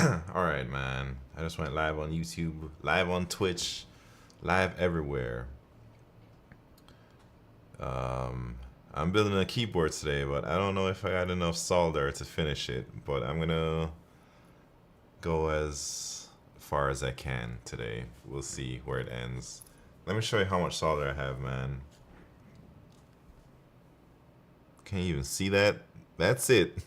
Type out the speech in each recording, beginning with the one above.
Alright, man. I just went live on YouTube, live on Twitch, live everywhere. I'm building a keyboard today, but I don't know if I got enough solder to finish it. But I'm gonna go as far as I can today. We'll see where it ends. Let me show you how much solder I have, man. Can you even see that? That's it.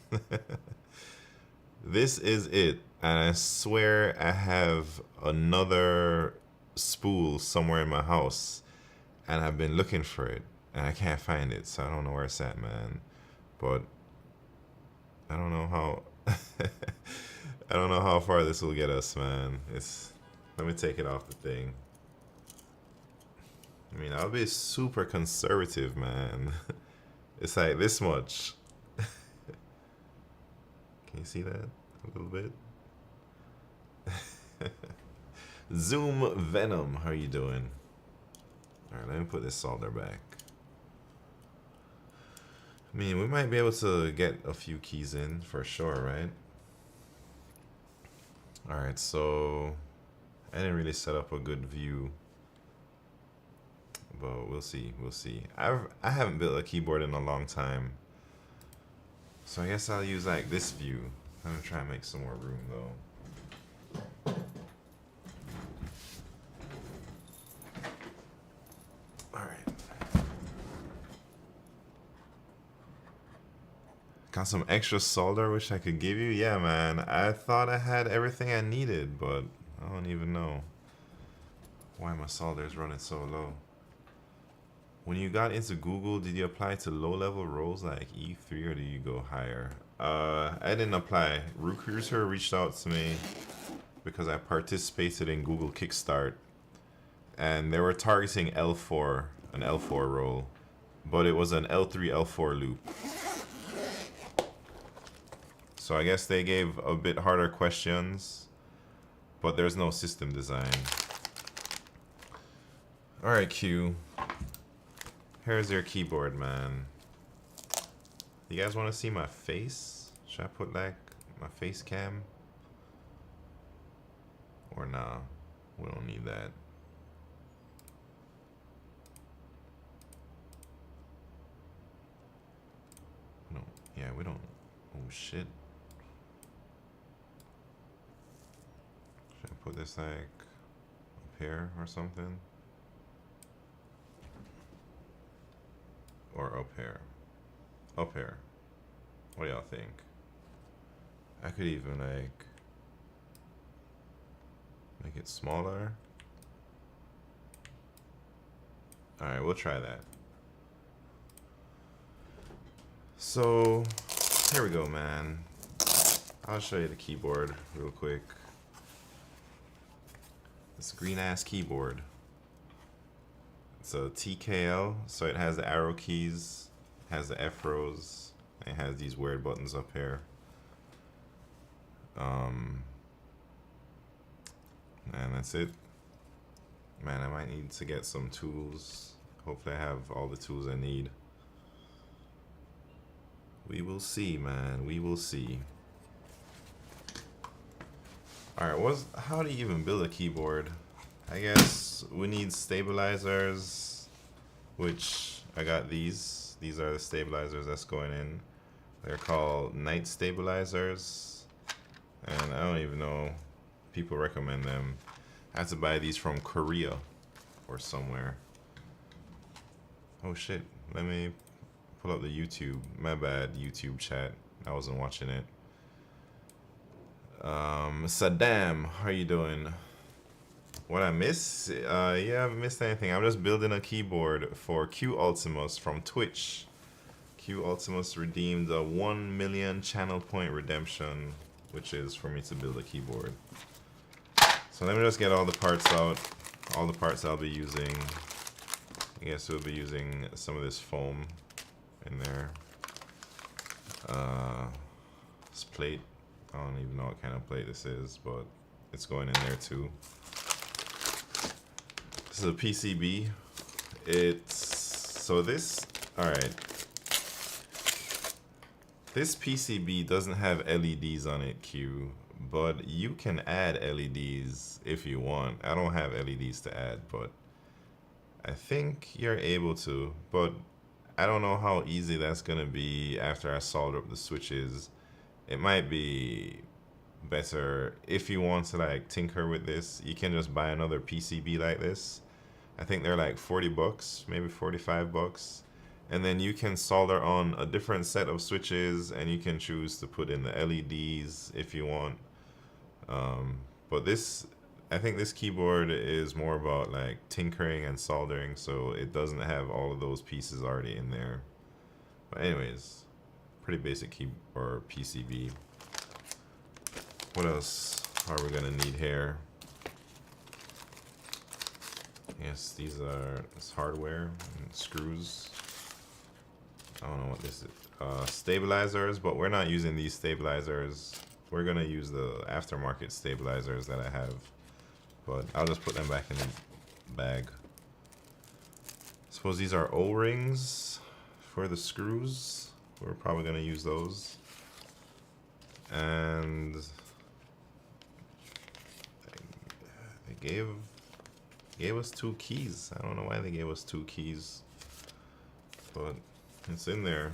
This is it. And I swear I have another spool somewhere in my house. And I've been looking for it. And I can't find it. So I don't know where it's at, man. But I don't know how... I don't know how far this will get us, man. Let me take it off the thing. I mean, I'll be super conservative, man. It's like this much. Can you see that a little bit? Zoom Venom, how you doing? Alright, let me put this solder back. I mean, we might be able to get a few keys in for sure, right? Alright, so I didn't really set up a good view, but we'll see, we'll see. I haven't built a keyboard in a long time, so I guess I'll use like this view. I'm gonna try and make some more room though. Alright. Got some extra solder which I could give you? Yeah, man. I thought I had everything I needed, but I don't even know why my solder is running so low. When you got into Google, did you apply to low-level roles like E3 or did you go higher? I didn't apply. Recruiter reached out to me because I participated in Google Kickstart, and they were targeting L4, an L4 role, but it was an L3, L4 loop. So I guess they gave a bit harder questions, but there's no system design. Alright, Q. Here's your keyboard, man. You guys want to see my face? Should I put like my face cam? Or nah, we don't need that. No, yeah, we don't. Oh shit. Should I put this like up here or something? Or up here? Up here. What do y'all think? I could even like make it smaller. Alright, we'll try that. So here we go, man. I'll show you the keyboard real quick. This green ass keyboard. It's a TKL, so it has the arrow keys, has the F rows, and it has these weird buttons up here. And that's it. Man, I might need to get some tools. Hopefully I have all the tools I need. We will see, man. We will see. Alright, how do you even build a keyboard? I guess we need stabilizers, which I got these. These are the stabilizers that's going in. They're called night stabilizers, and I don't even know. People recommend them. I had to buy these from Korea or somewhere. Oh shit, let me pull up the YouTube. My bad, YouTube chat. I wasn't watching it. Saddam, how you doing? What I miss? Yeah, I haven't missed anything. I'm just building a keyboard for Q Ultimus from Twitch. Q Ultimus redeemed a 1 million channel point redemption, which is for me to build a keyboard. So let me just get all the parts out. All the parts I'll be using. I guess we'll be using some of this foam in there. This plate. I don't even know what kind of plate this is, but it's going in there too. This is a PCB. Alright. This PCB doesn't have LEDs on it, Q, but you can add LEDs if you want. I don't have LEDs to add, but I think you're able to. But I don't know how easy that's gonna be after I solder up the switches. It might be better if you want to like tinker with this. You can just buy another PCB like this. I think they're like 40 bucks, maybe 45 bucks. And then you can solder on a different set of switches and you can choose to put in the LEDs if you want. But this, I think this keyboard is more about like tinkering and soldering, so it doesn't have all of those pieces already in there. But anyways, pretty basic keyboard or PCB. What else are we gonna need here? Yes, these are hardware and screws. I don't know what this is. Stabilizers, but we're not using these stabilizers. We're gonna use the aftermarket stabilizers that I have, but I'll just put them back in the bag. Suppose these are O-rings for the screws. We're probably gonna use those. And they gave us 2 keys. I don't know why they gave us 2 keys, but it's in there.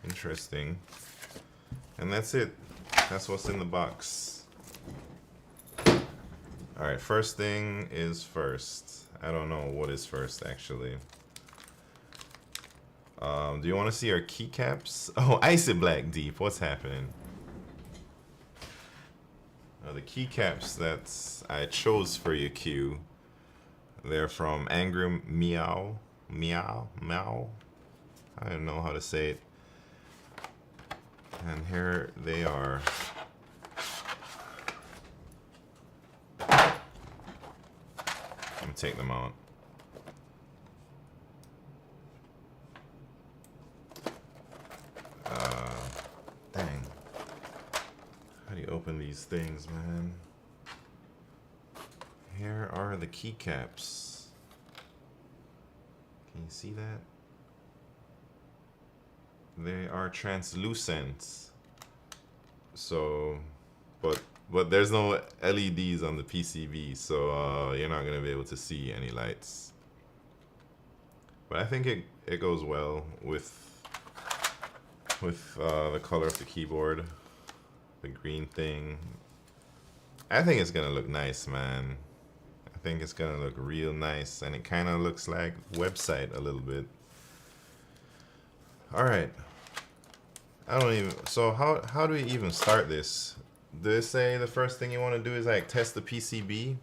Interesting. And that's it. That's what's in the box. Alright, first thing is first. I don't know what is first actually. Do you want to see our keycaps? Oh, Icy Black Deep. What's happening? The keycaps that I chose for you, Q. They're from Angry Meow. Meow? Meow? I don't know how to say it. And here they are. I'm gonna take them out. Dang. How do you open these things, man? Here are the keycaps. Can you see that? They are translucent. So, but there's no LEDs on the PCB, so you're not gonna be able to see any lights. But I think it goes well with the color of the keyboard, the green thing. I think it's gonna look nice, man. I think it's gonna look real nice, and it kind of looks like website a little bit. All right. I don't even. So how do we even start this? Do they say the first thing you want to do is like test the PCB?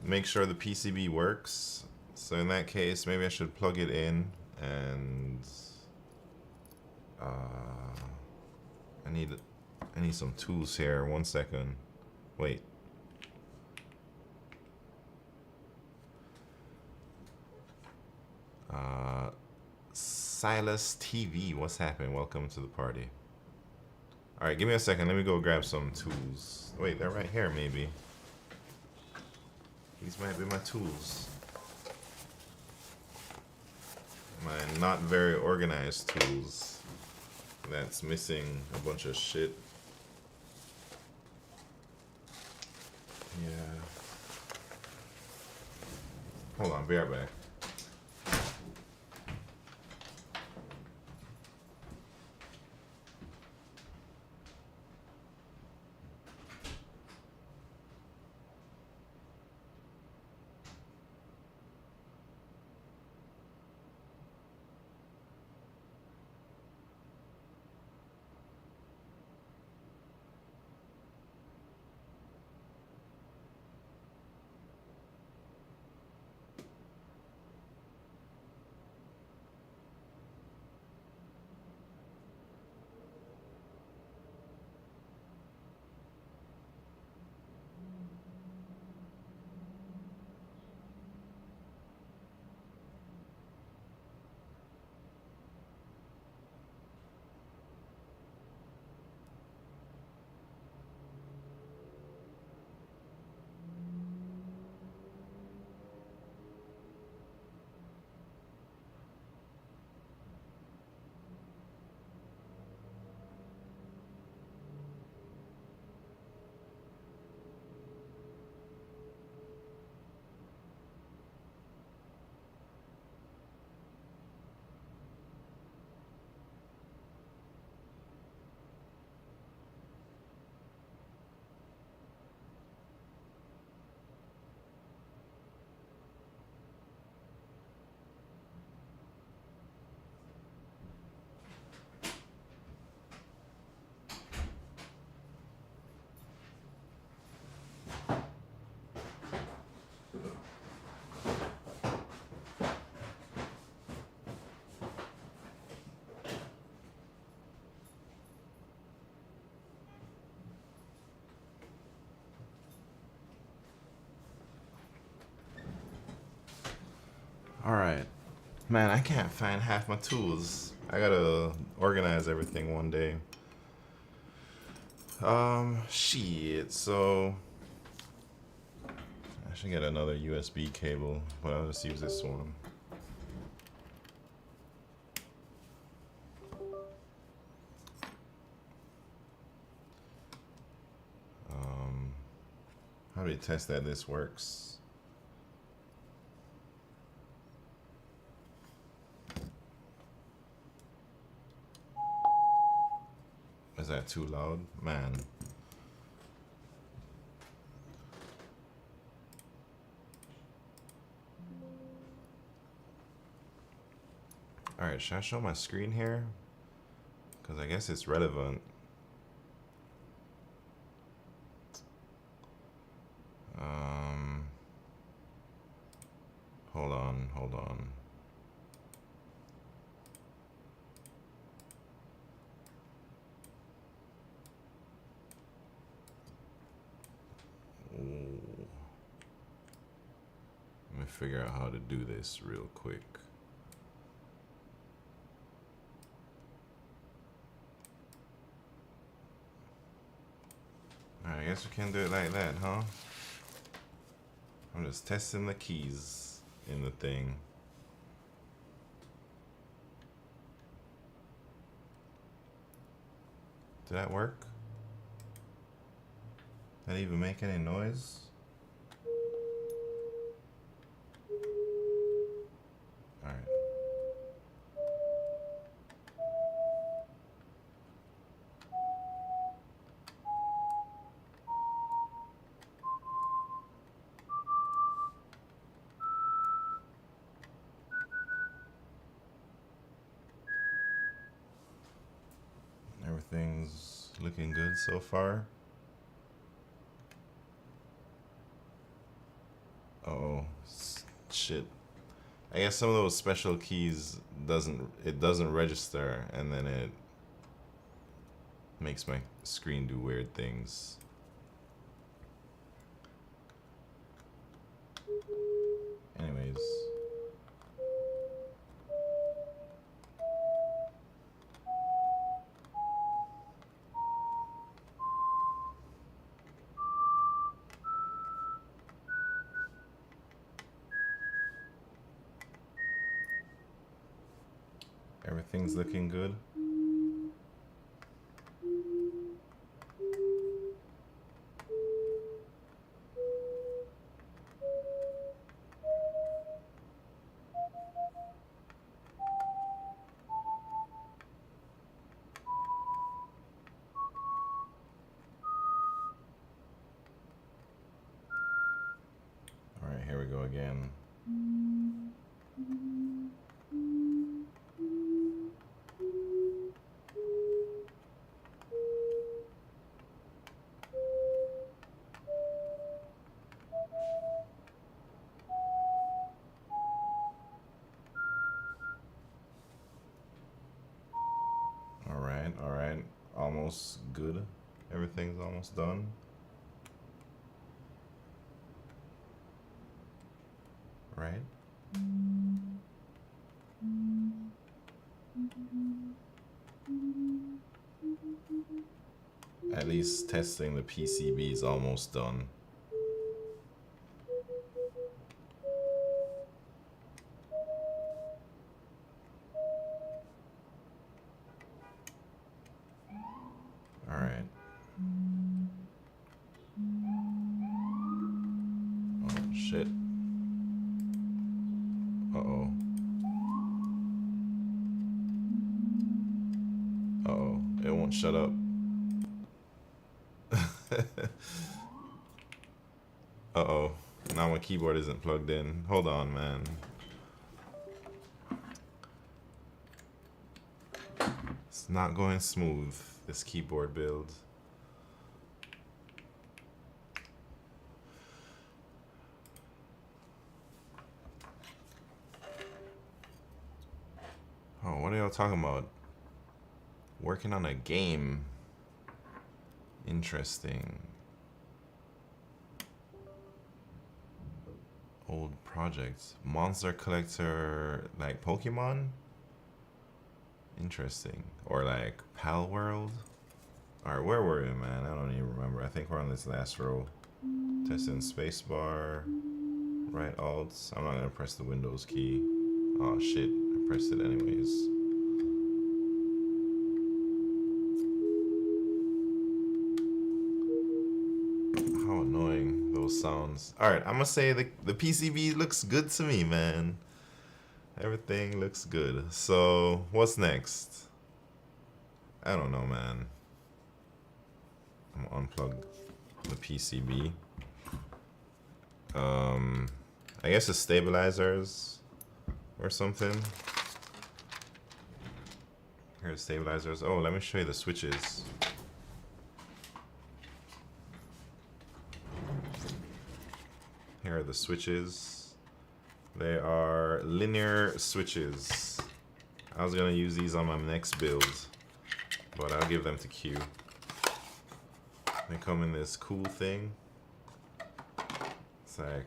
Make sure the PCB works. So in that case, maybe I should plug it in and I need some tools here. 1 second. Wait. Silas TV, what's happening? Welcome to the party. All right, give me a second. Let me go grab some tools. Wait, they're right here, maybe. These might be my tools. My not very organized tools. That's missing a bunch of shit. Yeah. Hold on, be right back. Alright. Man, I can't find half my tools. I gotta organize everything one day. Shit, so I should get another USB cable, but I'll just use this one. How do we test that this works? Is that too loud? Man. Alright, should I show my screen here? Because I guess it's relevant. Hold on. Ooh. Let me figure out how to do this real quick. Alright, I guess we can do it like that, huh? I'm just testing the keys in the thing. Did that work? Did that even make any noise? Alright. Everything's looking good so far. Uh-oh. Shit. I guess some of those special keys doesn't register, and then it makes my screen do weird things. Anyways. Everything's looking good. All right, here we go again. All right, almost good. Everything's almost done. Right? At least testing the PCB is almost done. All right. Oh, shit. Uh-oh. Uh-oh. It won't shut up. Uh-oh. Now my keyboard isn't plugged in. Hold on, man. It's not going smooth, this keyboard build. Oh, what are y'all talking about? Working on a game. Interesting. Old projects. Monster collector, like Pokemon? Interesting. Or like Pal World? Alright, where were we, man? I don't even remember. I think we're on this last row. Testing spacebar. Right alts. I'm not gonna press the Windows key. Oh shit, I pressed it anyways. How annoying those sounds. Alright, I'm gonna say the PCB looks good to me, man. Everything looks good. So, what's next? I don't know, man. I'm gonna unplug the PCB. I guess the stabilizers or something. Here's stabilizers. Oh, let me show you the switches. Here are the switches. They are linear switches. I was gonna use these on my next build, but I'll give them to Q. They come in this cool thing. It's like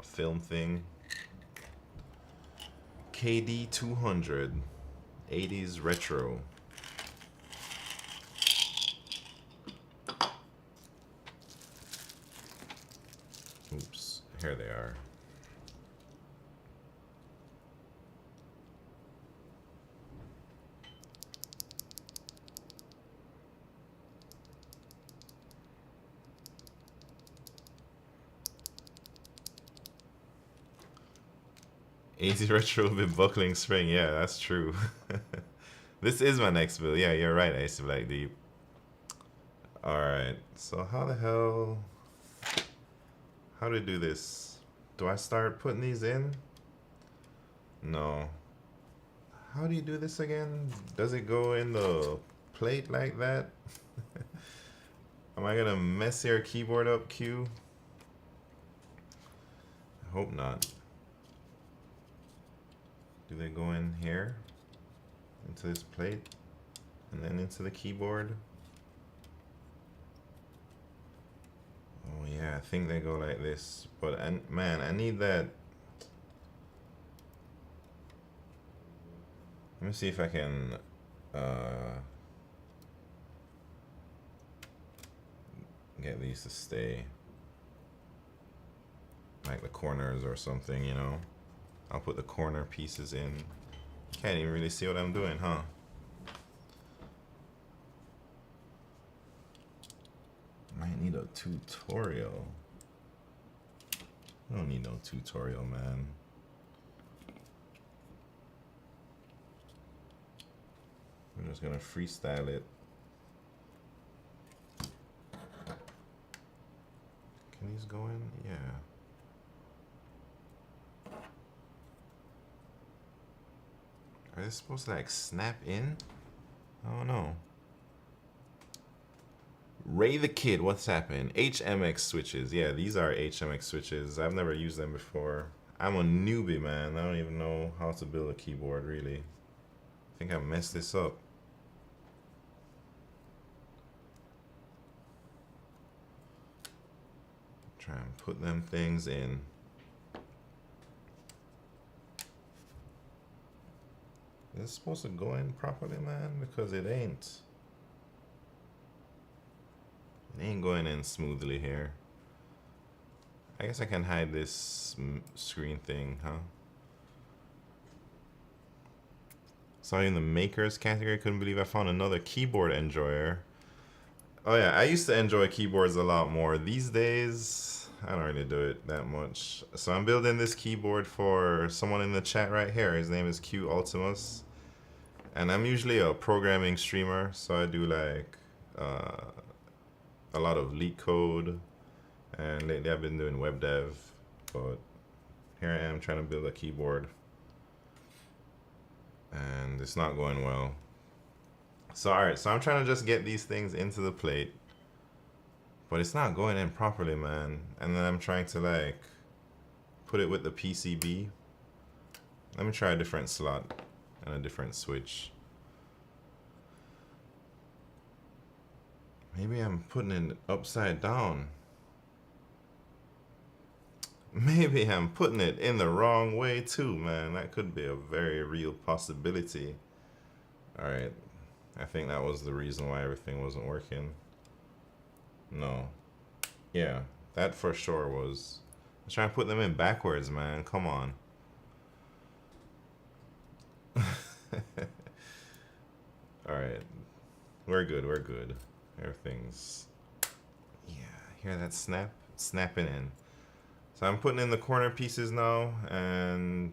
a film thing. KD200, 80s retro. Oops, here they are. Easy retro with buckling spring. Yeah, that's true. This is my next build. Yeah, you're right, Ace Black Deep. Alright, so how the hell... How do I do this? Do I start putting these in? No. How do you do this again? Does it go in the plate like that? Am I gonna mess your keyboard up, Q? I hope not. Do they go in here? Into this plate? And then into the keyboard? Oh yeah, I think they go like this. But man, I need that. Let me see if I can get these to stay. Like the corners or something, you know. I'll put the corner pieces in. Can't even really see what I'm doing, huh? Might need a tutorial. I don't need no tutorial, man. I'm just gonna freestyle it. Can these go in? Yeah. Are they supposed to like snap in? I don't know. Ray the Kid, what's happening? HMX switches. Yeah, these are HMX switches. I've never used them before. I'm a newbie, man. I don't even know how to build a keyboard, really. I think I messed this up. Try and put them things in. Is it supposed to go in properly, man? Because it ain't. It ain't going in smoothly here. I guess I can hide this screen thing, huh? Saw you in the makers category. Couldn't believe I found another keyboard enjoyer. Oh yeah, I used to enjoy keyboards a lot more. These days, I don't really do it that much. So I'm building this keyboard for someone in the chat right here. His name is Q Ultimus. And I'm usually a programming streamer, so I do like a lot of LeetCode, and lately I've been doing web dev, but here I am trying to build a keyboard, and it's not going well. So alright, so I'm trying to just get these things into the plate, but it's not going in properly, man. And then I'm trying to like put it with the PCB. Let me try a different slot and a different switch. Maybe I'm putting it upside down. Maybe I'm putting it in the wrong way too, man. That could be a very real possibility. Alright, I think that was the reason why everything wasn't working. No. Yeah, that for sure was. I was trying to put them in backwards, man. Come on. Alright, we're good, we're good. Everything's... Yeah, hear that snap? It's snapping in. So I'm putting in the corner pieces now, and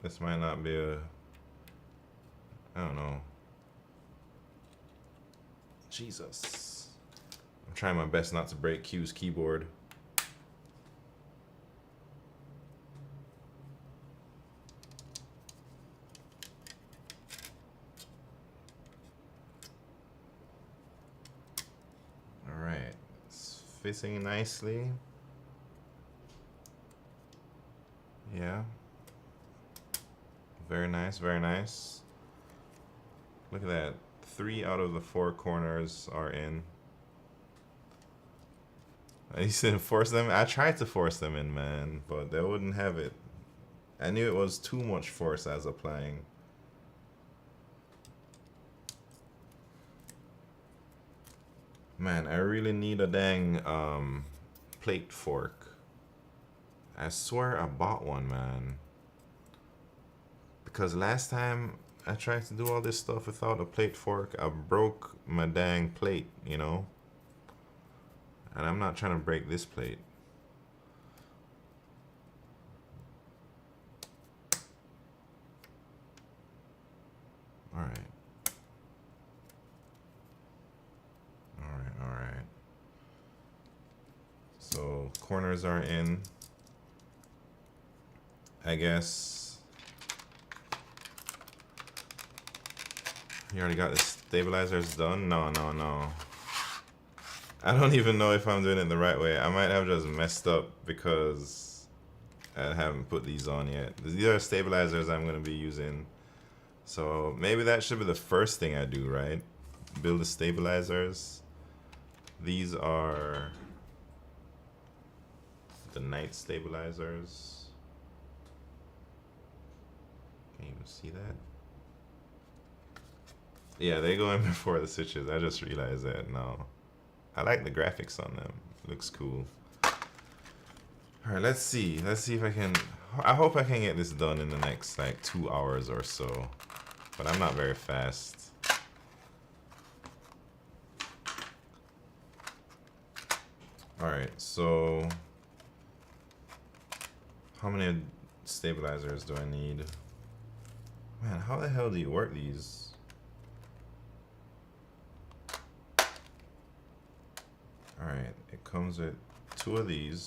this might not be a... I don't know. Jesus. I'm trying my best not to break Q's keyboard. Alright. It's fitting nicely. Yeah. Very nice, very nice. Look at that. 3 out of the 4 corners are in. I used to force them. I tried to force them in, man, but they wouldn't have it. I knew it was too much force I was applying. Man, I really need a dang plate fork. I swear I bought one, man. Because last time I tried to do all this stuff without a plate fork, I broke my dang plate, you know? And I'm not trying to break this plate. Alright. Alright. So, corners are in. I guess... You already got the stabilizers done? No. I don't even know if I'm doing it the right way. I might have just messed up because I haven't put these on yet. These are stabilizers I'm going to be using. So maybe that should be the first thing I do, right? Build the stabilizers. These are the night stabilizers. Can you even see that? Yeah, they go in before the switches. I just realized that now. I like the graphics on them. Looks cool. Alright, let's see. Let's see if I can... I hope I can get this done in the next, like, 2 hours or so. But I'm not very fast. Alright, so... How many stabilizers do I need? Man, how the hell do you work these? Alright, it comes with 2 of these.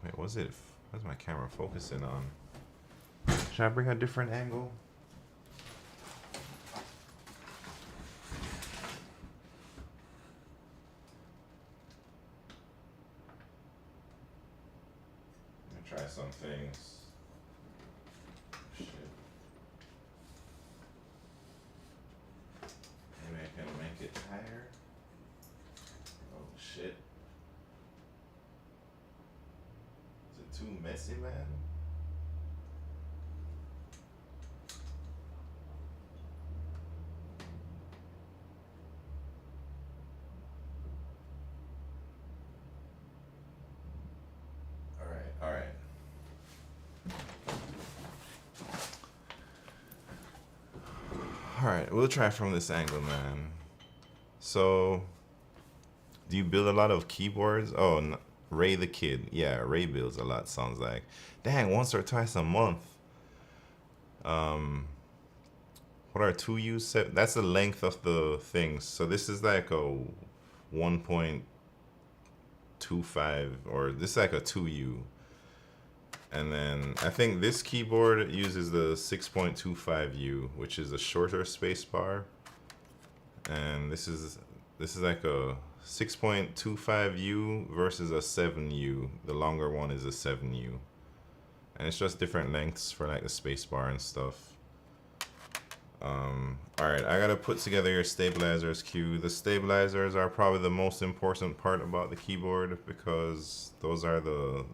Wait, what's my camera focusing on? Should I bring a different angle? Let me try some things. Shit. Maybe I can make it higher. Oh shit. Is it too messy, man? Alright. Alright, we'll try from this angle, man. So, do you build a lot of keyboards? Oh, no, Ray the Kid. Yeah, Ray builds a lot, sounds like. Dang, once or twice a month. What are 2U? That's the length of the things. So this is like a 1.25, or this is like a 2U. And then I think this keyboard uses the 6.25U, which is a shorter spacebar. And this is like a 6.25U versus a 7U. The longer one is a 7U. And it's just different lengths for like the spacebar and stuff. Alright, I gotta put together your stabilizers queue. The stabilizers are probably the most important part about the keyboard because those are the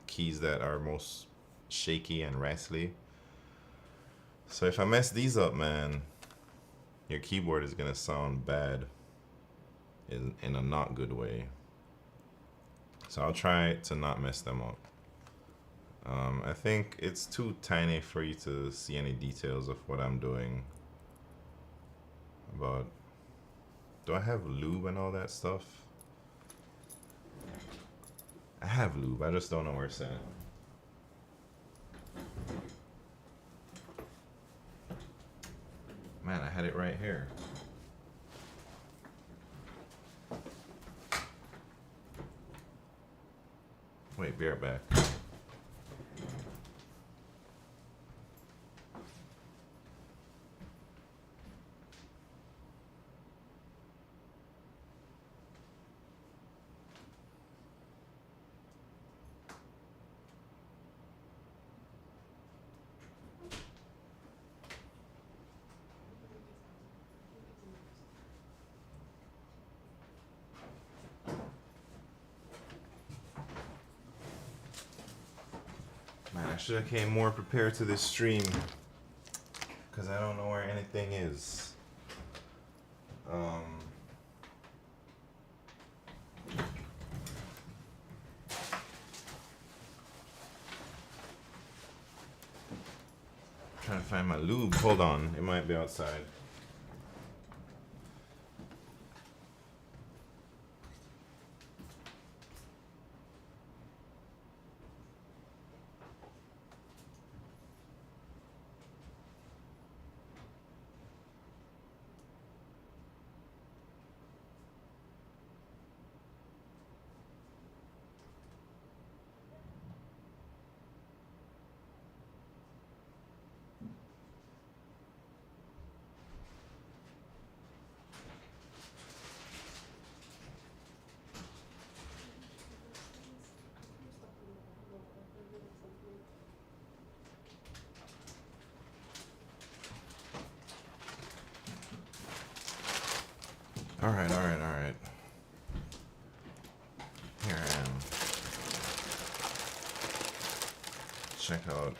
keys that are most shaky and rattly. So if I mess these up, man, your keyboard is gonna sound bad in a not good way. So I'll try to not mess them up. I think it's too tiny for you to see any details of what I'm doing. But do I have lube and all that stuff? I have lube, I just don't know where it's at. Man, I had it right here. Wait, be right back. Man, I should have came more prepared to this stream because I don't know where anything is. Trying to find my lube. Hold on, it might be outside. Alright. Here I am. Check out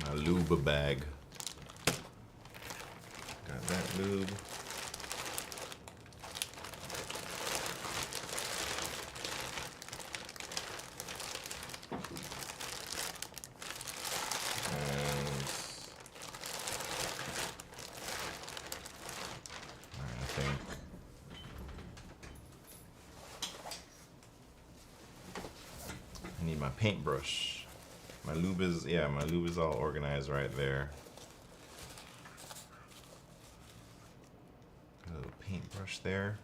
my lube bag. Got that lube. I need my paintbrush. My lube is all organized right there. Got a little paintbrush there.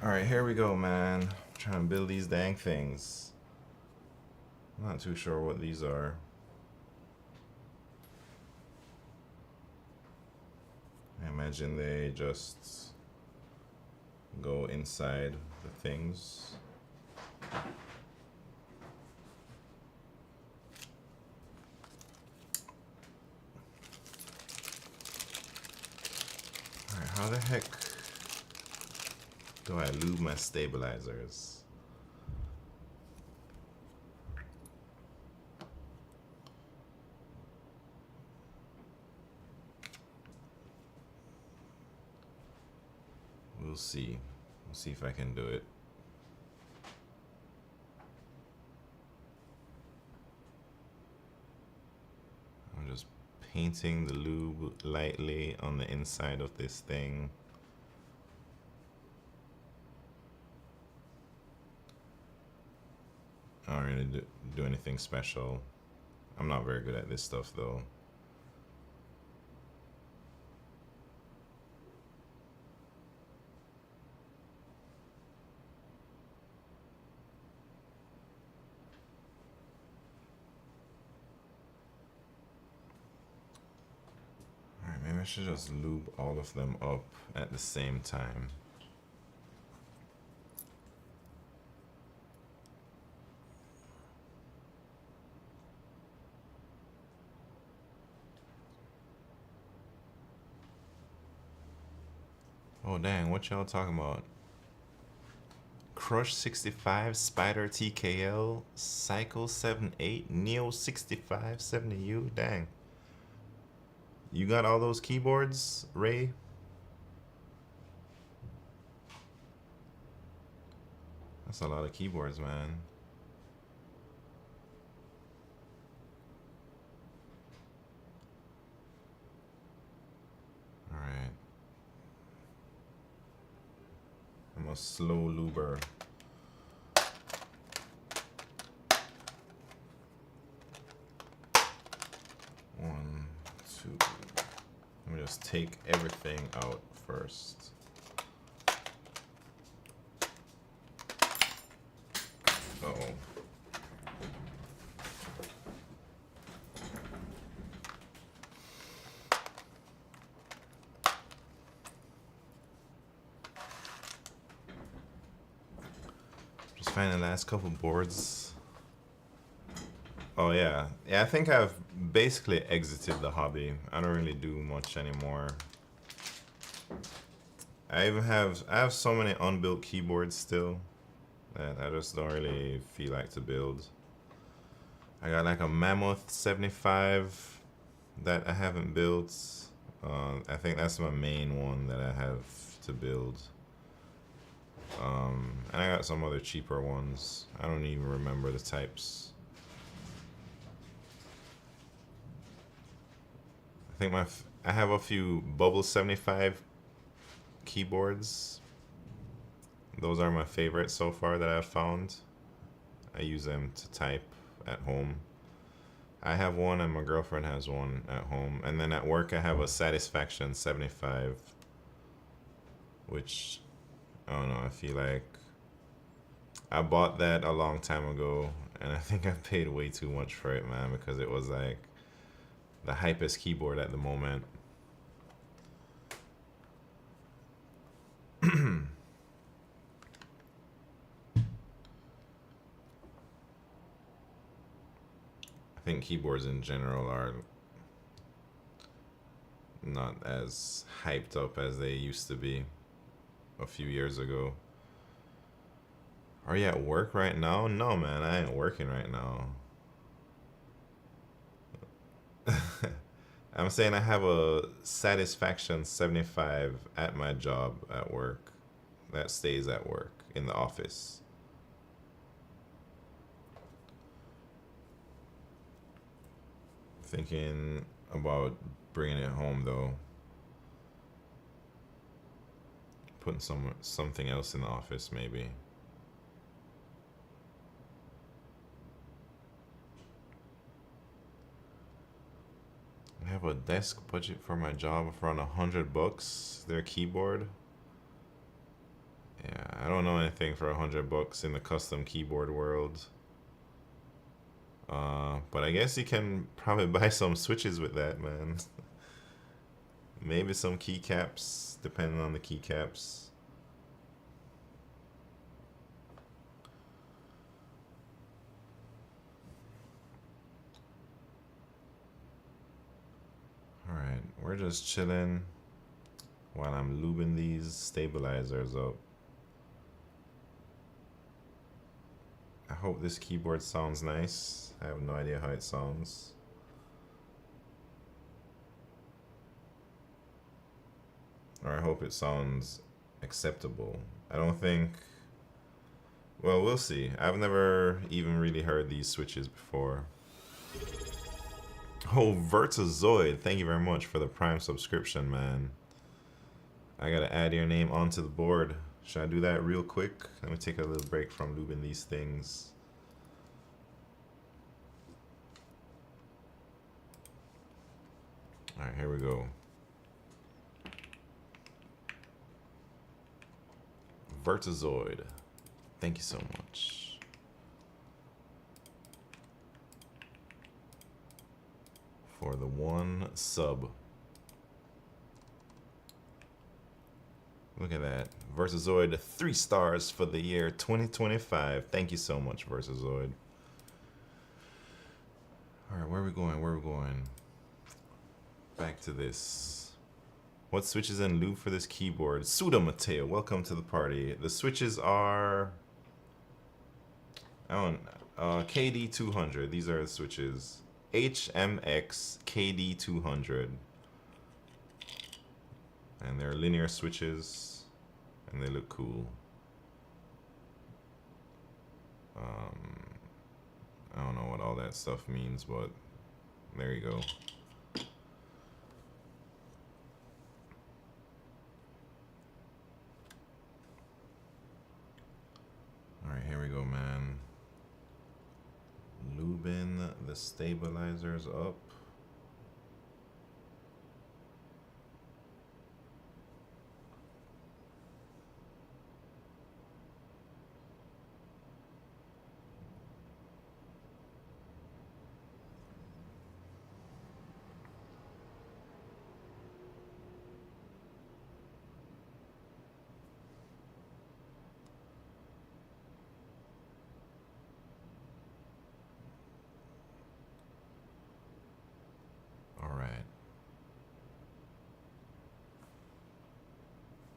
Alright, here we go, man. I'm trying to build these dang things. I'm not too sure what these are. I imagine they just go inside the things. Alright, how the heck do I lube my stabilizers? We'll see. We'll see if I can do it. I'm just painting the lube lightly on the inside of this thing. I don't really do anything special. I'm not very good at this stuff though. Maybe I should just lube all of them up at the same time. Oh dang, what y'all talking about? Crush 65, Spider TKL, Cycle 78, Neo 65, 70U. Dang. You got all those keyboards, Ray? That's a lot of keyboards, man. Alright. I'm a slow luber. One, two. Let me just take everything out first. Uh-oh. Just find the last couple boards. Oh yeah. Yeah, I think I've basically exited the hobby. I don't really do much anymore. I have so many unbuilt keyboards still that I just don't really feel like to build. I got like a Mammoth 75 that I haven't built. I think that's my main one that I have to build. And I got some other cheaper ones. I don't even remember the types. I think I have a few Bubble 75 keyboards. Those are my favorites so far that I've found. I use them to type at home. I have one and my girlfriend has one at home. And then at work I have a Satisfaction 75, which, I don't know, I feel like I bought that a long time ago and I think I paid way too much for it, man, because it was like the hypest keyboard at the moment. I think keyboards in general are not as hyped up as they used to be a few years ago. Are you at work right now? No, man, I ain't working right now. I'm saying I have a Satisfaction 75 at my job at work that stays at work in the office. Thinking about bringing it home though. Putting something else in the office maybe. I have a desk budget for my job of around $100. Their keyboard. Yeah, I don't know anything for $100 in the custom keyboard world. But I guess you can probably buy some switches with that, man. Maybe some keycaps, depending on the keycaps. Alright, we're just chilling while I'm lubing these stabilizers up. I hope this keyboard sounds nice. I have no idea how it sounds. Or I hope it sounds acceptable. I don't think... Well, we'll see. I've never even really heard these switches before. Oh, Vertazoid, thank you very much for the Prime subscription, man. I gotta add your name onto the board. Should I do that real quick? Let me take a little break from lubing these things. Alright, here we go. Vertazoid, thank you so much. For the 1 sub. Look at that. Vertazoid, 3 stars for the year 2025. Thank you so much, Vertazoid. Alright, where are we going? Where are we going? Back to this. What switches and lube for this keyboard? Suda Mateo, welcome to the party. The switches are... I don't KD200. These are the switches. HMX KD200. And they're linear switches. And they look cool. I don't know what all that stuff means, but there you go. Alright, here we go, man. Lubing the stabilizers up.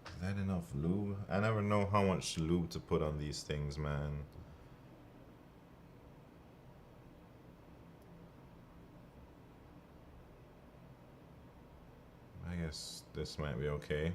Is that enough lube? I never know how much lube to put on these things, man. I guess this might be okay.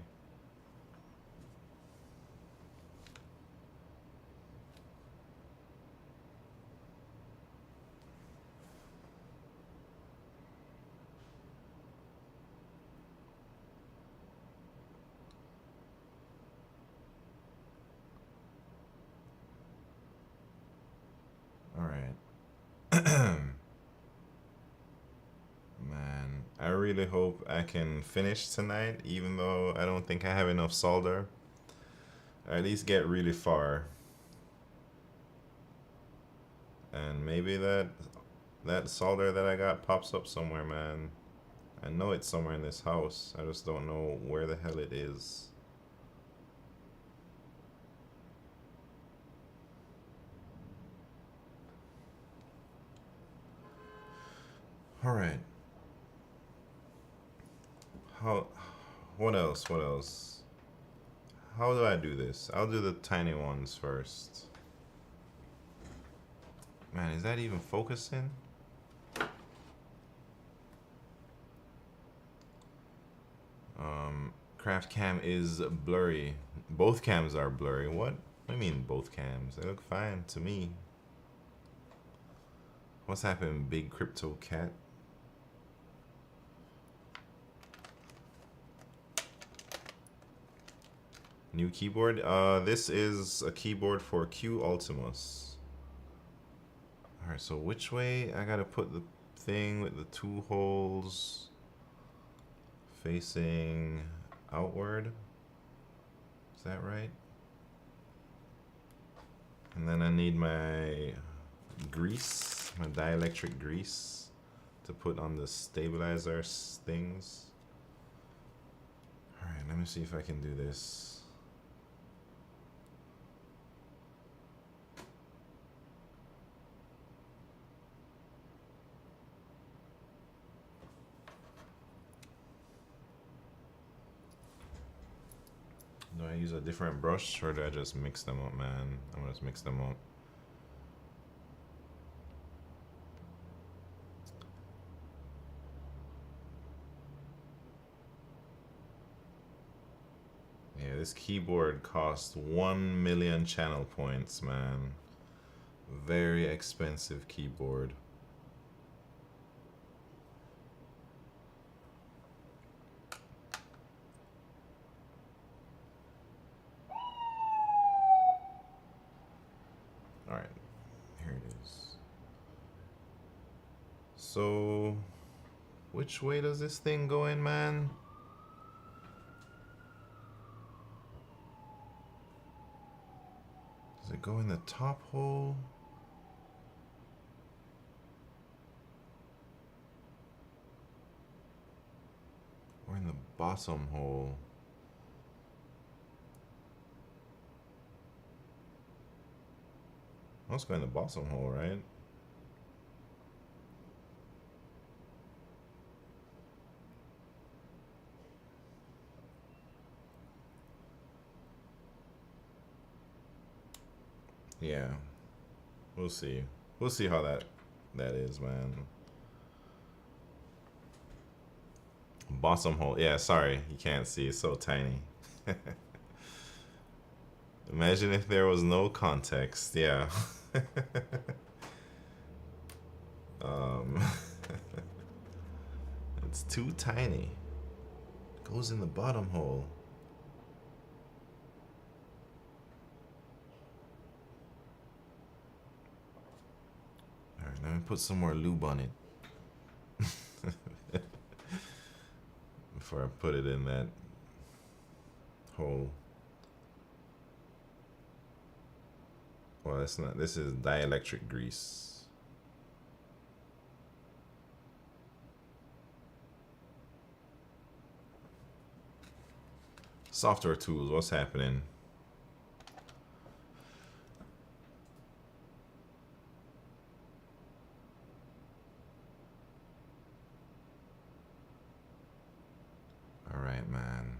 Man, I really hope I can finish tonight, even though I don't think I have enough solder. Or at least get really far. And maybe that solder that I got pops up somewhere, man. I know it's somewhere in this house. I just don't know where the hell it is. Alright. What else? How do I do this? I'll do the tiny ones first. Man, is that even focusing? Craft cam is blurry. Both cams are blurry. What do you mean both cams? They look fine to me. What's happening, big crypto cat? New keyboard. This is a keyboard for Q Ultimus. Alright, so which way I gotta put the thing with the two holes facing outward? Is that right? And then I need my grease, my dielectric grease to put on the stabilizer things. Alright, let me see if I can do this. Do I use a different brush or do I just mix them up, man? I'm gonna just mix them up. Yeah, this keyboard cost 1 million channel points, man. Very expensive keyboard. Alright, here it is. So, which way does this thing go in, man? Does it go in the top hole? Or in the bottom hole? Let's go in the bottom hole, right? Yeah, we'll see. We'll see how that is, man. Bottom hole. Yeah, sorry, you can't see. It's so tiny. Imagine if there was no context. Yeah. um, it's too tiny. Goes in the bottom hole. All right, let me put some more lube on it before I put it in that hole. Well, it's not. This is dielectric grease. Software tools. What's happening? All right, man.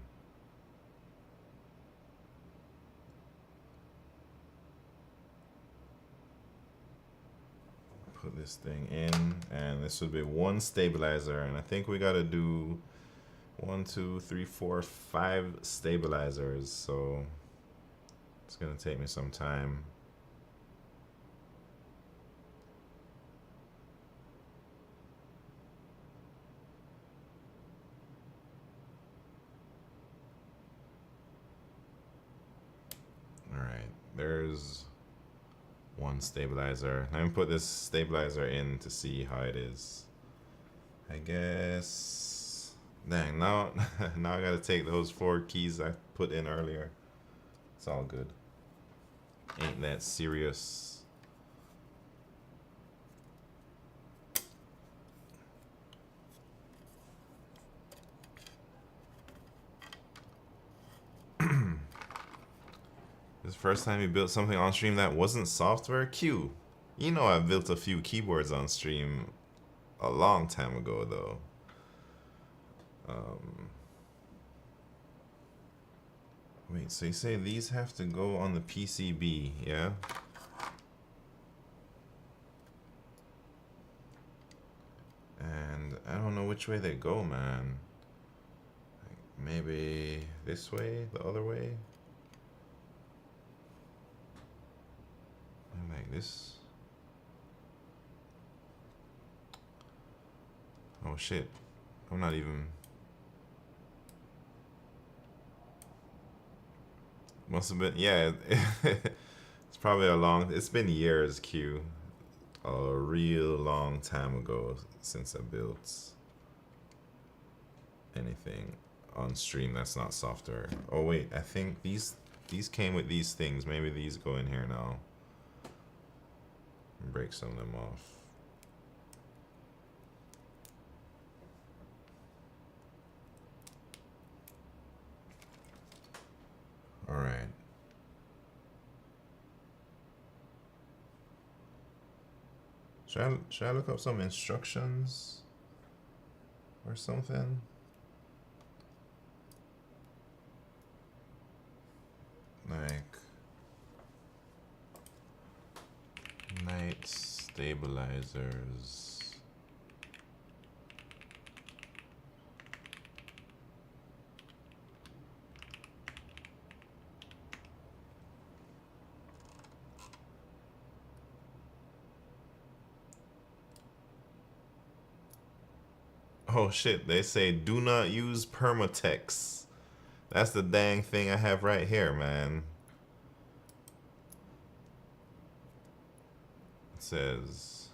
Put this thing in, and this would be one stabilizer, and I think we gotta do 1, 2, 3, 4, 5 stabilizers, so it's gonna take me some time. All right, there's one stabilizer. Let me put this stabilizer in to see how it is. I guess. Dang, now now I gotta take those 4 keys I put in earlier. It's all good. Ain't that serious. This is the first time you built something on stream that wasn't software? Q. You know I built a few keyboards on stream a long time ago though. Wait, so you say these have to go on the PCB, yeah? And I don't know which way they go, man. Like maybe this way, the other way? And like this? Oh shit, I'm not even... Must have been, yeah, it's probably it's been years, Q. A real long time ago since I built anything on stream that's not software. Oh wait, I think these came with these things. Maybe these go in here now. Break some of them off. All right. Should I look up some instructions or something? Like night stabilizers. Oh shit, they say do not use permatext. That's the dang thing I have right here, man. It says,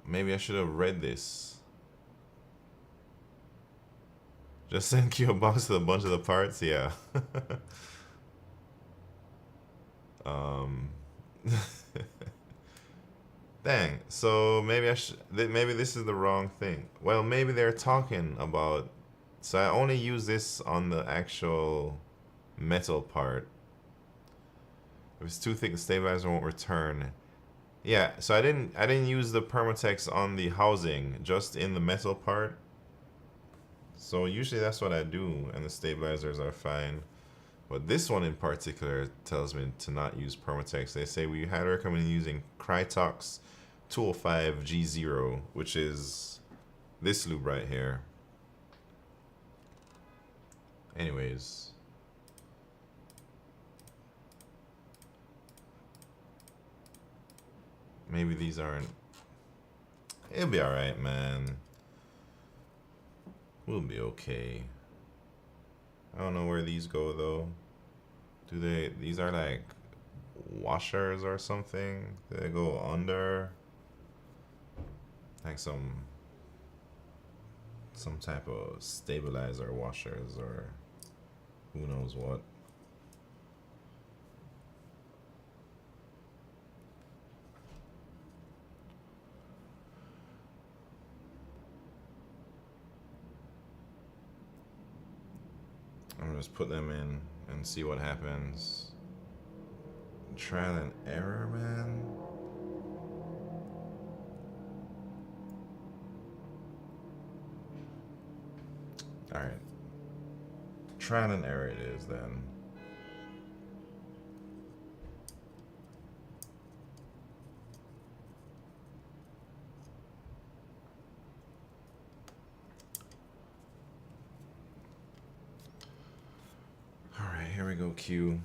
maybe I should have read this. Just send you a box with a bunch of the parts, yeah. Dang, so maybe maybe this is the wrong thing. Well, maybe they're talking about, so I only use this on the actual metal part. If it's too thick, the stabilizer won't return. Yeah, so I didn't use the permatext on the housing, just in the metal part. So usually that's what I do, and the stabilizers are fine. But this one in particular tells me to not use Permatex. They say we highly recommend using Krytox 205G0, which is this lube right here. Anyways. Maybe these aren't... It'll be alright, man. We'll be okay. I don't know where these go though. Do they? These are like washers or something? Do they go under? Like some type of stabilizer washers or who knows what. I'm gonna just put them in and see what happens. Trial and error, man. Alright. Trial and error it is then. Alright, here we go, Q.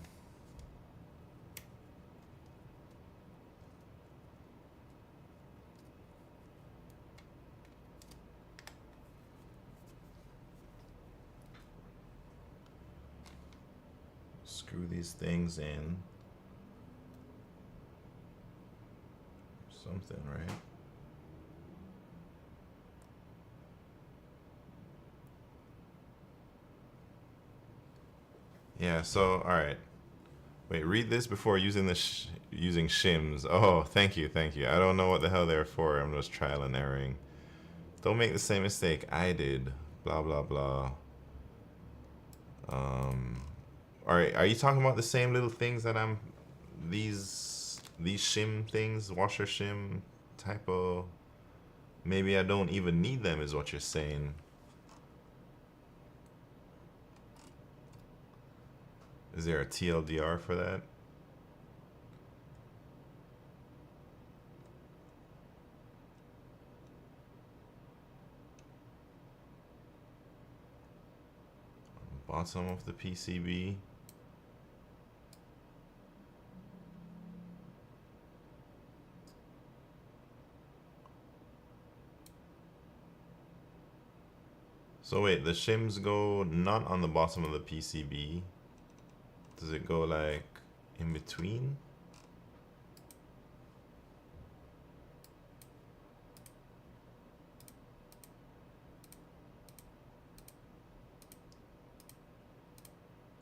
Screw these things in. Something, right? Yeah, so, alright. Wait, read this before using the using shims. Oh, thank you, thank you. I don't know what the hell they're for. I'm just trial and erroring. Don't make the same mistake I did. Blah, blah, blah. Alright, are you talking about the same little things that I'm... These shim things? Washer shim type of... Maybe I don't even need them is what you're saying. Is there a TLDR for that? Bottom of the PCB. So wait, the shims go not on the bottom of the PCB. Does it go like in between?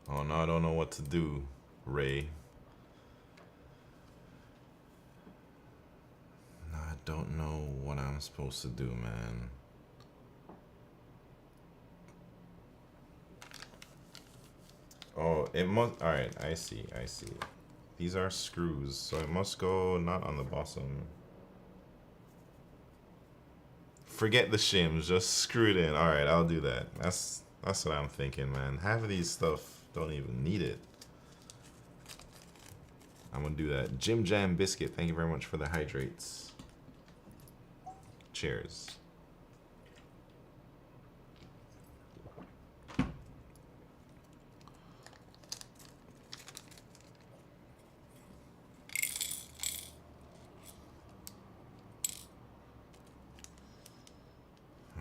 Oh no, I don't know what to do, Ray. No, I don't know what I'm supposed to do, man. Oh, it must... Alright, I see, I see. These are screws, so it must go not on the bottom. Forget the shims, just screw it in. Alright, I'll do that. That's what I'm thinking, man. Half of these stuff don't even need it. I'm gonna do that. Jim Jam Biscuit, thank you very much for the hydrates. Cheers.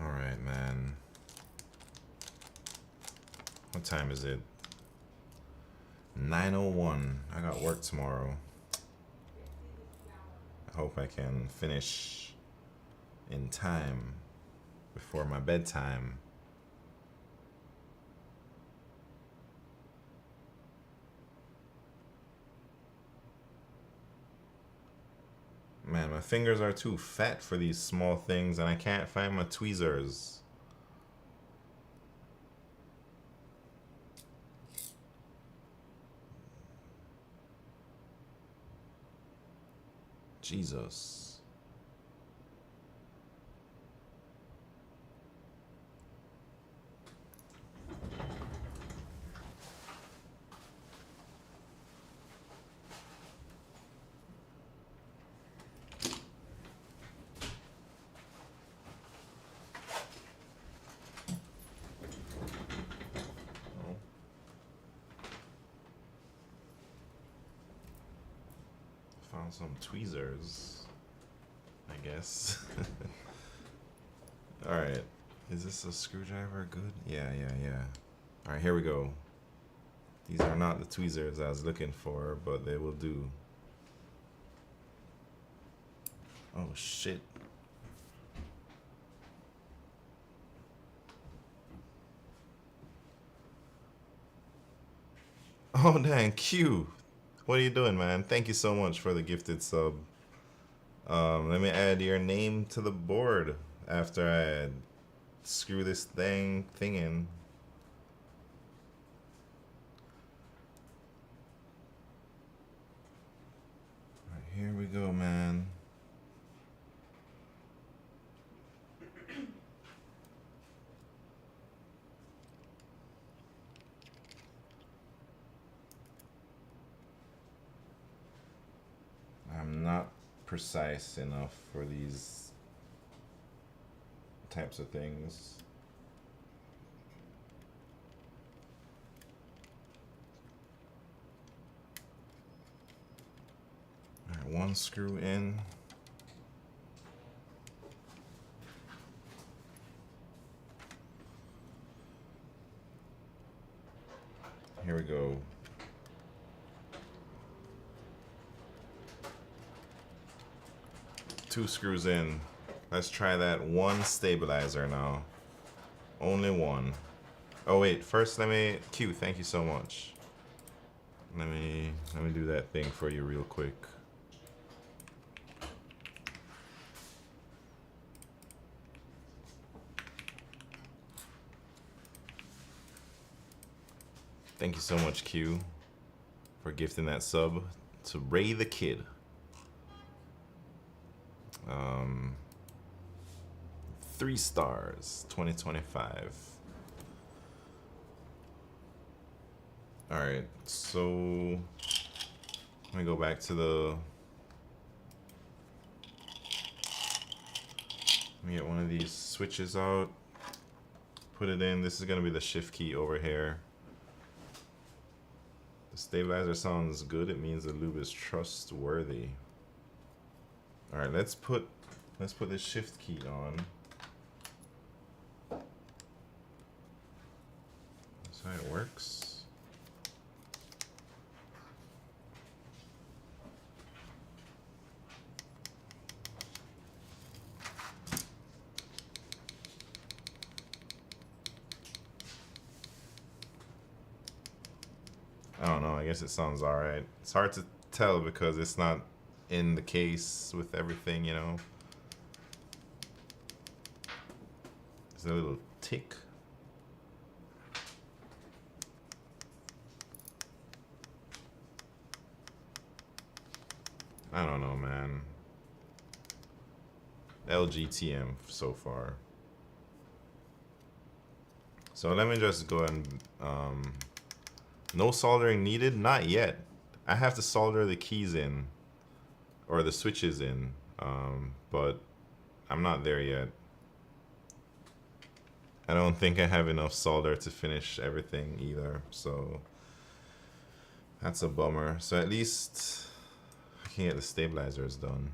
Alright, man. What time is it? 9:01. I got work tomorrow. I hope I can finish in time before my bedtime. Man, my fingers are too fat for these small things and I can't find my tweezers. Jesus. Found some tweezers, I guess. Alright. Is this a screwdriver good? Yeah. Alright, here we go. These are not the tweezers I was looking for, but they will do. Oh shit. Oh dang, Q. What are you doing, man? Thank you so much for the gifted sub. Let me add your name to the board after I screw this thing in. Alright, here we go, man. I'm not precise enough for these types of things. Alright, one screw in. Here we go. Two screws in. Let's try that one stabilizer now. Only one. Oh wait, first let me Q, thank you so much. Let me do that thing for you real quick. Thank you so much, Q, for gifting that sub to Ray the Kid. 3 stars, 2025. Alright, so let me go back to the. Let me get one of these switches out. Put it in. This is going to be the shift key over here. The stabilizer sounds good. It means the lube is trustworthy. Alright, let's put this shift key on. That's how it works. I don't know, I guess it sounds alright. It's hard to tell because it's not in the case with everything, you know. There's a little tick. I don't know, man. LGTM so far. So let me just go and no soldering needed? Not yet. I have to solder the keys in, or the switches in, but I'm not there yet. I don't think I have enough solder to finish everything either, so that's a bummer. So at least I can get the stabilizers done.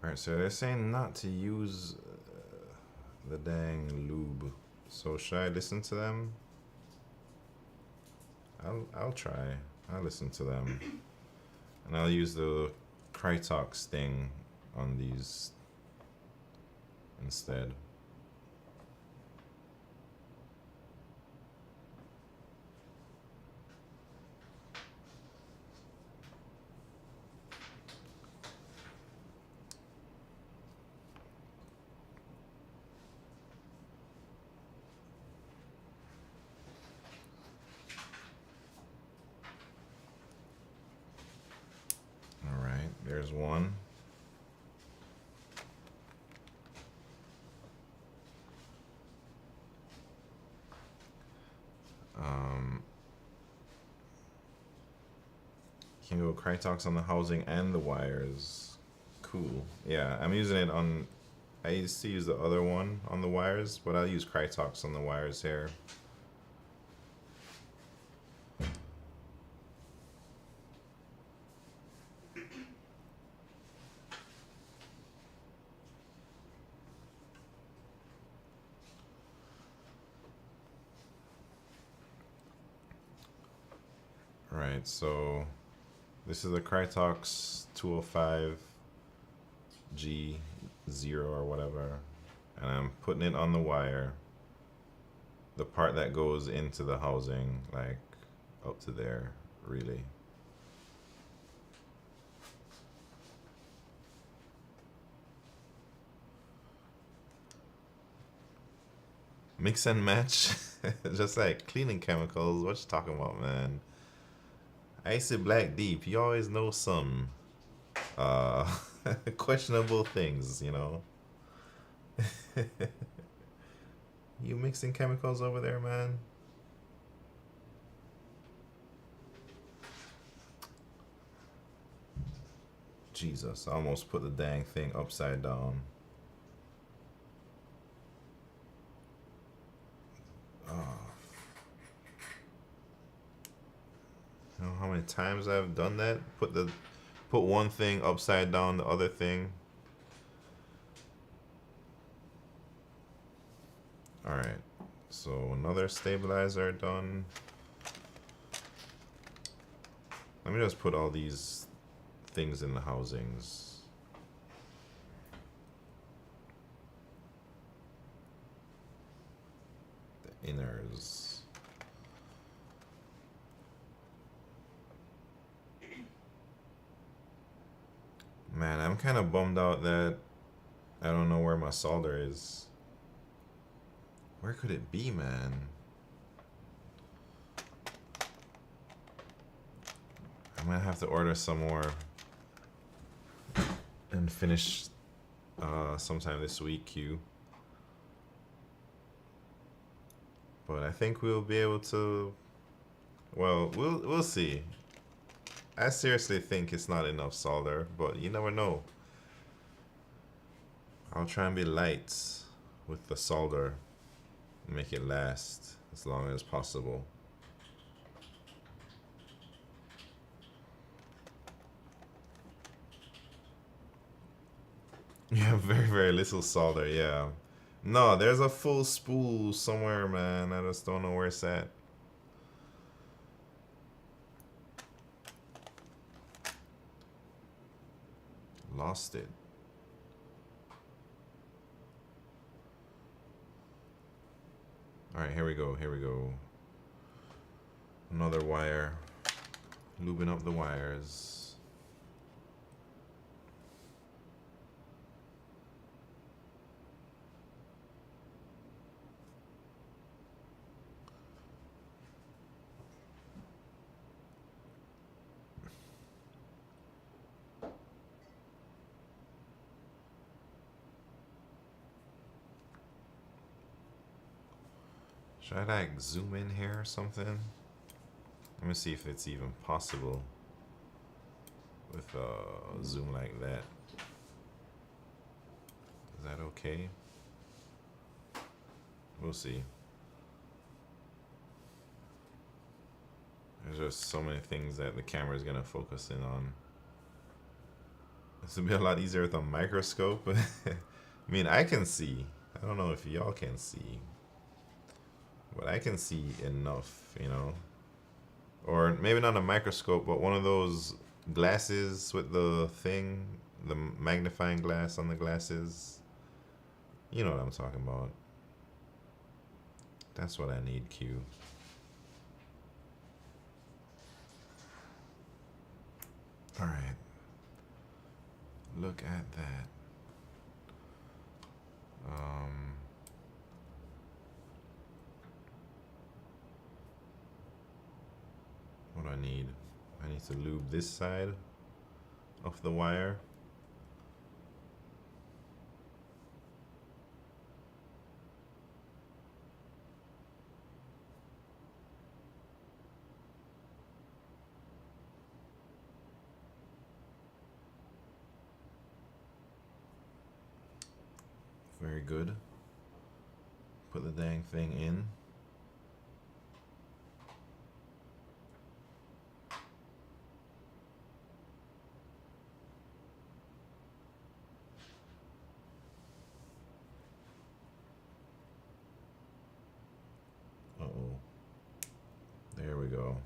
Alright, so they're saying not to use the dang lube. So should I listen to them? I'll try. I'll listen to them. And I'll use the Krytox thing on these instead. There's one. Can go Krytox on the housing and the wires. Cool. Yeah, I'm using it on. I used to use the other one on the wires, but I'll use Krytox on the wires here. Alright, so this is a Krytox 205G0 or whatever, and I'm putting it on the wire, the part that goes into the housing, like up to there, really. Mix and match, just like cleaning chemicals. What you talking about, man? Icy Black Deep, you always know some questionable things, you know. You mixing chemicals over there, man? Jesus, I almost put the dang thing upside down. Oh. You know how many times I've done that? Put one thing upside down the other thing. Alright, so another stabilizer done. Let me just put all these things in the housings. The inners. Man, I'm kind of bummed out that I don't know where my solder is. Where could it be, man? I'm gonna have to order some more and finish sometime this week, Q. But I think we'll be able to. Well, we'll see. I seriously think it's not enough solder, but you never know. I'll try and be light with the solder, make it last as long as possible. Yeah, very, very little solder, yeah. No, there's a full spool somewhere, man. I just don't know where it's at. Lost it. Alright, here we go, here we go. Another wire. Lubing up the wires. Should I like zoom in here or something? Let me see if it's even possible with a zoom like that. Is that okay? We'll see. There's just so many things that the camera is gonna focus in on. This would be a lot easier with a microscope. I mean, I can see. I don't know if y'all can see. But I can see enough, you know. Or maybe not a microscope, but one of those glasses with the thing, the magnifying glass on the glasses. You know what I'm talking about. That's what I need, Q. Alright. Look at that. What do I need? I need to lube this side of the wire. Very good. Put the dang thing in. Uh-oh. There we go.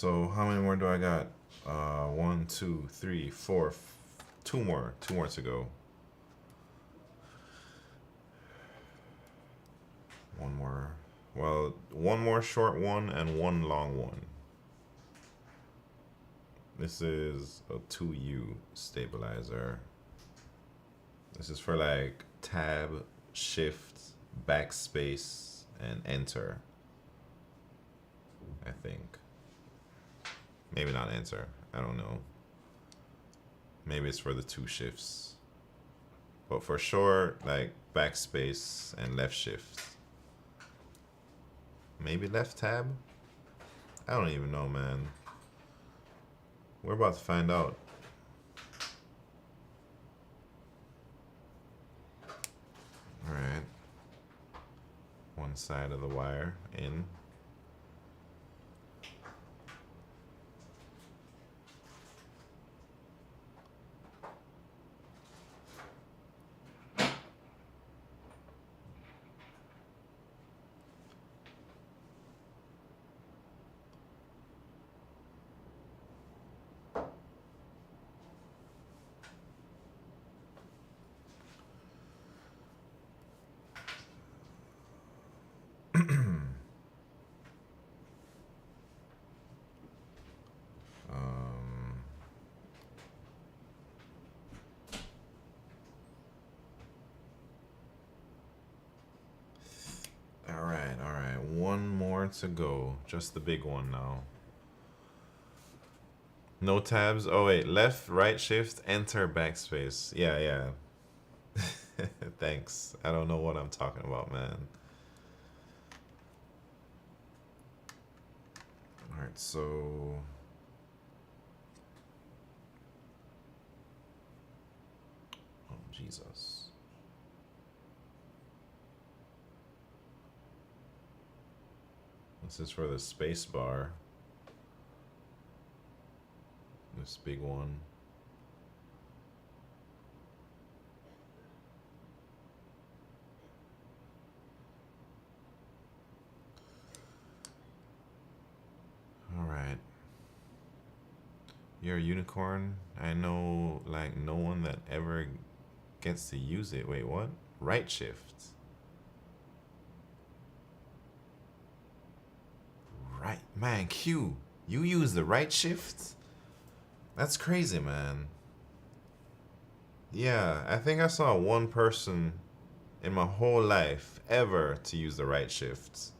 So how many more do I got? 1, 2, 3, 4, 2 more. 2 more to go. One more. Well, one more short one and one long one. This is a 2U stabilizer. This is for like tab, shift, backspace, and enter. I think. Maybe not enter. I don't know. Maybe it's for the 2 shifts. But for sure, like backspace and left shift. Maybe left tab? I don't even know, man. We're about to find out. Alright. One side of the wire in. Alright, one more to go. Just the big one now. No tabs. Oh wait, left, right shift, enter, backspace. Yeah. Thanks. I don't know what I'm talking about, man. Alright, so oh Jesus. This is for the space bar. This big one. Alright. You're a unicorn. I know like no one that ever gets to use it. Wait, what? Right shift. Right, man, Q, you use the right shift? That's crazy, man. Yeah, I think I saw one person in my whole life ever to use the right shift.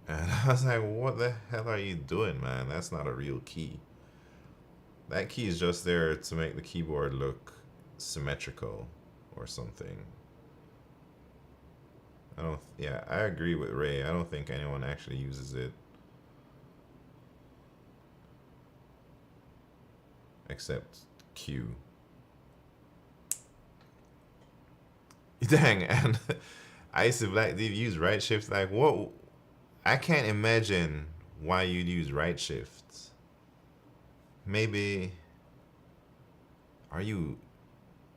And I was like, what the hell are you doing, man? That's not a real key. That key is just there to make the keyboard look symmetrical or something. Yeah, I agree with Ray. I don't think anyone actually uses it. Except Q. Dang, and Ice Black Deep use right shift. Like, what? I can't imagine why you'd use right shift. Maybe. Are you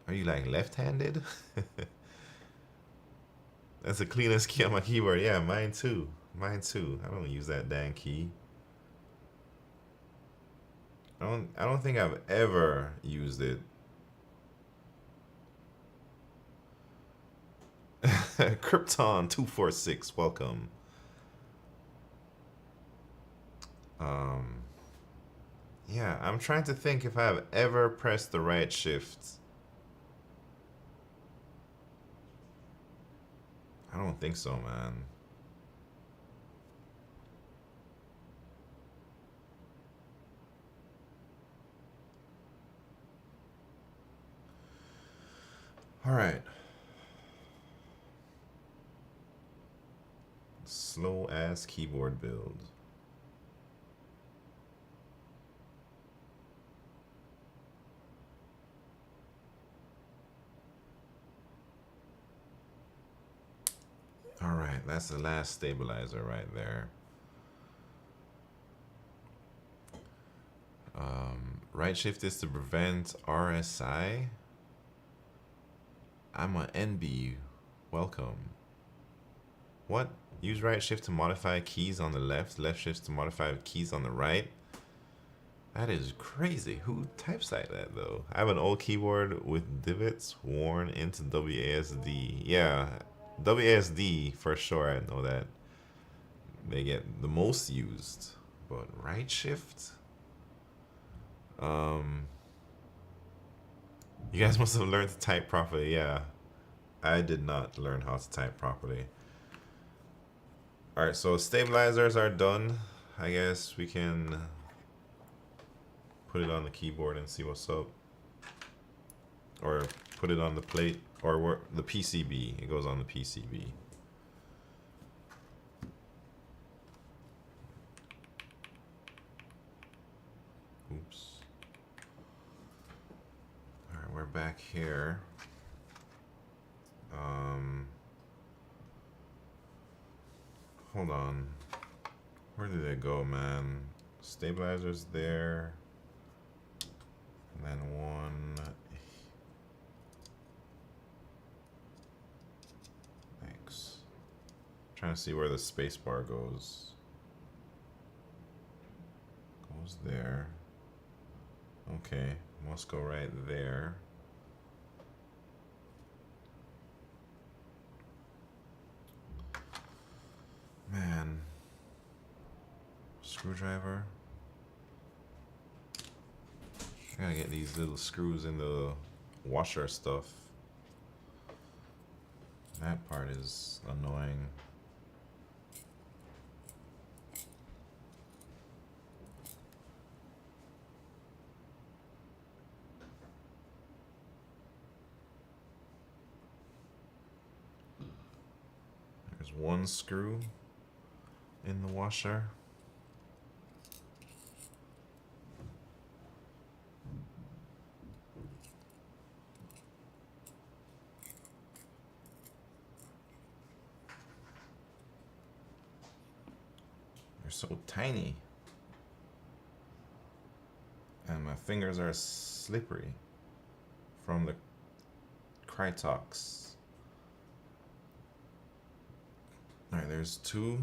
like left-handed? That's the cleanest key on my keyboard. Yeah, mine too. Mine too. I don't use that dang key. I don't think I've ever used it. Krypton 246, welcome. Yeah, I'm trying to think if I've ever pressed the right shift. I don't think so, man. All right. Slow ass keyboard build. All right, that's the last stabilizer right there. Right shift is to prevent RSI. I'm a NB. Welcome. What? Use right shift to modify keys on the left, left shift to modify keys on the right. That is crazy. Who types like that though? I have an old keyboard with divots worn into WASD. Yeah, WASD for sure. I know that they get the most used, but right shift. You guys must have learned to type properly. Yeah, I did not learn how to type properly. All right, so stabilizers are done. I guess we can put it on the keyboard and see what's up, or put it on the plate, or the PCB. It goes on the PCB. Oops. All right, we're back here. Hold on. Where did it go, man? Stabilizers there. And then one. Thanks. Trying to see where the space bar goes. Goes there. Okay, must go right there. Man. Screwdriver. I gotta get these little screws in the washer stuff. That part is annoying. There's one screw in the washer. They're so tiny. And my fingers are slippery from the Krytox. Alright, there's two.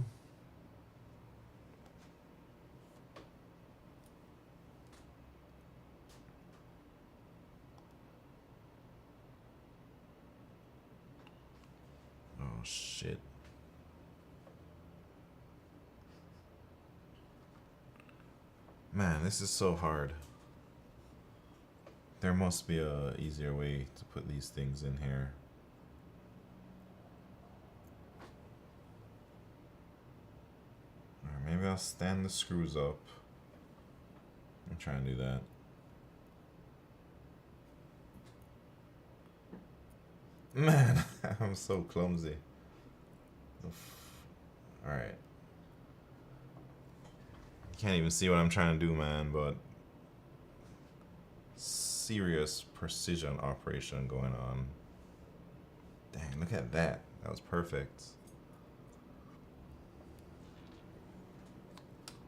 Oh shit. Man, this is so hard. There must be a easier way to put these things in here. Or maybe I'll stand the screws up. I'm trying to do that. Man, I'm so clumsy. Alright. Can't even see what I'm trying to do, man, but serious precision operation going on. Dang, look at that. That was perfect.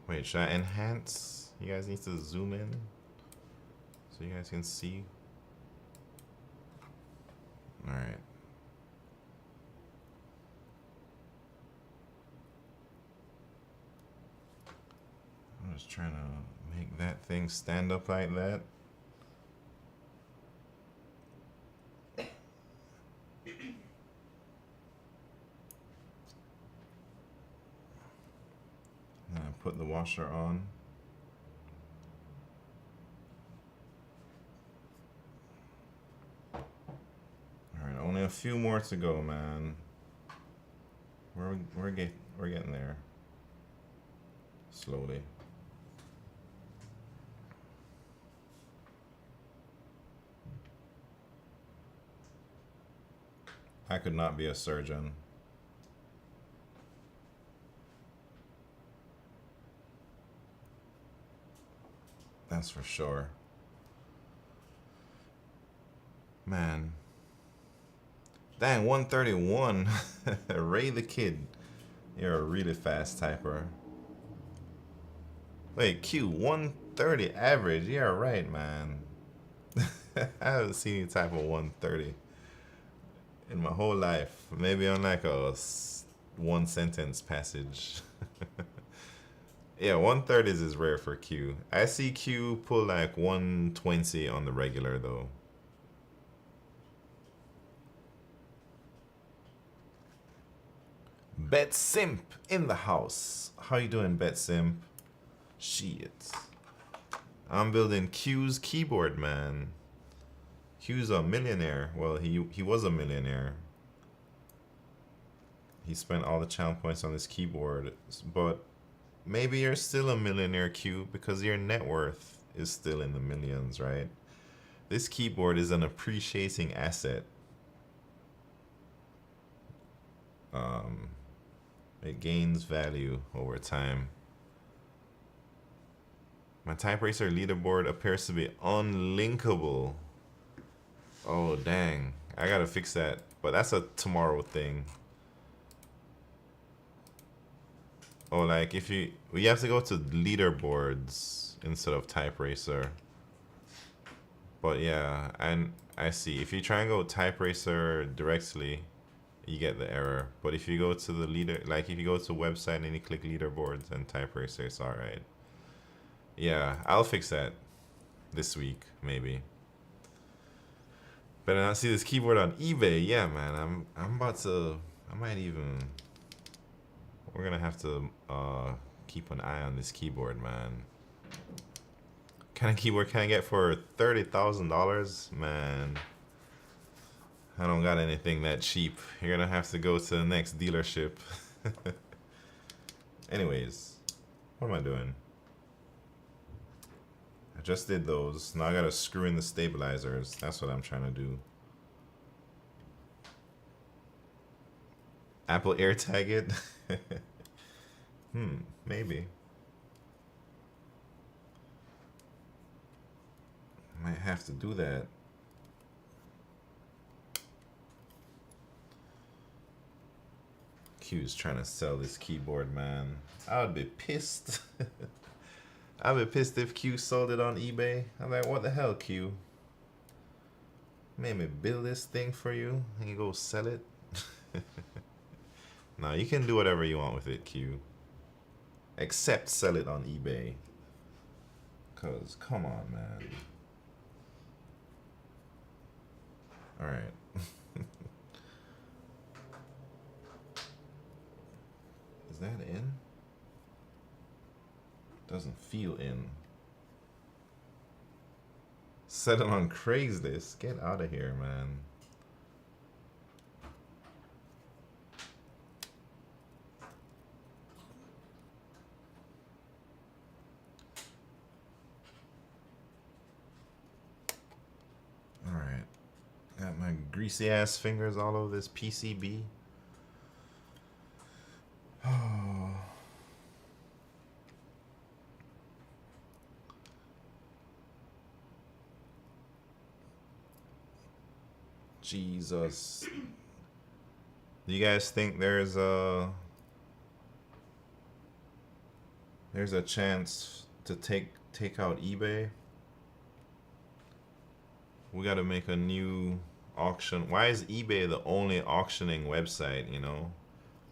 Wait, should I enhance? You guys need to zoom in so you guys can see. All right. I'm just trying to make that thing stand up like that. And put the washer on. Alright, only a few more to go, man. We're getting there. Slowly. I could not be a surgeon. That's for sure. Man. Dang, 131. Ray the Kid. You're a really fast typer. Wait, Q, 130 average. Yeah, right, man. I haven't seen you type a 130 in my whole life. Maybe on like a one sentence passage. Yeah, 1/3 is rare for Q. I see Q pull like 120 on the regular though. Bet Simp in the house. How you doing, Bet Simp? Shit. I'm building Q's keyboard, man. Q's a millionaire. Well, he was a millionaire. He spent all the channel points on his keyboard, but maybe you're still a millionaire, Q, because your net worth is still in the millions, right? This keyboard is an appreciating asset. It gains value over time. My type racer leaderboard appears to be unlinkable. Oh, dang. I gotta fix that. But that's a tomorrow thing. Oh, like if you have to go to leaderboards instead of type racer. But yeah, and I see. If you try and go type racer directly, you get the error. But if you go to the leader, like if you go to website and you click leaderboards and type racer, it's all right. Yeah, I'll fix that this week, maybe. Better not see this keyboard on eBay. Yeah, man, I'm about to. I might even. We're gonna have to keep an eye on this keyboard, man. What kind of keyboard can I get for $30,000, man? I don't got anything that cheap. You're gonna have to go to the next dealership. Anyways, what am I doing? I just did those. Now I gotta screw in the stabilizers. That's what I'm trying to do. Apple AirTag it? Maybe. Might have to do that. Q's trying to sell this keyboard, man. I would be pissed. I'd be pissed if Q sold it on eBay. I'm like, what the hell, Q? Made me build this thing for you and you go sell it? Nah, you can do whatever you want with it, Q. Except sell it on eBay. Cause come on, man. Alright. Is that in? Doesn't feel in. Set it on Craigslist. Get out of here, man. Alright. Got my greasy ass fingers all over this PCB. Oh. Jesus. Do you guys think there's a chance to take out eBay? We gotta make a new auction. Why is eBay the only auctioning website, you know?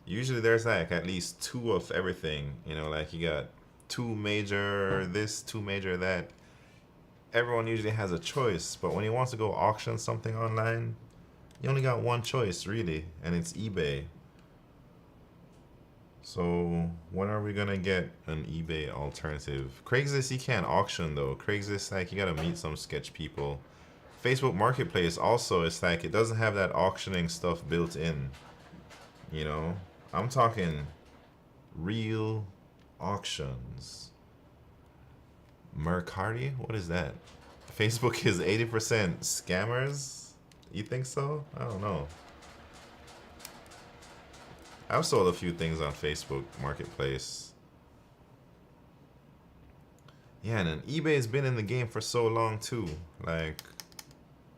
Usually there's like at least 2 of everything, you know, like you got 2 major this, 2 major that. Everyone usually has a choice, but when you want to go auction something online, you only got one choice really, and it's eBay. So when are we gonna get an eBay alternative? Craigslist you can't auction though. Craigslist, like, you gotta meet some sketch people. Facebook Marketplace also, it's like it doesn't have that auctioning stuff built in. You know, I'm talking real auctions. Mercari? What is that? Facebook is 80% scammers? You think so? I don't know. I've sold a few things on Facebook Marketplace. Yeah, and then eBay's been in the game for so long too. Like,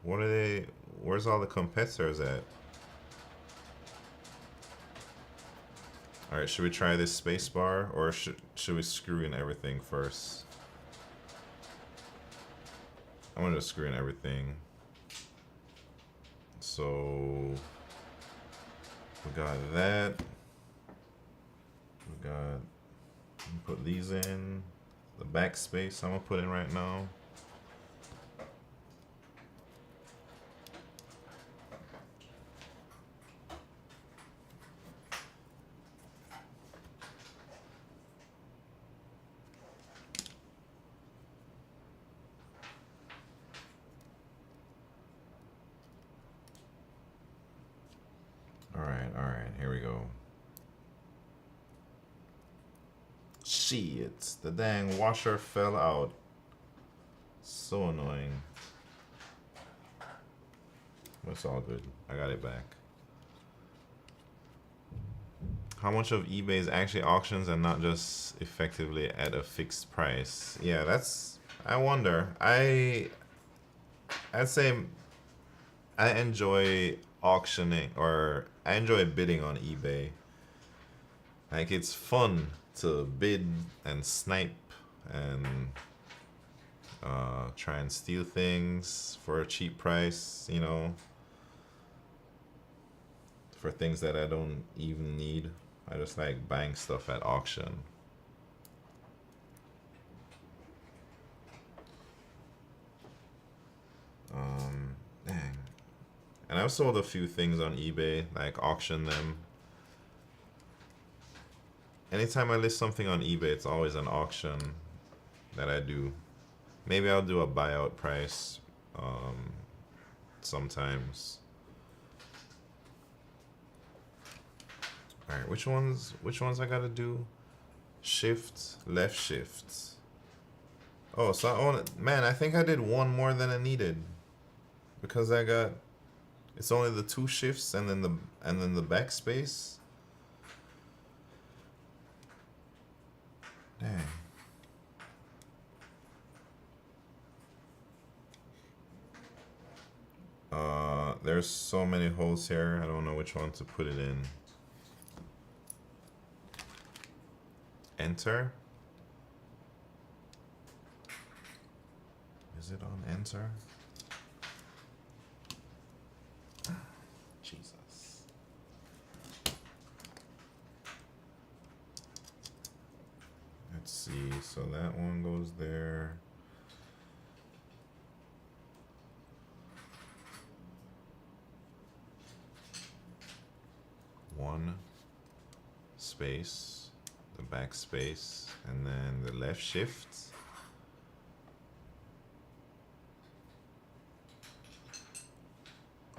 what are they? Where's all the competitors at? Alright, should we try this spacebar, or should we screw in everything first? I'm gonna screw in everything. So we got that. got, put these in. The backspace I'm gonna put in right now. All right, here we go. Shit, the dang washer fell out. So annoying. But it's all good. I got it back. How much of eBay is actually auctions and not just effectively at a fixed price? Yeah, that's, I wonder. I'd say I enjoy auctioning, or I enjoy bidding on eBay. Like, it's fun to bid and snipe and try and steal things for a cheap price, you know, for things that I don't even need. I just like buying stuff at auction. Dang. And I've sold a few things on eBay, like auction them. Anytime I list something on eBay, it's always an auction that I do. Maybe I'll do a buyout price sometimes. All right, which ones I gotta do? Shift, left shift. Oh, so man, I think I did one more than I needed, because I got, it's only the 2 shifts and then the backspace. Dang. There's so many holes here. I don't know which one to put it in. Enter. Is it on enter? Jesus. Let's see. So that one goes there. One space, the backspace, and then the left shift.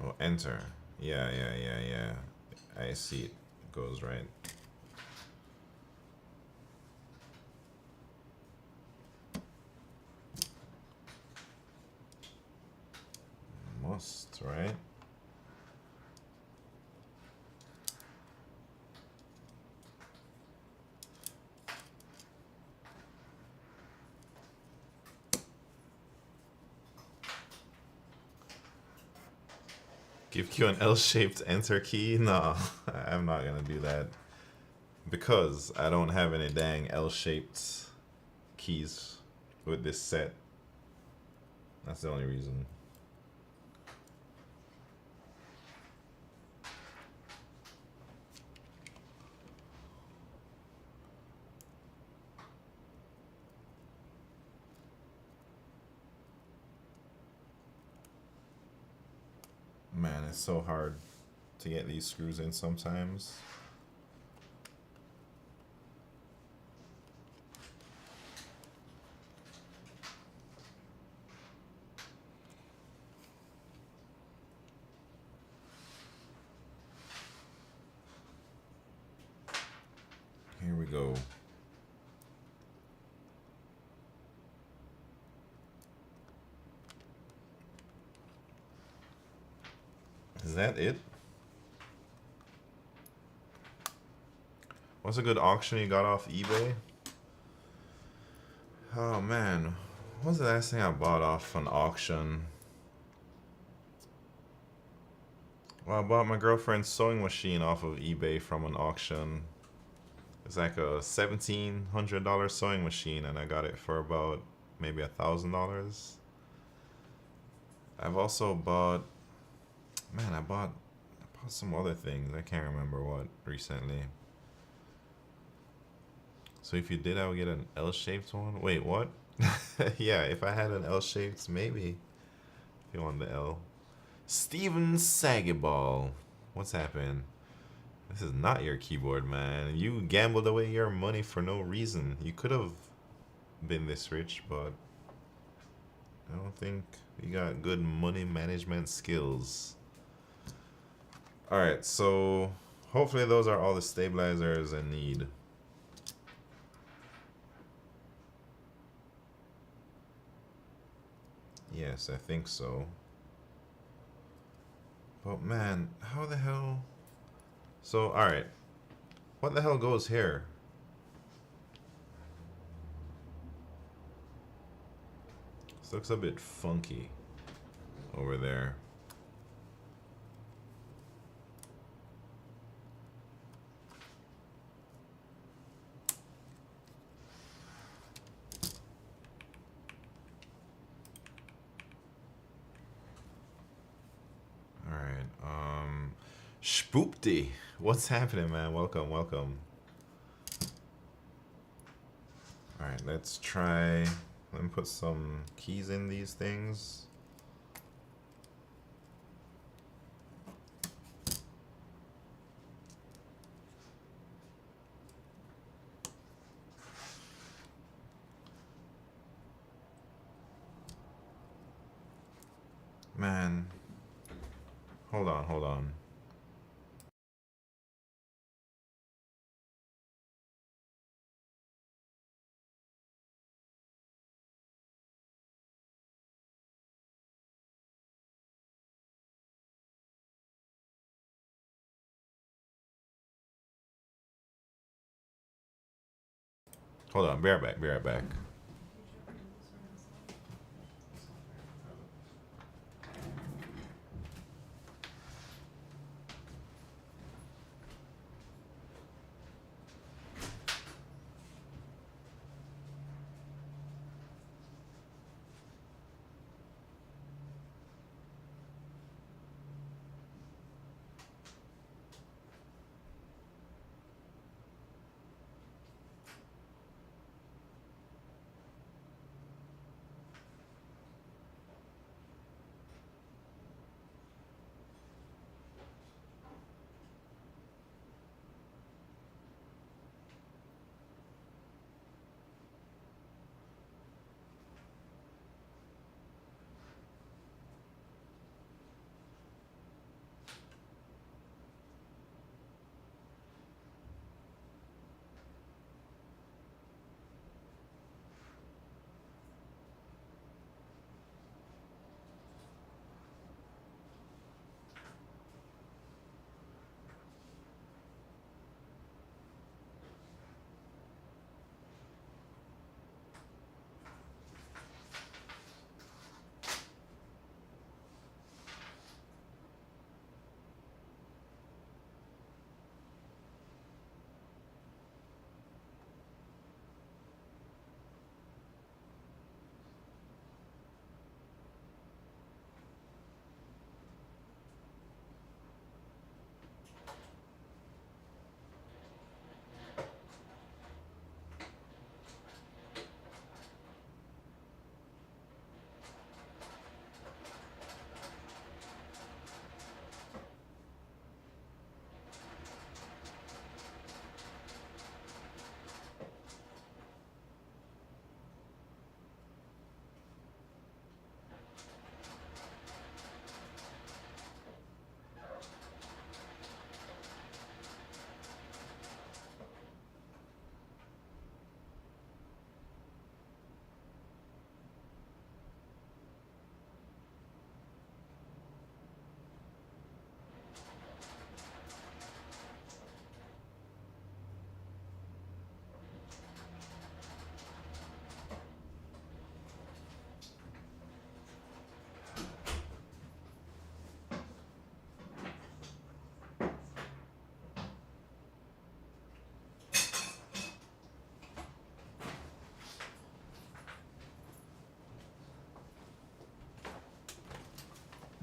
Oh, enter. Yeah. I see it. It goes right. Must, right? Give Q an L-shaped enter key? No, I'm not gonna do that. Because I don't have any dang L-shaped keys with this set. That's the only reason. Man, it's so hard to get these screws in sometimes. Here we go. Is that it? What's a good auction you got off eBay? Oh man, what was the last thing I bought off an auction? Well, I bought my girlfriend's sewing machine off of eBay from an auction. It's like a $1,700 sewing machine, and I got it for about maybe $1,000. I've also bought, man, I bought some other things. I can't remember what recently. So if you did, I would get an L-shaped one. Wait, what? Yeah, if I had an L-shaped, maybe. If you want the L. Steven Sagiball. What's happening? This is not your keyboard, man. You gambled away your money for no reason. You could have been this rich, but I don't think you got good money management skills. Alright, so hopefully those are all the stabilizers I need. Yes, I think so. But man, how the hell? So, alright. What the hell goes here? This looks a bit funky over there. Spoopty, what's happening, man? Welcome, welcome. All right, let's try. Let me put some keys in these things. Man, hold on, hold on. Hold on, be right back, be right back.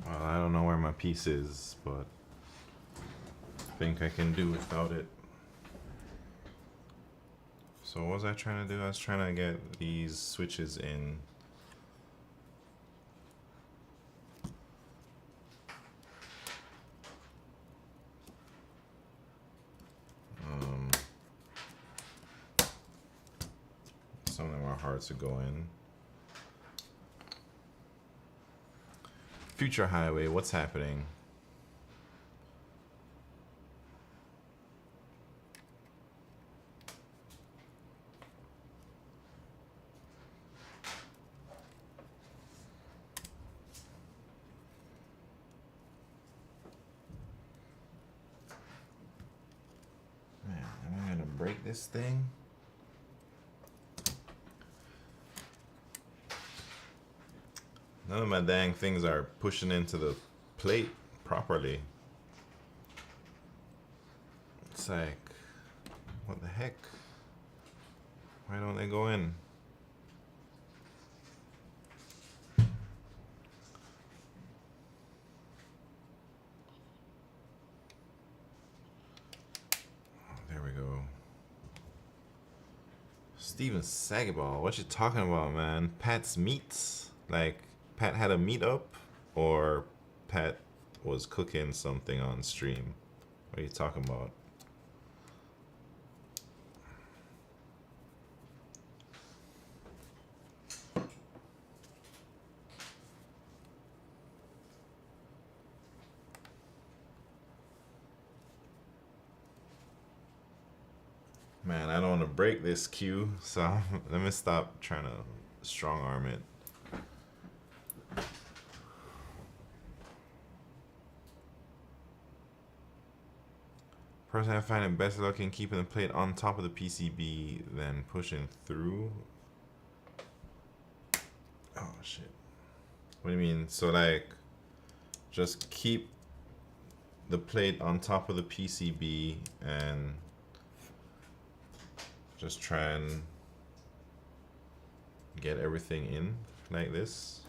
Well, I don't know where my piece is, but I think I can do without it. So what was I trying to do? I was trying to get these switches in. Some of them are hard to go in. Future Highway, what's happening? Man, am I gonna break this thing? None of my dang things are pushing into the plate properly. It's like, what the heck? Why don't they go in? There we go. Steven Sagaball, what you talking about, man? Pat's Meats? Like, Pat had a meetup? Or Pat was cooking something on stream? What are you talking about? Man, I don't want to break this queue, so let me stop trying to strong arm it. Personally, I find it better luck in keeping the plate on top of the PCB than pushing through. Oh shit. What do you mean? So like, just keep the plate on top of the PCB and just try and get everything in like this.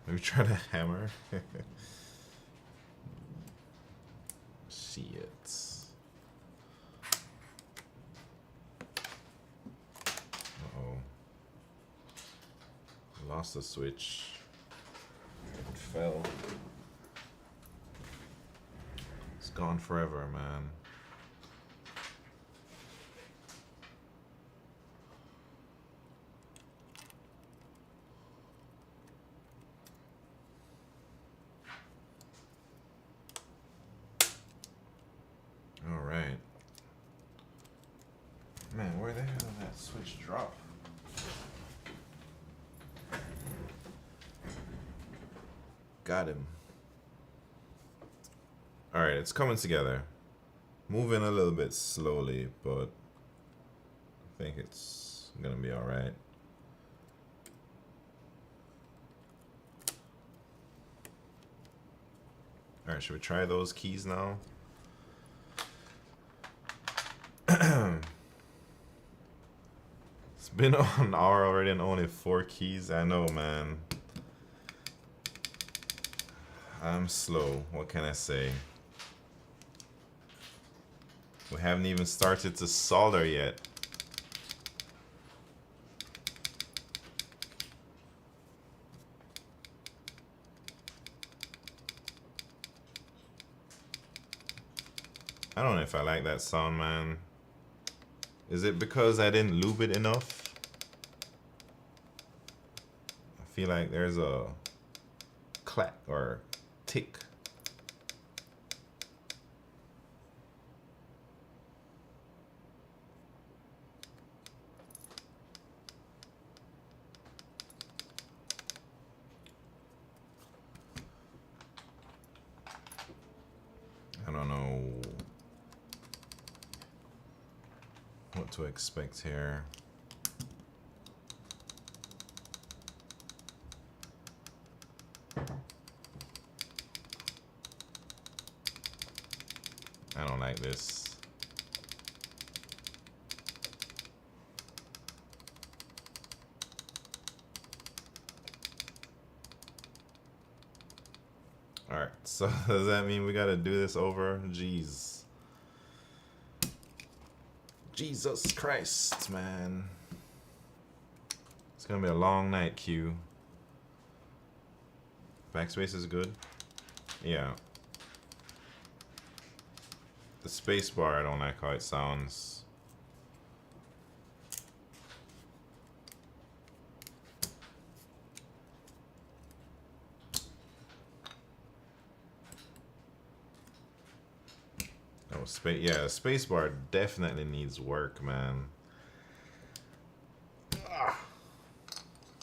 Let me try to hammer. See it. Uh-oh. Lost the switch. It fell. It's gone forever, man. Alright. Man, where the hell did that switch drop? Got him. Alright, it's coming together. Moving a little bit slowly, but I think it's gonna be alright. Alright, should we try those keys now? It's been an hour already and only 4 keys. I know, man. I'm slow. What can I say? We haven't even started to solder yet. I don't know if I like that sound, man. Is it because I didn't lube it enough? I feel like there's a clack or tick. I don't know. to expect here. I don't like this. Alright, so does that mean we gotta do this over? Jeez. Jesus Christ, man. It's gonna be a long night, Q. Backspace is good? Yeah. The space bar, I don't like how it sounds. Oh, yeah, space bar definitely needs work, man. Ah,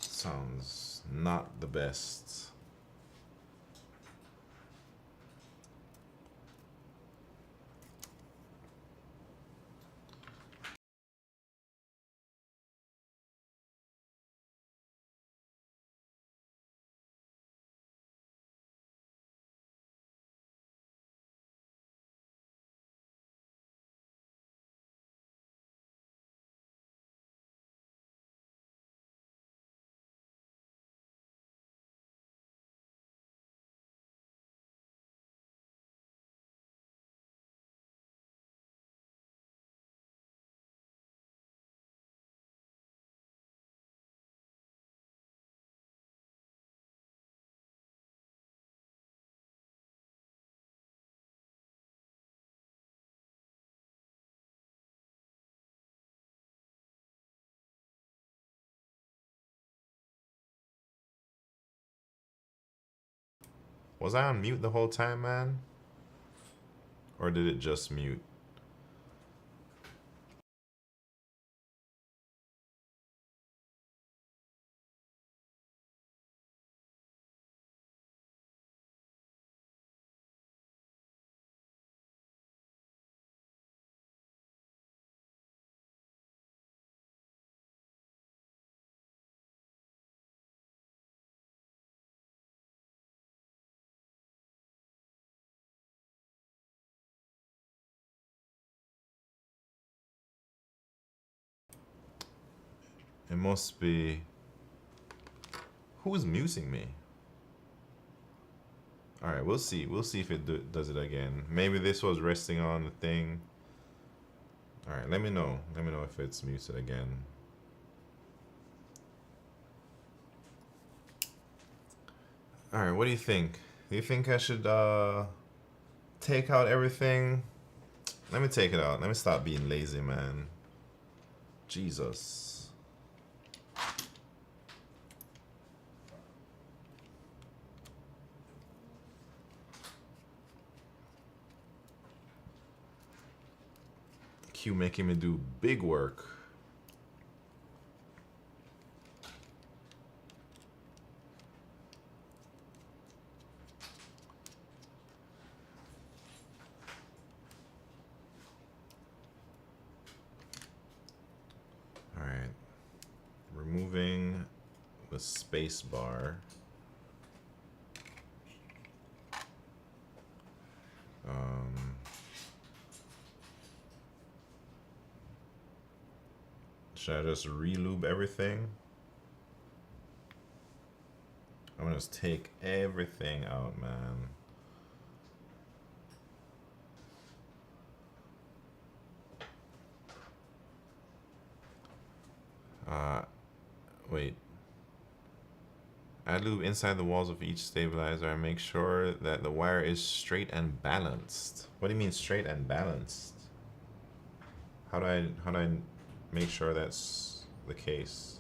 sounds not the best. Was I on mute the whole time, man? Or did it just mute? It must be... Who's musing me? Alright, we'll see. We'll see if it does it again. Maybe this was resting on the thing. Alright, let me know. Let me know if it's muted again. Alright, what do you think? Do you think I should take out everything? Let me take it out. Let me stop being lazy, man. Jesus. Q making me do big work. Alright. Removing the space bar. Should I just re-lube everything? I'm gonna just take everything out, man. Wait. Add lube inside the walls of each stabilizer and make sure that the wire is straight and balanced. What do you mean straight and balanced? How do I make sure that's the case?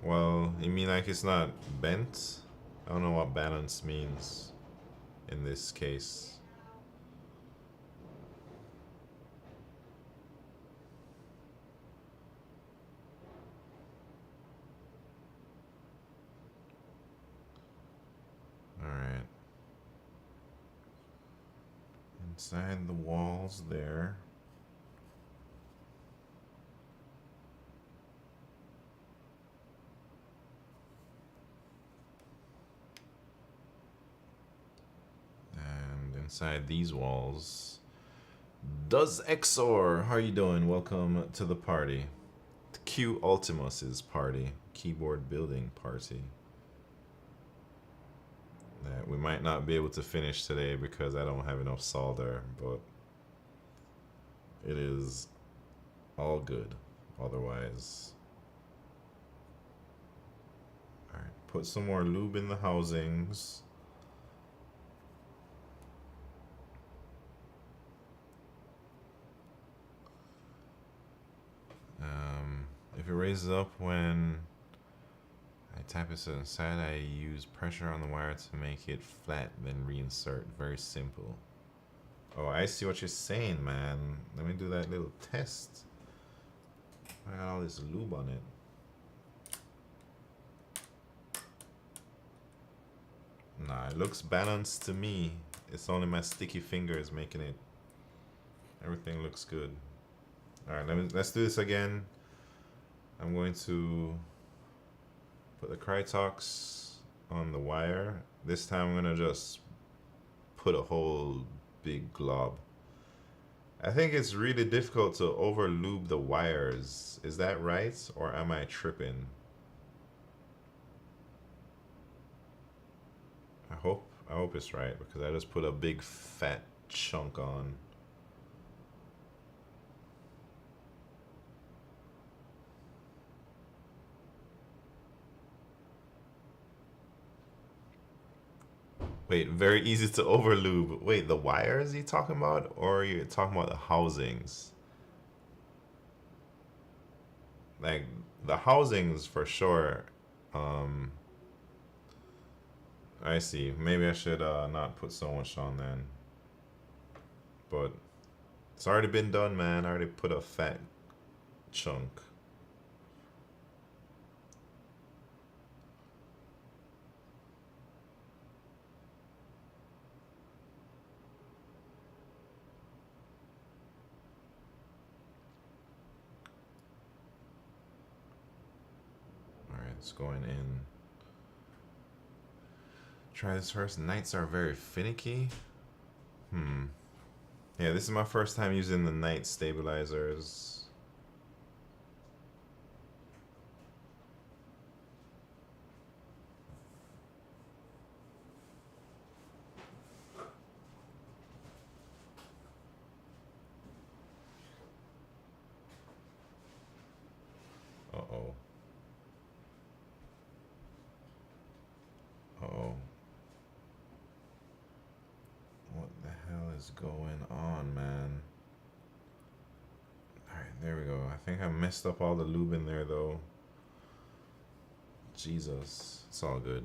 Well, you mean like it's not bent? I don't know what balance means in this case. Alright. Inside the walls there. inside these walls. Does Exor, how are you doing? Welcome to the party. Q Ultimus's party. Keyboard building party. That we might not be able to finish today because I don't have enough solder, but it is all good otherwise. Alright, put some more lube in the housings. If it raises up when I tap it to the side, I use pressure on the wire to make it flat, then reinsert. Very simple. Oh, I see what you're saying, man. Let me do that little test. I got all this lube on it. Nah, it looks balanced to me. It's only my sticky fingers making it. Everything looks good. Alright, let's do this again. I'm going to put the Krytox on the wire. This time I'm going to just put a whole big glob. I think it's really difficult to over lube the wires. Is that right? Or am I tripping? I hope it's right because I just put a big fat chunk on. Wait, very easy to overlube. Wait, the wires you talking about, or you're talking about the housings? Like the housings for sure. I see. Maybe I should not put so much on then. But it's already been done, man. I already put a fat chunk. It's going in. Try this first. Knights are very finicky. Yeah, this is my first time using the knight stabilizers. Uh-oh. Uh-oh. What the hell is going on, man? Alright, there we go. I think I messed up all the lube in there, though. Jesus. It's all good.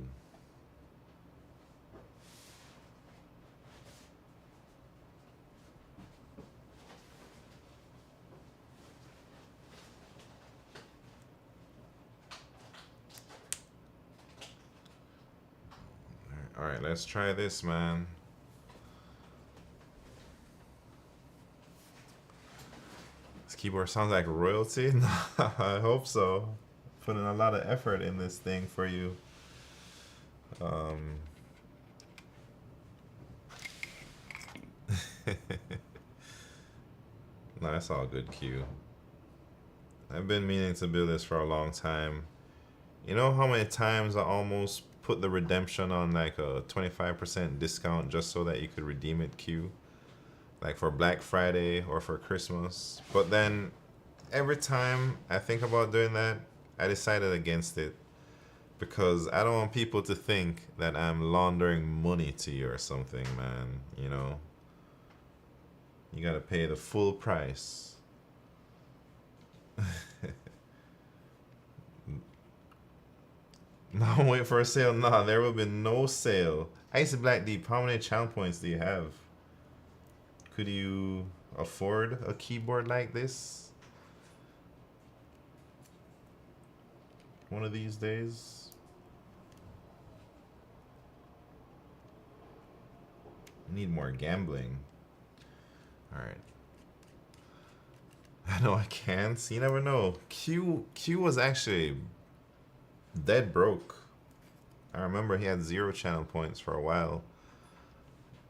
Alright, let's try this, man. This keyboard sounds like royalty. I hope so. Putting a lot of effort in this thing for you. No, that's all good, Q. I've been meaning to build this for a long time. You know how many times I almost put the redemption on like a 25% discount just so that you could redeem it, Q? Like for Black Friday or for Christmas. But then every time I think about doing that, I decided against it because I don't want people to think that I'm laundering money to you or something, man. You know, you gotta pay the full price. No, I'm waiting for a sale. Nah, there will be no sale. Icy Black Deep, how many channel points do you have? Could you afford a keyboard like this one of these days? Need more gambling. Alright. I know I can. So you never know. Q was actually dead broke. I remember he had 0 channel points for a while.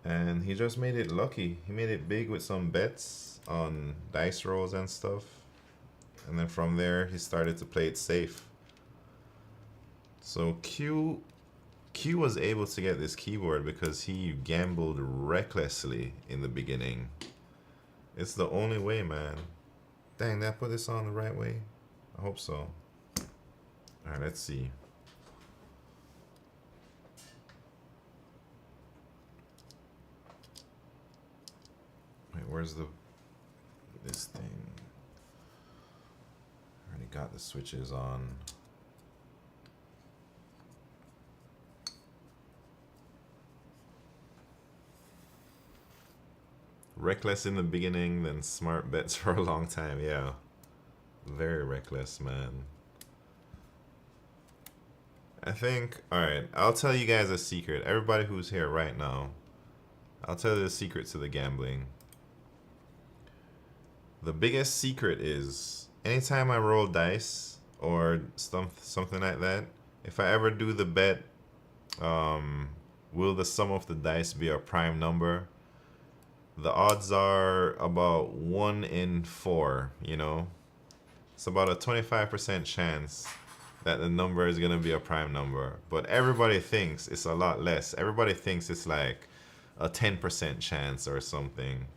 And he just made it lucky. He made it big with some bets on dice rolls and stuff. And then from there, he started to play it safe. So Q was able to get this keyboard because he gambled recklessly in the beginning. It's the only way, man. Dang, did I put this on the right way? I hope so. Alright, let's see. Wait, where's this thing? I already got the switches on. Reckless in the beginning, then smart bets for a long time. Yeah. Very reckless, man. I think, alright, I'll tell you guys a secret. Everybody who's here right now, I'll tell you the secret to the gambling. The biggest secret is, anytime I roll dice or something like that, if I ever do the bet, will the sum of the dice be a prime number? The odds are about 1 in 4, you know? It's about a 25% chance that the number is going to be a prime number. But everybody thinks it's a lot less. Everybody thinks it's like a 10% chance or something.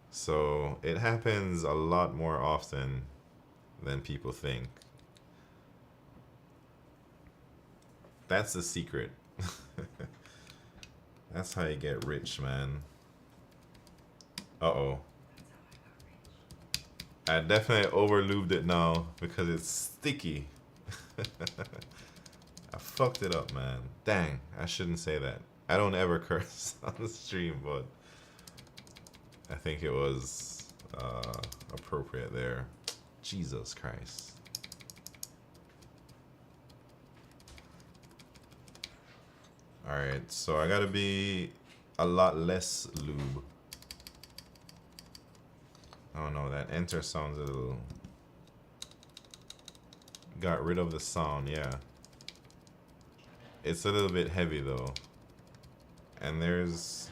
So it happens a lot more often than people think. That's the secret. That's how you get rich, man. Uh-oh. I definitely overlubed it now because it's sticky. I fucked it up, man. Dang, I shouldn't say that. I don't ever curse on the stream, but I think it was appropriate there. Jesus Christ. Alright, so I gotta be a lot less lube. Oh no, that enter sounds a little... Got rid of the sound, yeah. It's a little bit heavy though. And there's...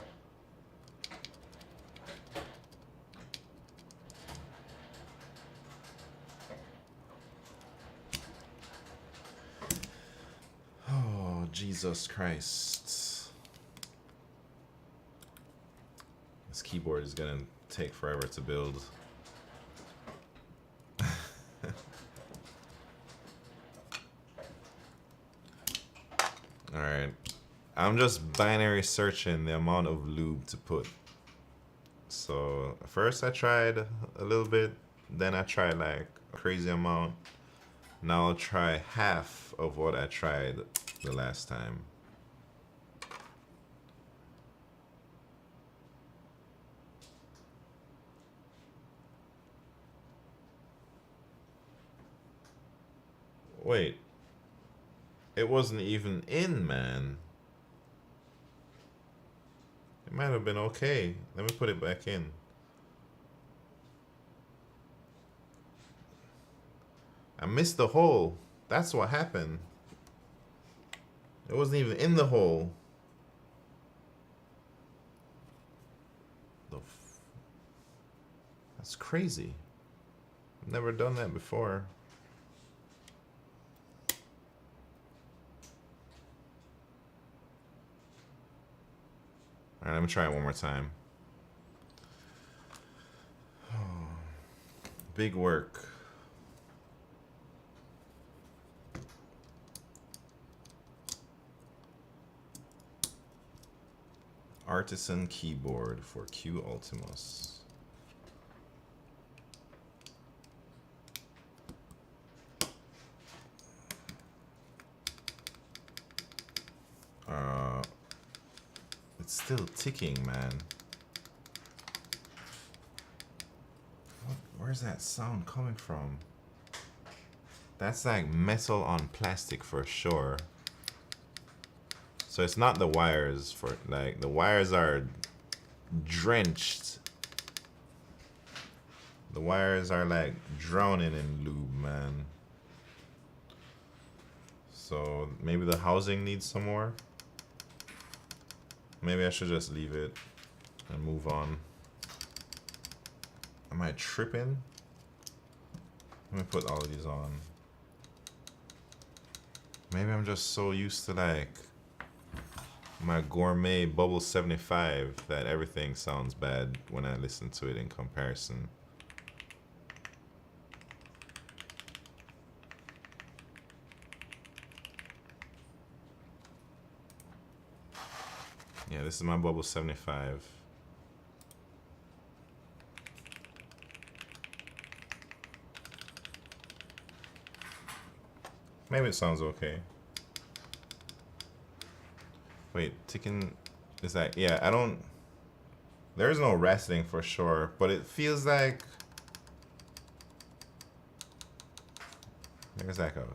Oh, Jesus Christ. This keyboard is gonna take forever to build. Alright. I'm just binary searching the amount of lube to put. So first I tried a little bit, then I tried like a crazy amount. Now I'll try half of what I tried the last time. Wait. It wasn't even in, man. It might have been okay. Let me put it back in. I missed the hole. That's what happened. It wasn't even in the hole. That's crazy. I've never done that before. Alright, let me try it one more time. Oh, big work. Artisan keyboard for Q Ultimus. It's still ticking, man. Where's that sound coming from? That's like metal on plastic for sure. So it's not the wires for, like, the wires are drenched. The wires are like drowning in lube, man. So maybe the housing needs some more. Maybe I should just leave it and move on. Am I tripping? Let me put all of these on. Maybe I'm just so used to like my gourmet bubble 75 that everything sounds bad when I listen to it in comparison. Yeah, this is my bubble 75. Maybe it sounds okay. Wait, ticking is that? Yeah, I don't. There's no rattling for sure, but it feels like there's like a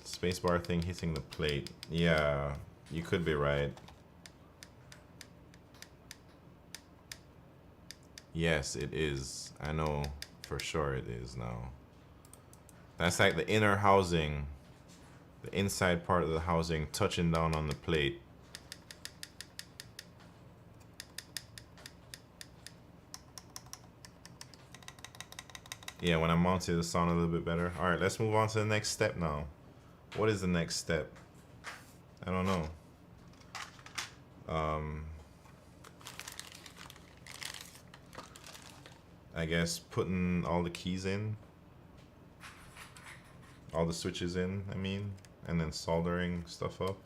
spacebar thing hitting the plate. Yeah, you could be right. Yes, it is. I know for sure it is now. That's like the inner housing, the inside part of the housing touching down on the plate. Yeah, when I mounted it, it sounded a little bit better. All right, let's move on to the next step now. What is the next step? I don't know. I guess putting all the keys in, all the switches in, I mean, and then soldering stuff up.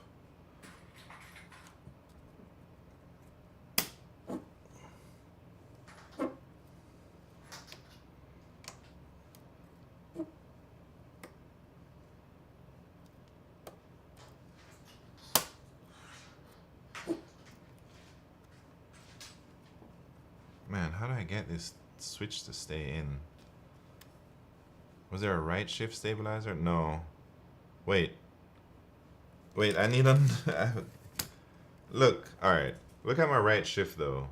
Man, how do I get this switch to stay in? Was there a right shift stabilizer? No. Wait. Wait, I need a... Look, alright. Look at my right shift though.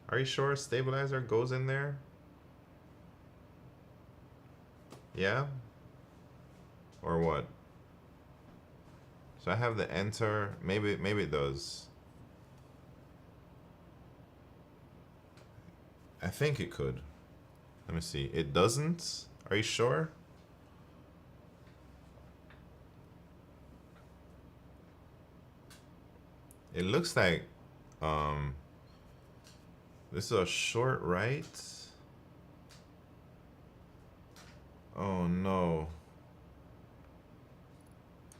Are you sure stabilizer goes in there? Yeah? Or what? So I have the enter. Maybe it does. I think it could. Let me see. It doesn't? Are you sure? It looks like this is a short right. Oh no.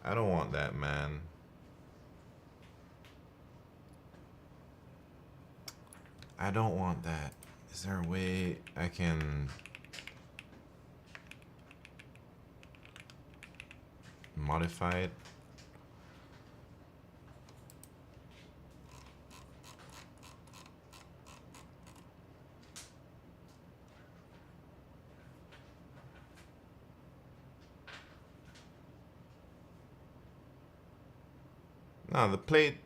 I don't want that, man. I don't want that. Is there a way I can modify it? No, the plate.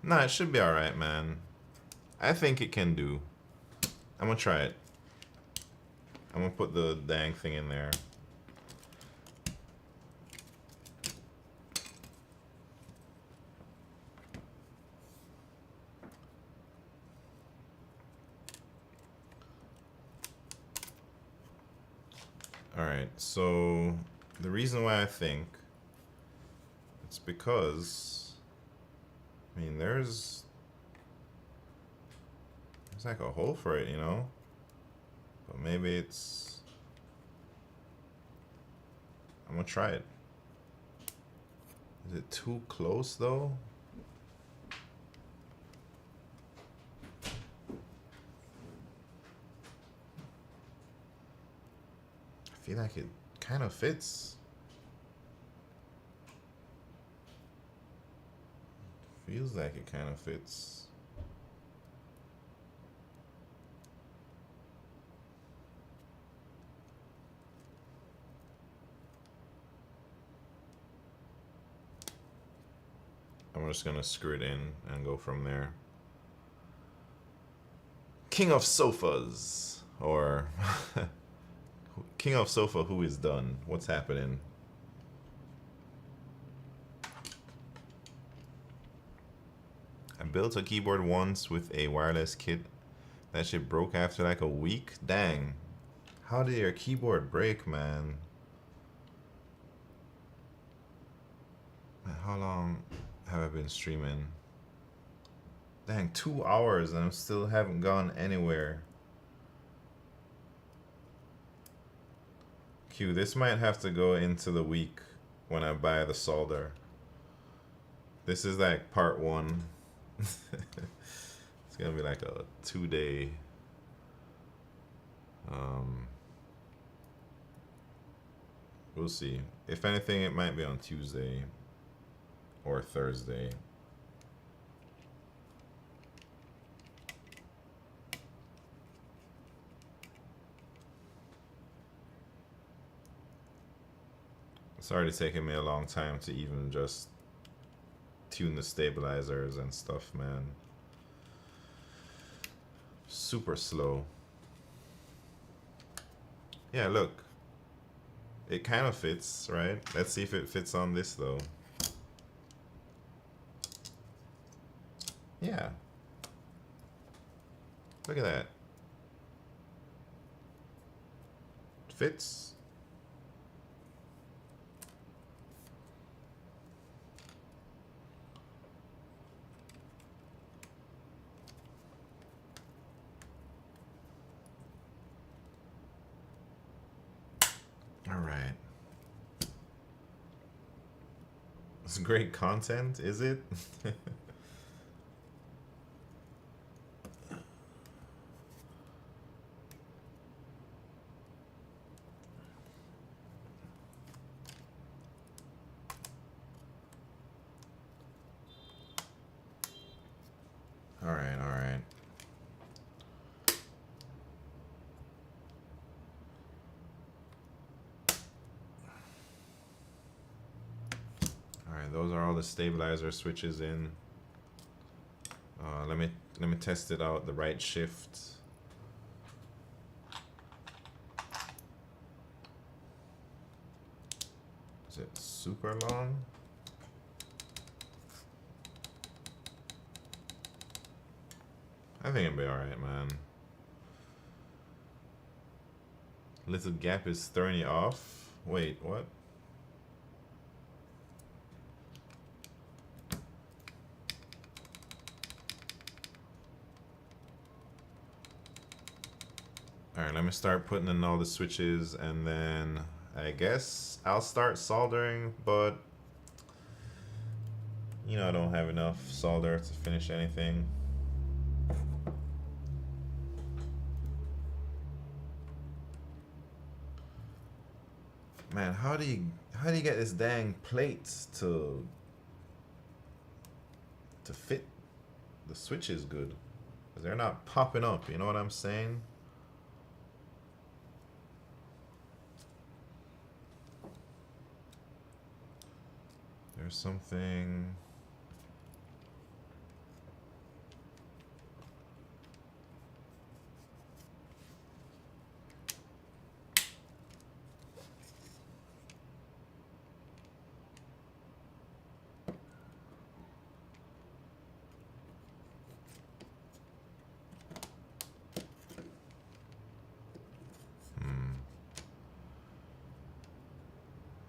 No, it should be alright, man. I think it can do. I'm gonna try it. I'm gonna put the dang thing in there. Alright, so the reason why I think it's because, I mean, there's like a hole for it, you know? But maybe it's... I'm gonna try it. Is it too close though? I feel like it kind of fits. Feels like it kind of fits. I'm just gonna screw it in and go from there. King of Sofas, or King of Sofa, who is done? What's happening? built a keyboard once with a wireless kit. That shit broke after like a week. Dang. How did your keyboard break, man? Man, how long have I been streaming? Dang, 2 hours and I still haven't gone anywhere. Q, this might have to go into the week when I buy the solder. This is like part 1. It's gonna be like a 2-day. We'll see. If anything, it might be on Tuesday or Thursday. It's already taken me a long time to even just tune the stabilizers and stuff, man. Super slow. Yeah, look. It kind of fits, right? Let's see if it fits on this, though. Yeah. Look at that. Fits. All right. It's great content, is it? All right, all right. All right, those are all the stabilizer switches in. Let me test it out. The right shift. Is it super long? I think it'll be alright, man. Little gap is throwing you off. Wait, what? Alright, let me start putting in all the switches and then I guess I'll start soldering, but you know I don't have enough solder to finish anything. Man, how do you get this dang plate to fit the switches good? 'Cause they're not popping up, you know what I'm saying? There's something.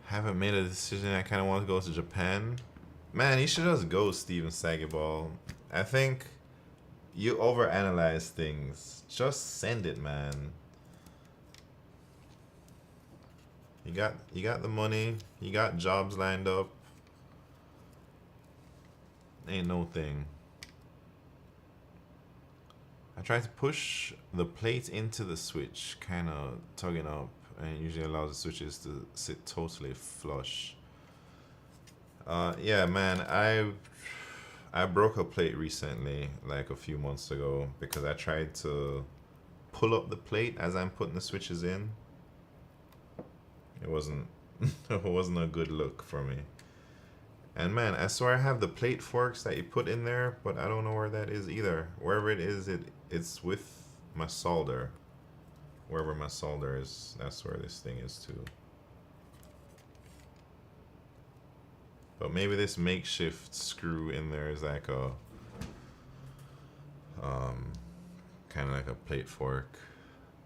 Haven't made a decision. I kind of want to go to Japan. Man, you should just go, Steven Sagiball. I think you overanalyze things. Just send it, man. You got the money. You got jobs lined up. Ain't no thing. I try to push the plate into the switch, kind of tugging up, and it usually allows the switches to sit totally flush. Yeah, man, I broke a plate recently, like a few months ago, because I tried to pull up the plate as I'm putting the switches in. It wasn't it wasn't a good look for me. And man, I swear I have the plate forks that you put in there, but I don't know where that is either. Wherever it is, it's with my solder. Wherever my solder is, that's where this thing is too. But maybe this makeshift screw in there is like a Kind of like a plate fork.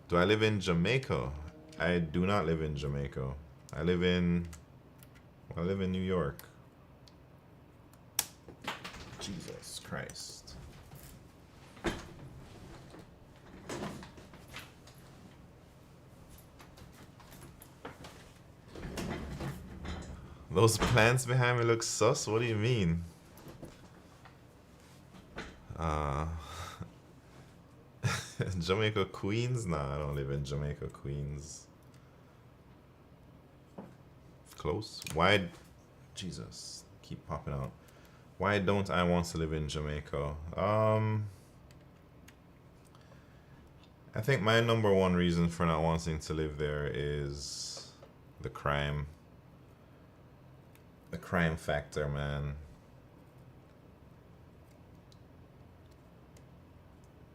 Do I live in Jamaica? I do not live in Jamaica. I live in New York. Jesus Christ. Those plants behind me look sus. What do you mean? Jamaica, Queens? Nah, I don't live in Jamaica, Queens. Close. Why? Jesus, keep popping out. Why don't I want to live in Jamaica? I think my number one reason for not wanting to live there is the crime. The crime factor, man.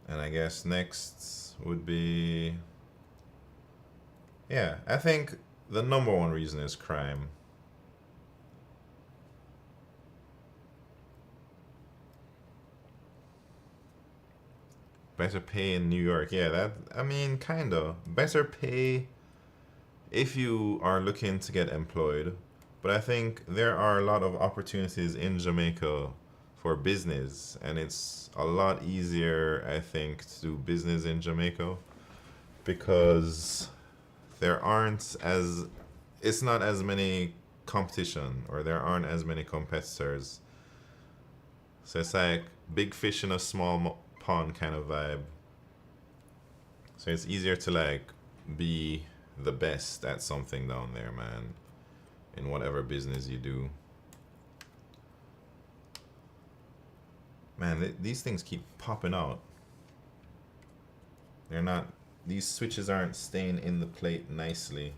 And I guess next would be, yeah, I think the number one reason is crime. Better pay in New York. Yeah, that, I mean, kinda. Better pay if you are looking to get employed. But I think there are a lot of opportunities in Jamaica for business, and it's a lot easier, I think, to do business in Jamaica because there aren't as, it's not as many competition, or there aren't as many competitors. So it's like big fish in a small pond kind of vibe. So it's easier to like be the best at something down there, man, in whatever business you do. Man, these things keep popping out. They're not, these switches aren't staying in the plate nicely.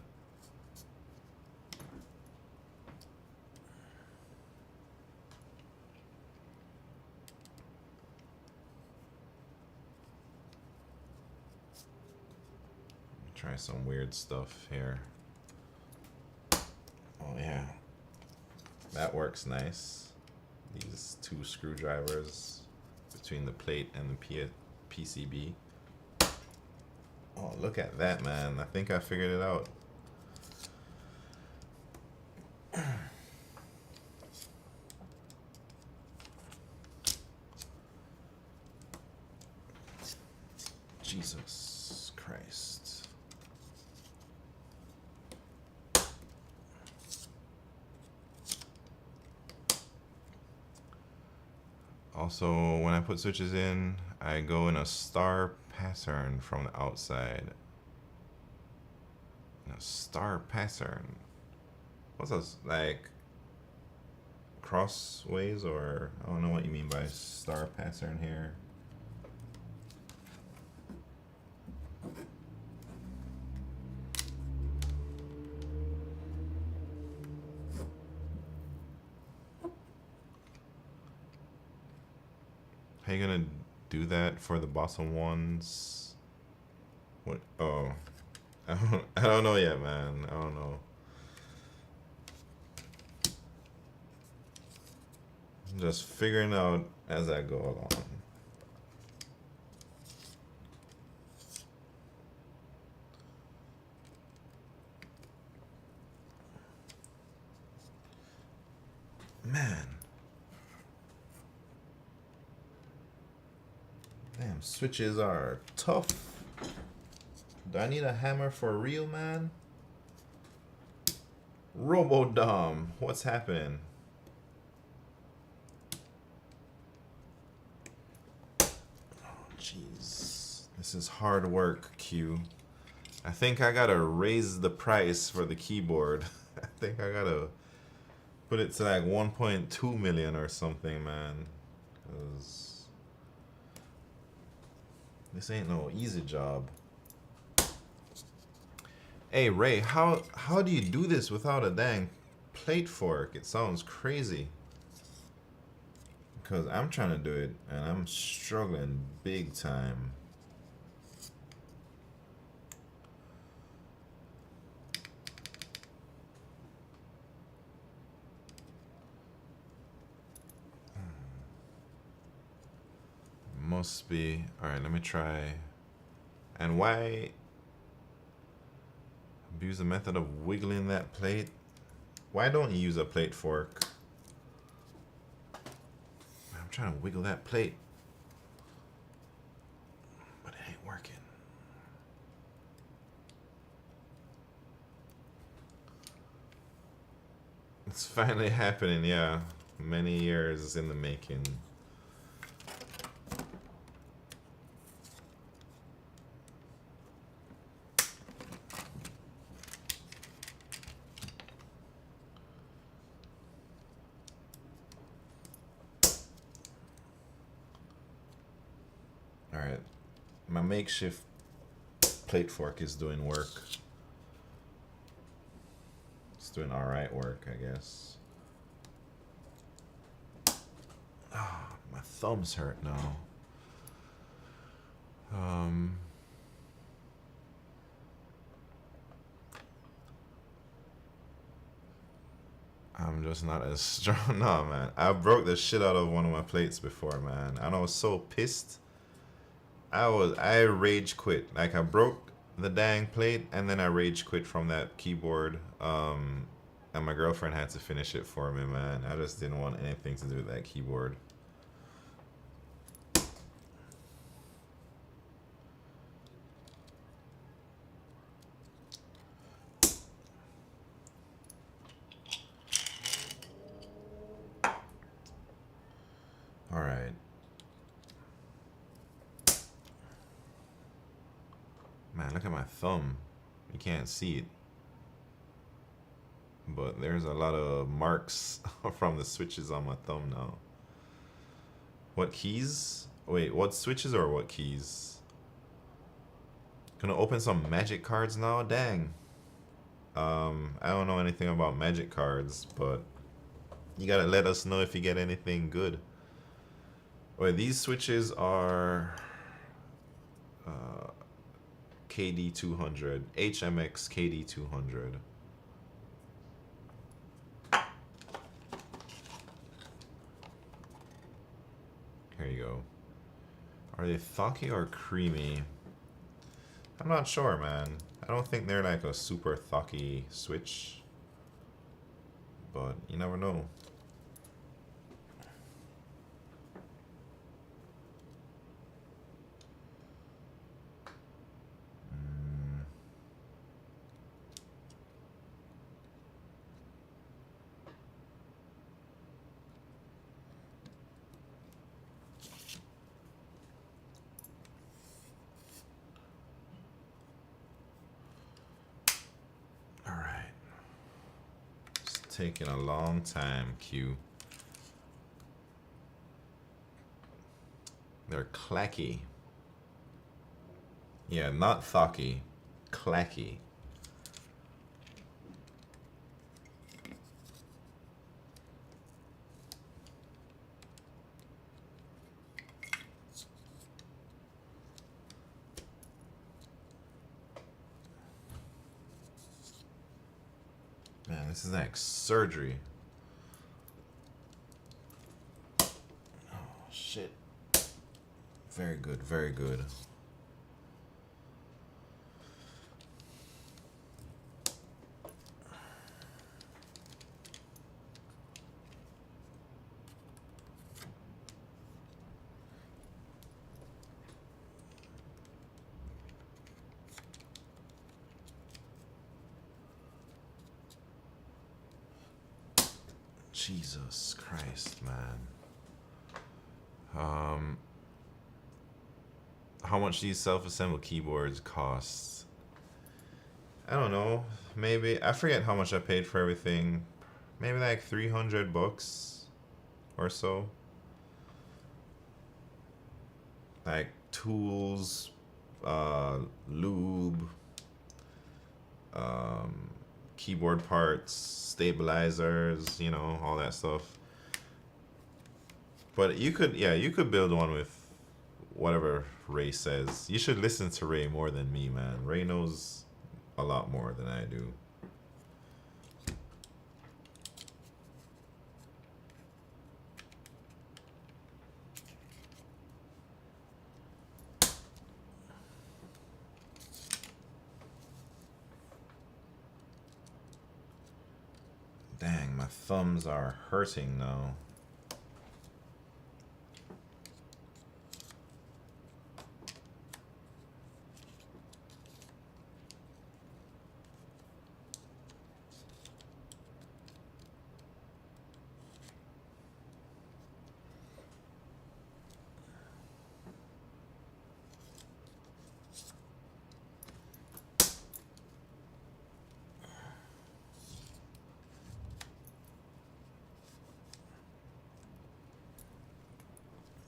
Try some weird stuff here. Oh yeah, that works nice. These two screwdrivers between the plate and the PCB. Oh, look at that, man. I think I figured it out. Jesus Christ. Also, when I put switches in, I go in a star pattern from the outside. A star pattern. What's this, like crossways, or I don't know what you mean by star pattern here. How you gonna do that for the bottom ones? What? Oh, I don't know yet, man. I don't know. I'm just figuring out as I go along. Man. Damn, switches are tough. Do I need a hammer for real, man? Robo-Dom, what's happening? Oh, jeez. This is hard work, Q. I think I gotta raise the price for the keyboard. I think I gotta put it to like 1.2 million or something, man. 'Cause this ain't no easy job. Hey Ray, how do you do this without a dang plate fork? It sounds crazy. Because I'm trying to do it and I'm struggling big time. must be. Alright, let me try. And why abuse the method of wiggling that plate? Why don't you use a plate fork? I'm trying to wiggle that plate, but it ain't working. It's finally happening, yeah. Many years in the making. Alright, my makeshift plate fork is doing work. It's doing alright work, I guess. Ah, my thumbs hurt now. I'm just not as strong. No, man. I broke the shit out of one of my plates before, man. And I was so pissed. I rage quit. Like, I broke the dang plate and then I rage quit from that keyboard. And my girlfriend had to finish it for me, man. I just didn't want anything to do with that keyboard. Alright. Man, look at my thumb. You can't see it. But there's a lot of marks from the switches on my thumb now. What keys? Wait, what switches or what keys? Gonna open some magic cards now? Dang. I don't know anything about magic cards, but you gotta let us know if you get anything good. Wait, these switches are KD200, HMX KD200. Here you go. Are they thocky or creamy? I'm not sure, man. I don't think they're like a super thocky switch, but you never know. Taking a long time, Q. They're clacky. Yeah, not thocky. Clacky. Man, this is like surgery. Oh, shit. Very good, very good. Jesus Christ, man. How much these self-assembled keyboards cost? I don't know. Maybe, I forget how much I paid for everything. Maybe like 300 bucks or so. Like tools, lube, keyboard parts, stabilizers, you know, all that stuff. But you could, yeah, you could build one with whatever Ray says. You should listen to Ray more than me, man. Ray knows a lot more than I do. Dang, my thumbs are hurting now.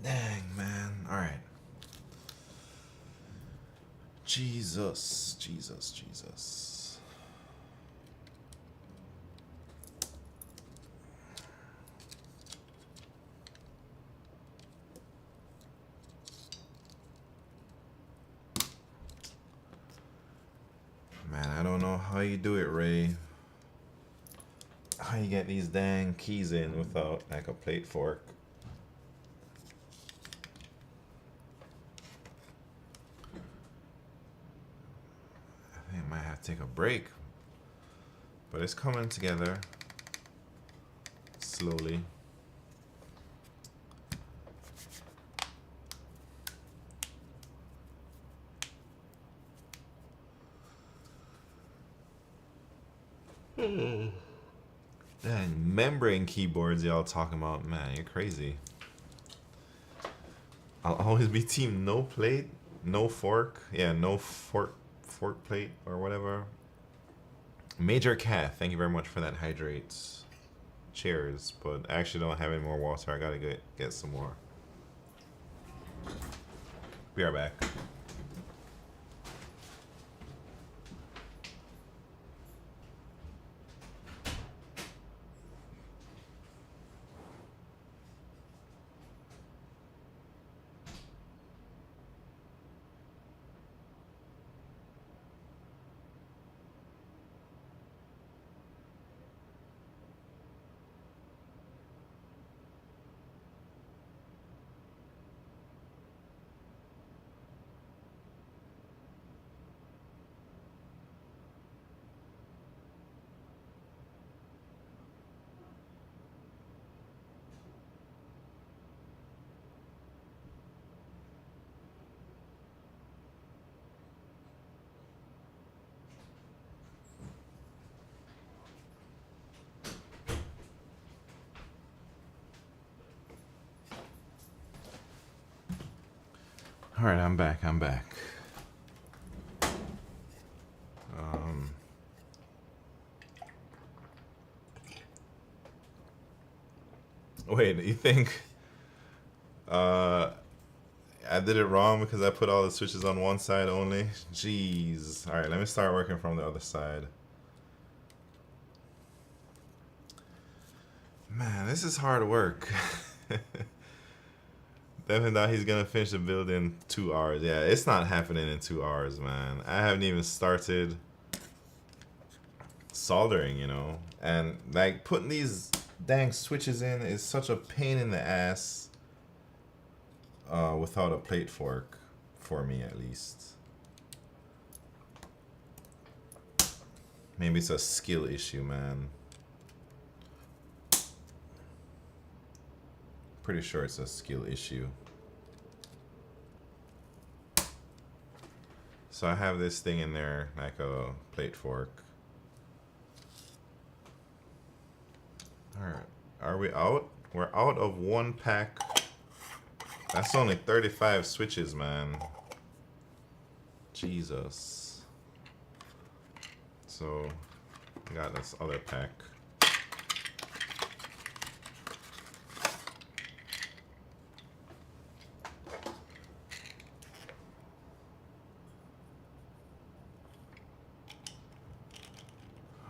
Dang, man. All right. Jesus, Jesus, Jesus. Man, I don't know how you do it, Ray. How you get these dang keys in without like a plate fork? I think I might have to take a break. But it's coming together slowly. Dang, membrane keyboards y'all talking about, man, you're crazy. I'll always be team no plate, no fork. Yeah, no fork plate or whatever. Major Cat, thank you very much for that hydrates. Cheers, but I actually don't have any more water. I gotta get some more. Be right back. All right, I'm back. Wait, you think I did it wrong because I put all the switches on one side only? Jeez. All right, let me start working from the other side. Man, this is hard work. Devin thought he's gonna finish the build in 2 hours. Yeah, it's not happening in 2 hours, man. I haven't even started soldering, you know? And like putting these dang switches in is such a pain in the ass without a plate fork, for me at least. Maybe it's a skill issue, man. Pretty sure it's a skill issue. So I have this thing in there, like a plate fork. Alright, are we out? We're out of 1 pack. That's only 35 switches, man. Jesus. So, I got this other pack.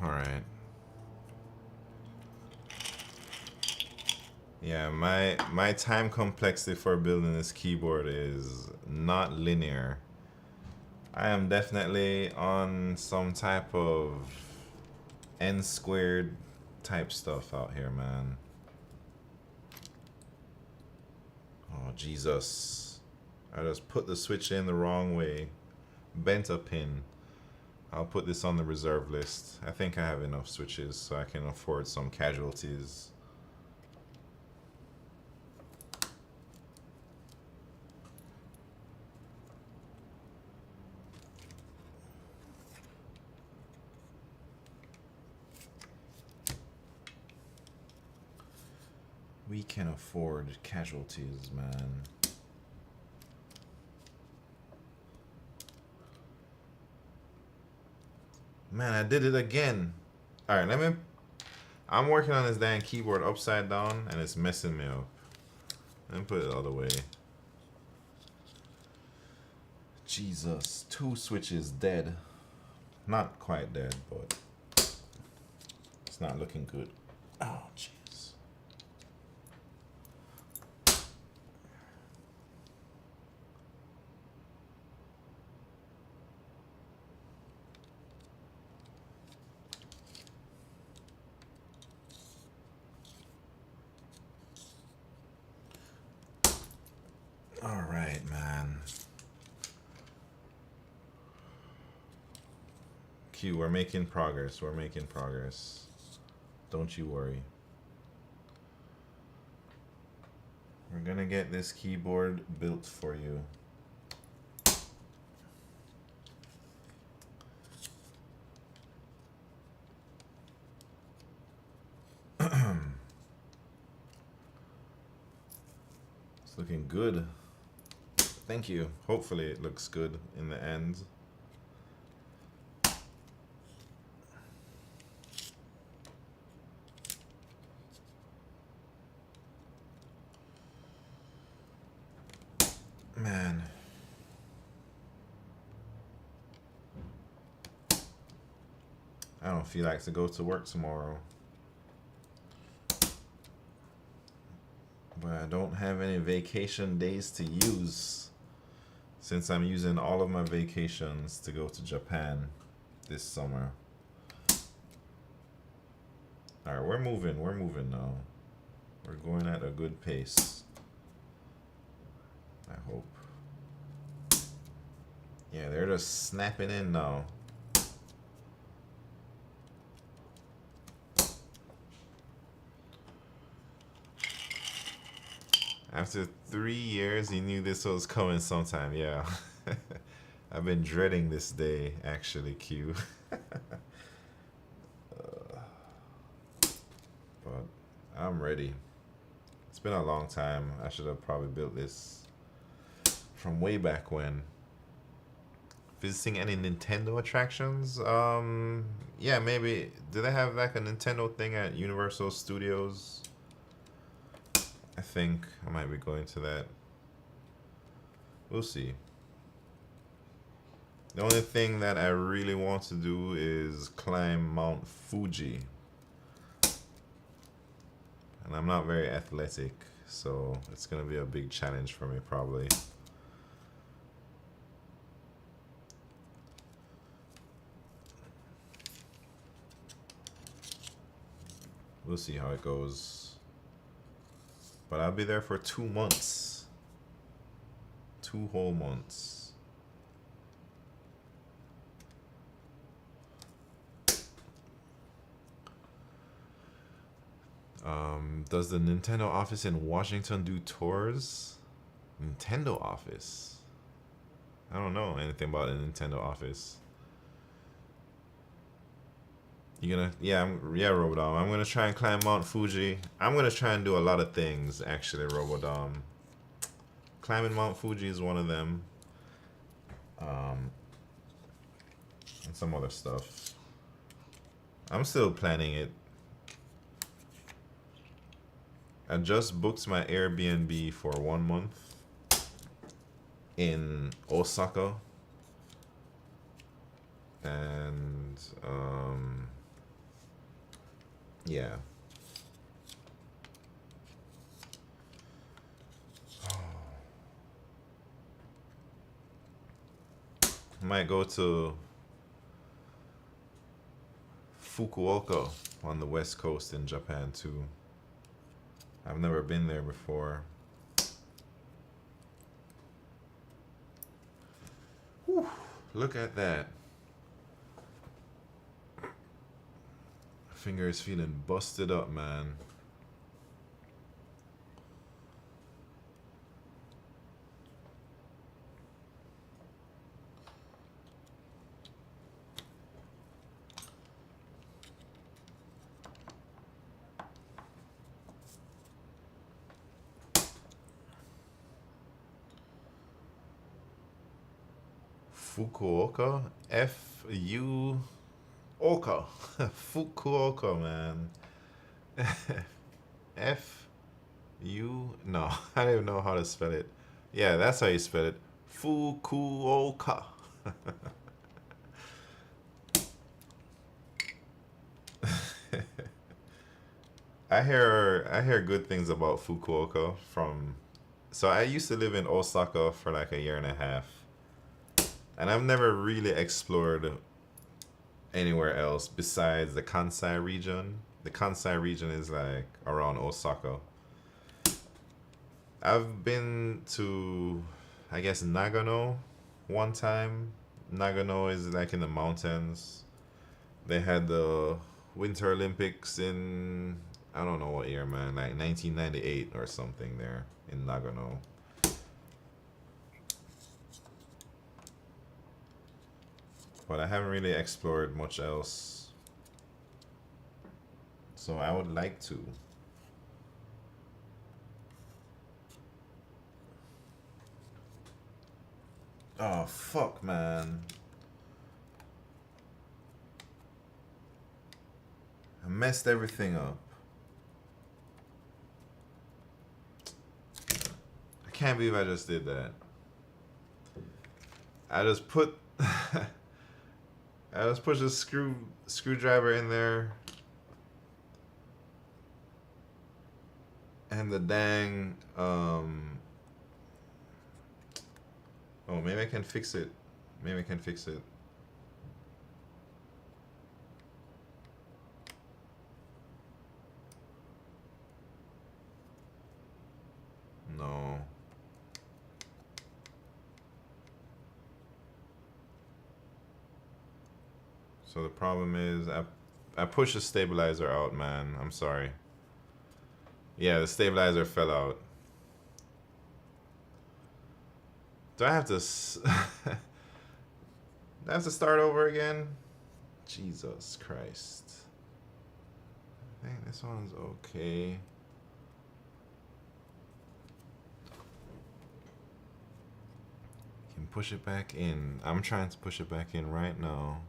Alright. Yeah, my time complexity for building this keyboard is not linear. I am definitely on some type of n squared type stuff out here, man. Oh, Jesus. I just put the switch in the wrong way. Bent a pin. I'll put this on the reserve list. I think I have enough switches so I can afford some casualties. We can afford casualties, man. Man, I did it again. All right, I'm working on this damn keyboard upside down and it's messing me up. Let me put it the other way. Jesus, 2 switches dead. Not quite dead, but it's not looking good. Oh, jeez. All right, man. Q, we're making progress. We're making progress. Don't you worry. We're gonna get this keyboard built for you. It's looking good. Thank you. Hopefully it looks good in the end. Man. I don't feel like to go to work tomorrow. But I don't have any vacation days to use, since I'm using all of my vacations to go to Japan this summer. Alright, we're moving now. We're going at a good pace. I hope. Yeah, they're just snapping in now. After 3 years, you knew this was coming sometime. Yeah. I've been dreading this day, actually, Q. But I'm ready. It's been a long time. I should have probably built this from way back when. Visiting any Nintendo attractions? Yeah, maybe. Do they have like a Nintendo thing at Universal Studios? I think I might be going to that. We'll see. The only thing that I really want to do is climb Mount Fuji. And I'm not very athletic, so it's going to be a big challenge for me probably. We'll see how it goes. But I'll be there for 2 months. 2 whole months. Does the Nintendo office in Washington do tours? Nintendo office? I don't know anything about the Nintendo office. You gonna, yeah, Robodom. I'm gonna try and climb Mount Fuji. I'm gonna try and do a lot of things, actually, Robodom. Climbing Mount Fuji is one of them. And some other stuff. I'm still planning it. I just booked my Airbnb for 1 month in Osaka. And, yeah. Might go to Fukuoka on the west coast in Japan too. I've never been there before. Whew, look at that. Finger is feeling busted up, man. Fukuoka? F-U-Oka. Fukuoka, man. F-U... No, I don't even know how to spell it. Yeah, that's how you spell it. Fukuoka. I hear good things about Fukuoka from... So I used to live in Osaka for like a year and a half. And I've never really explored anywhere else besides the Kansai region. The Kansai region is like around Osaka. I've been to, I guess, Nagano one time. Nagano is like in the mountains. They had the Winter Olympics in, I don't know what year, man, like 1998 or something there in Nagano. But I haven't really explored much else. So I would like to. Oh, fuck, man. I messed everything up. I can't believe I just did that. I just put... I just pushed a screwdriver in there. And the dang... Oh, maybe I can fix it. Maybe I can fix it. No. So the problem is I pushed the stabilizer out, man. I'm sorry. Yeah, the stabilizer fell out. Do I have to... Do I have to start over again? Jesus Christ. I think this one's okay. Can push it back in. I'm trying to push it back in right now.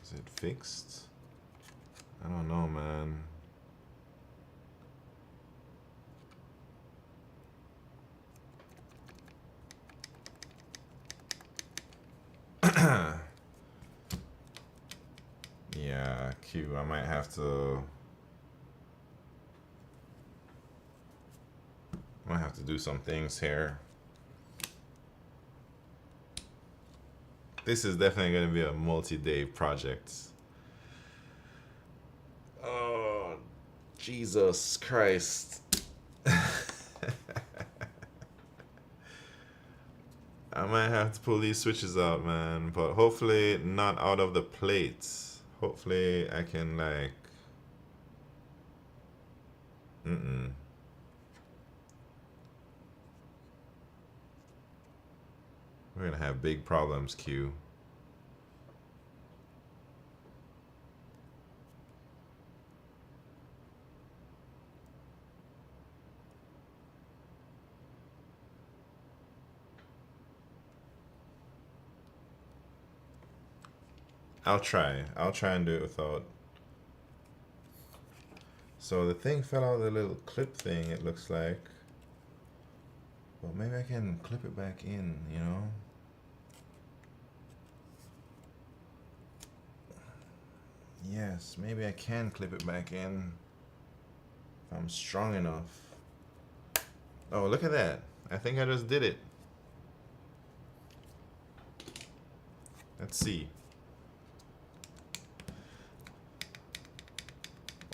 Is it fixed? I don't know, man. Yeah, Q, I might have to do some things here. This is definitely going to be a multi-day project. Oh, Jesus Christ. I might have to pull these switches out, man, but hopefully not out of the plates. Hopefully I can like... We're gonna have big problems, Q. I'll try and do it without. So the thing fell out of the little clip thing, it looks like. But maybe I can clip it back in, you know? Yes, maybe I can clip it back in if I'm strong enough. Oh, look at that. I think I just did it. Let's see.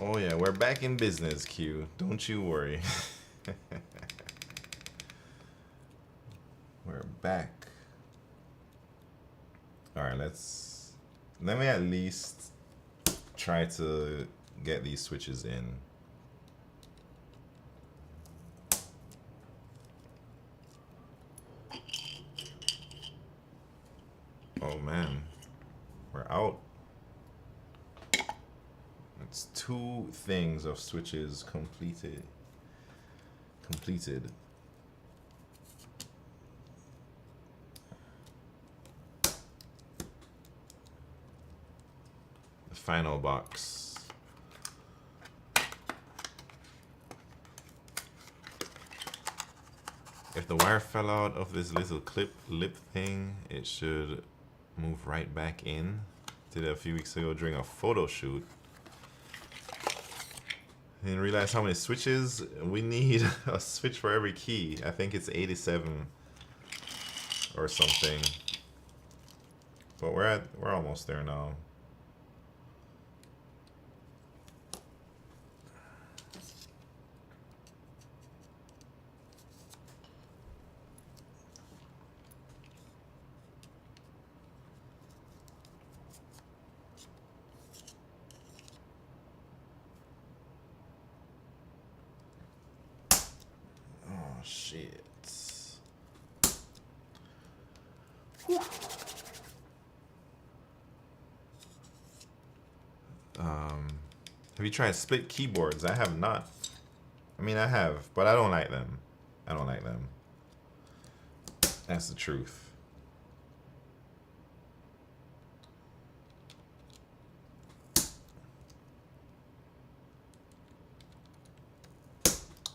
Oh yeah, we're back in business, Q. Don't you worry. We're back. Alright, let me at least try to get these switches in. Oh man, we're out. It's 2 things of switches completed. The final box. If the wire fell out of this little lip thing, it should move right back in. Did it a few weeks ago during a photo shoot. Didn't realize how many switches we need. A switch for every key. I think it's 87 or something. But we're almost there now. Shit. Whew. Have you tried split keyboards? I have not. I mean, I have, but I don't like them. I don't like them. That's the truth.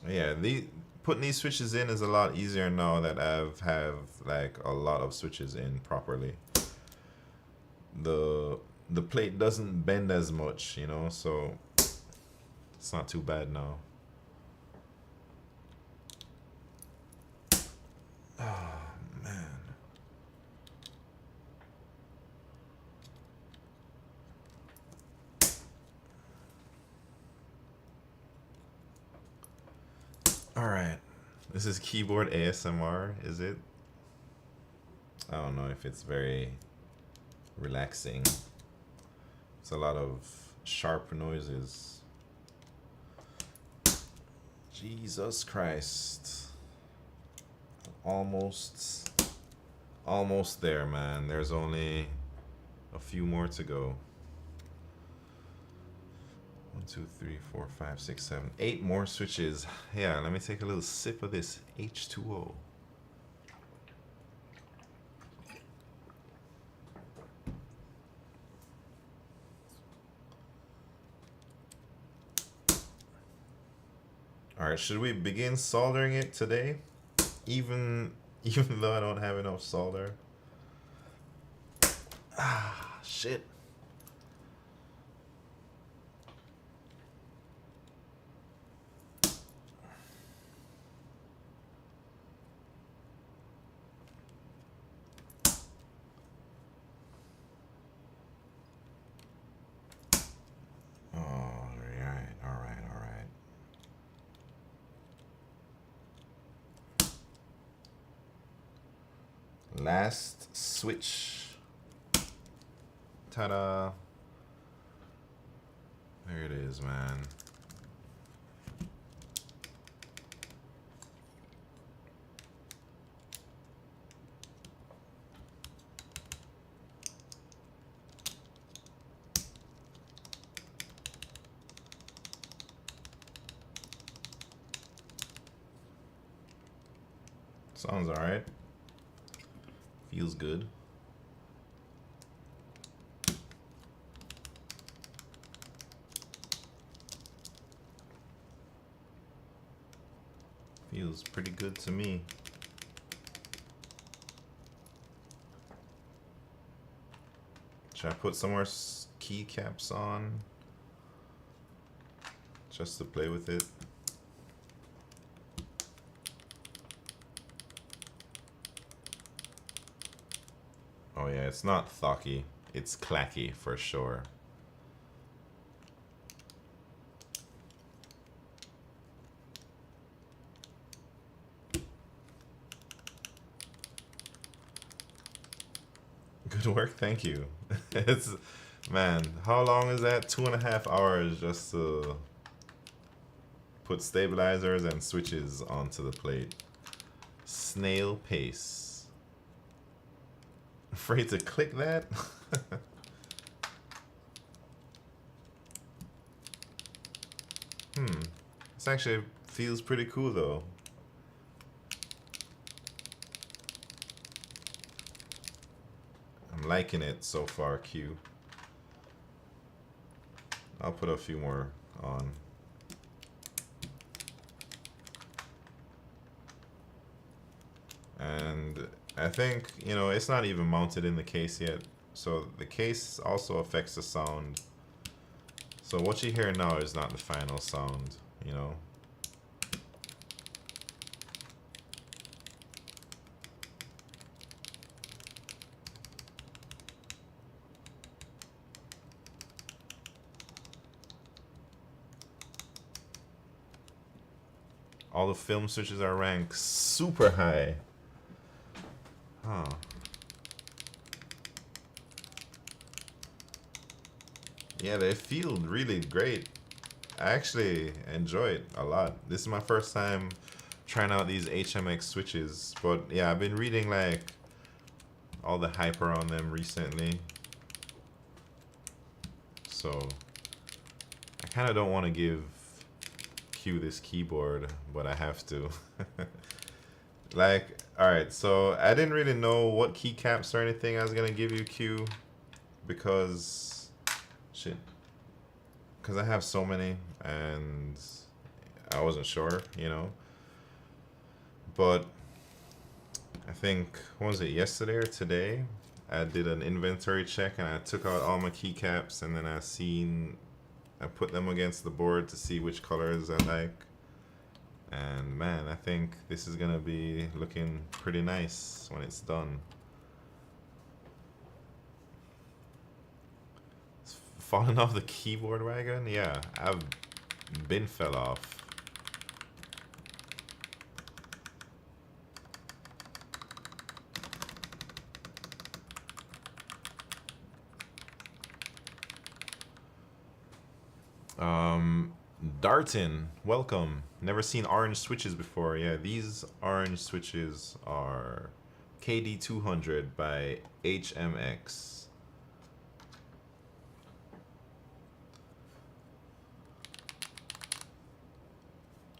Yeah, putting these switches in is a lot easier now that I've have like a lot of switches in properly. The plate doesn't bend as much, you know, so it's not too bad now. Oh man. All right. This is keyboard ASMR, is it? I don't know if it's very relaxing. It's a lot of sharp noises. Jesus Christ. Almost there, man. There's only a few more to go. 1, 2, 3, 4, 5, 6, 7, 8 more switches. Yeah, let me take a little sip of this H2O. All right, should we begin soldering it today? Even though I don't have enough solder. Ah, shit. Last switch. Ta-da. There it is, man. Sounds alright. Feels good. Feels pretty good to me. Should I put some more keycaps on? Just to play with it. Oh yeah, it's not thocky, it's clacky for sure. Good work, thank you. It's, man, how long is that? 2.5 hours just to put stabilizers and switches onto the plate. Snail pace. Afraid to click that? This actually feels pretty cool though. I'm liking it so far, Q. I'll put a few more on. And I think, you know, it's not even mounted in the case yet. So the case also affects the sound. So what you hear now is not the final sound, you know. All the film switches are ranked super high. Huh. Yeah, they feel really great. I actually enjoy it a lot. This is my first time trying out these HMX switches. But yeah, I've been reading like all the hype around them recently. So I kind of don't want to give Q this keyboard, but I have to. Like, alright, so I didn't really know what keycaps or anything I was gonna give you, Q, because shit. Because I have so many and I wasn't sure, you know. But I think, what was it, yesterday or today? I did an inventory check and I took out all my keycaps and then I put them against the board to see which colors I like. And man, I think this is gonna be looking pretty nice when it's done. It's falling off the keyboard wagon? Yeah, I've been fell off. Darton, welcome. Never seen orange switches before. Yeah, these orange switches are KD200 by HMX.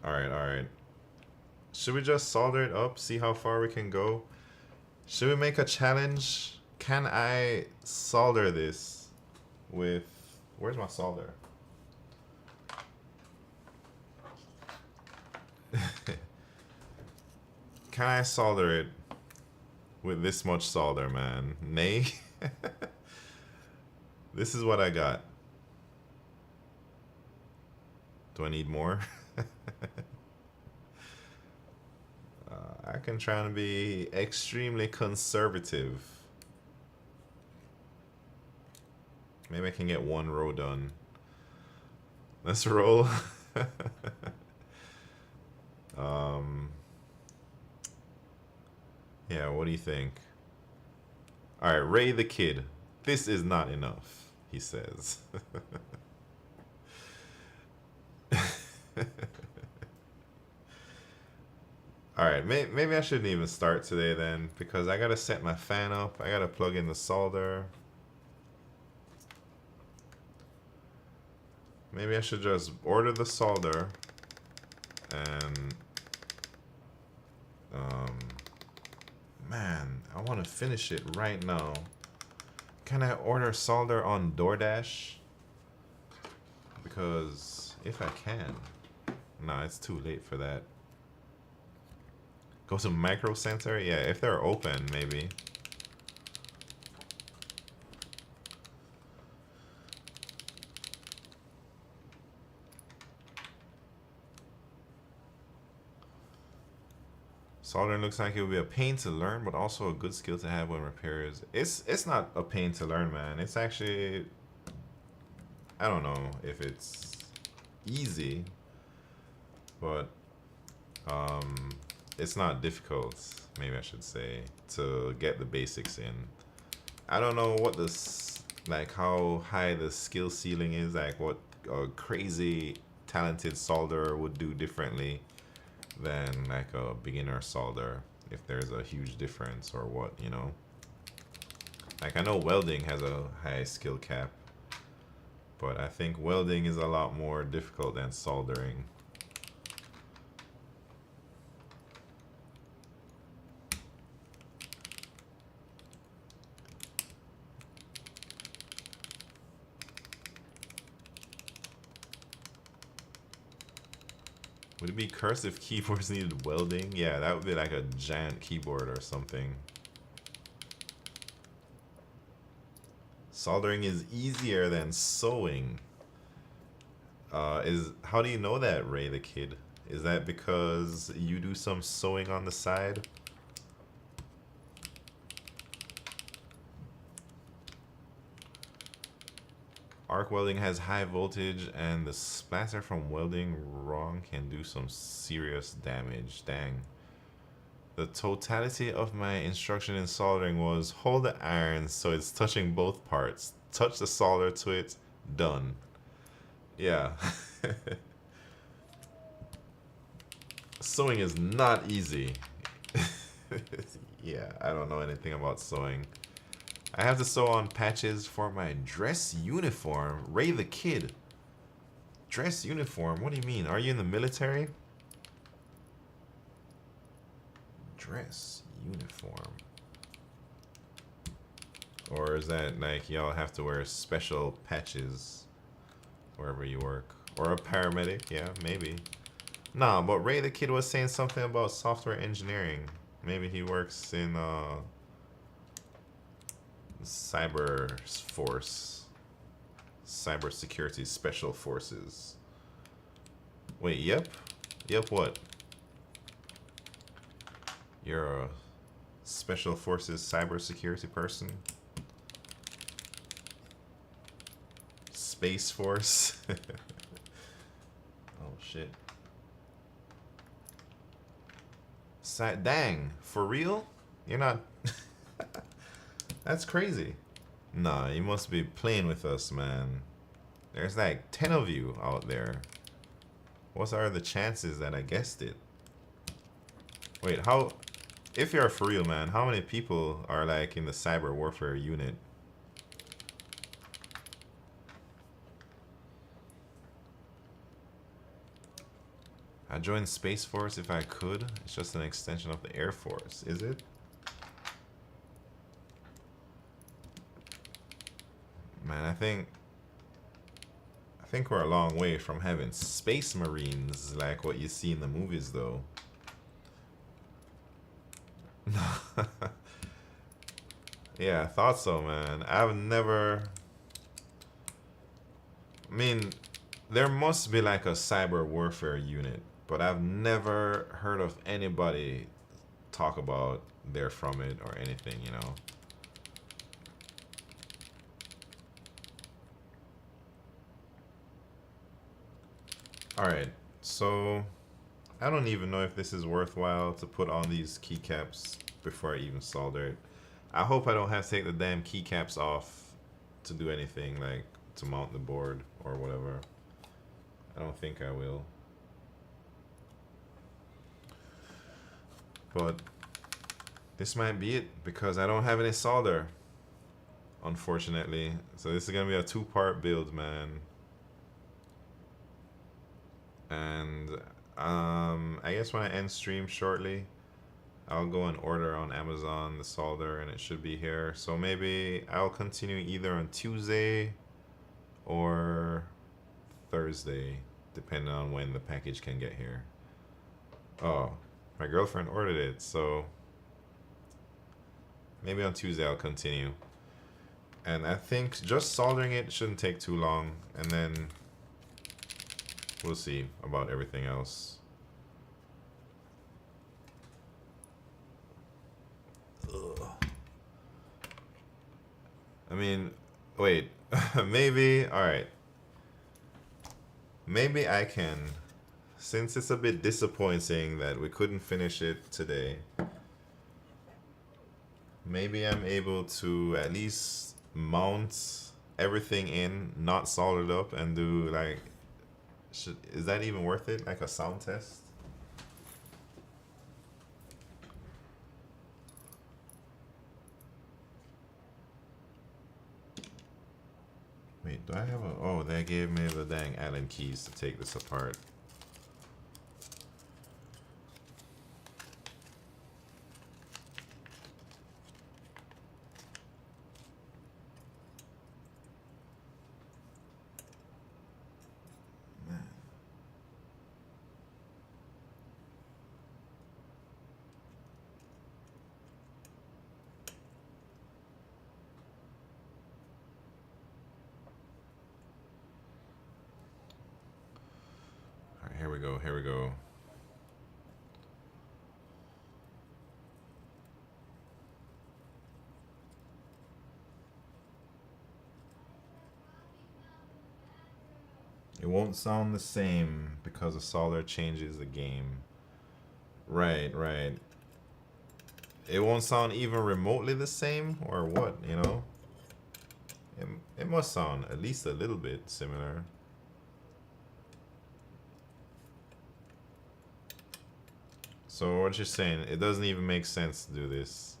Alright. Should we just solder it up, see how far we can go? Should we make a challenge? Can I solder this with... Where's my solder? Can I solder it with this much solder, man? Nay. This is what I got. Do I need more? I can try and be extremely conservative. Maybe I can get one row done. Let's roll. Yeah, what do you think? Alright, Ray the Kid. This is not enough, he says. Alright, maybe I shouldn't even start today then, because I gotta set my fan up, I gotta plug in the solder. Maybe I should just order the solder and man, I want to finish it right now. Can I order solder on DoorDash? Because if I can. Nah, it's too late for that. Go to Micro Center? Yeah, if they're open, maybe. Soldering looks like it would be a pain to learn, but also a good skill to have when repairs. It's not a pain to learn, man. It's actually, I don't know if it's easy, but it's not difficult, maybe I should say, to get the basics in. I don't know what like how high the skill ceiling is, like what a crazy talented solderer would do differently than like a beginner solder, if there's a huge difference or what, you know. Like I know welding has a high skill cap, but I think welding is a lot more difficult than soldering. Would it be cursed if keyboards needed welding? Yeah, that would be like a giant keyboard or something. Soldering is easier than sewing. How do you know that, Ray the Kid? Is that because you do some sewing on the side? Arc welding has high voltage, and the splatter from welding wrong can do some serious damage. Dang. The totality of my instruction in soldering was hold the iron so it's touching both parts. Touch the solder to it. Done. Yeah. Sewing is not easy. Yeah, I don't know anything about sewing. I have to sew on patches for my dress uniform. Ray the Kid. Dress uniform? What do you mean? Are you in the military? Dress uniform. Or is that like y'all have to wear special patches wherever you work? Or a paramedic? Yeah, maybe. Nah, but Ray the Kid was saying something about software engineering. Maybe he works in cyber force, cyber security special forces. Wait, yep, what? You're a special forces cyber security person? Space Force? Oh shit. Dang, for real? You're not... That's crazy. Nah, you must be playing with us, man. There's like 10 of you out there. What are the chances that I guessed it? Wait, how... If you're for real, man, how many people are like in the cyber warfare unit? I joined Space Force if I could. It's just an extension of the Air Force, is it? Man, I think we're a long way from having space marines like what you see in the movies, though. Yeah, I thought so, man. I've never... I mean, there must be like a cyber warfare unit, but I've never heard of anybody talk about they're from it or anything, you know? Alright, so I don't even know if this is worthwhile to put on these keycaps before I even solder it. I hope I don't have to take the damn keycaps off to do anything, like to mount the board or whatever. I don't think I will. But this might be it because I don't have any solder, unfortunately. So this is gonna be a two-part build, man. And I guess when I end stream shortly, I'll go and order on Amazon the solder and it should be here. So maybe I'll continue either on Tuesday or Thursday, depending on when the package can get here. Oh, my girlfriend ordered it, so maybe on Tuesday I'll continue. And I think just soldering it shouldn't take too long, and then we'll see about everything else. Ugh. I mean, wait, maybe, alright. Maybe I can, since it's a bit disappointing that we couldn't finish it today, maybe I'm able to at least mount everything in, not soldered up, and do like, is that even worth it? Like a sound test? Wait, do I have a, oh, they gave me the dang Allen keys to take this apart. Alright, here we go, here we go. It won't sound the same because the solder changes the game. Right, right. It won't sound even remotely the same, or what, you know? It must sound at least a little bit similar. So what you're saying, it doesn't even make sense to do this.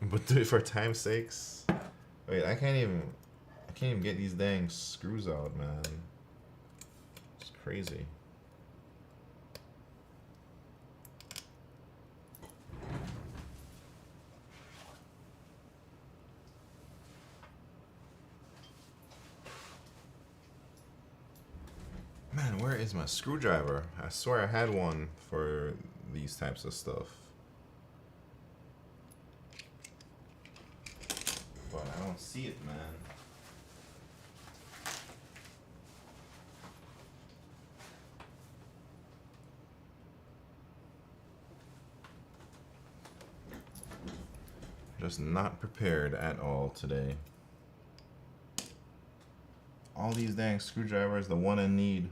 But do it for time's sakes. Wait, I can't even get these dang screws out, man. It's crazy. Man, where is my screwdriver? I swear I had one for these types of stuff. But I don't see it, man. Just not prepared at all today. All these dang screwdrivers, the one I need,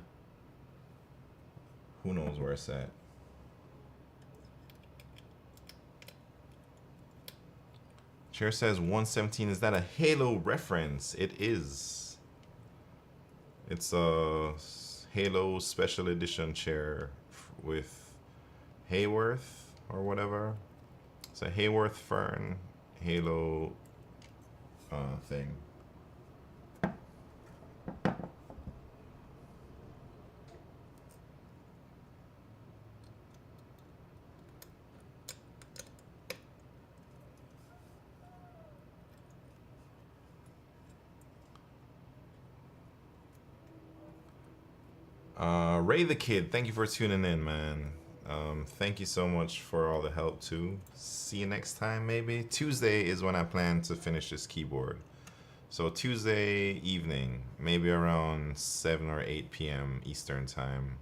who knows where it's at. Chair says 117. Is that a Halo reference? It is. It's a Halo special edition chair with Hayworth or whatever. It's a Hayworth Fern Halo thing. Ray the Kid, thank you for tuning in, man. Thank you so much for all the help too. See you next time, maybe. Tuesday is when I plan to finish this keyboard. So Tuesday evening, maybe around 7 or 8 p.m. Eastern time.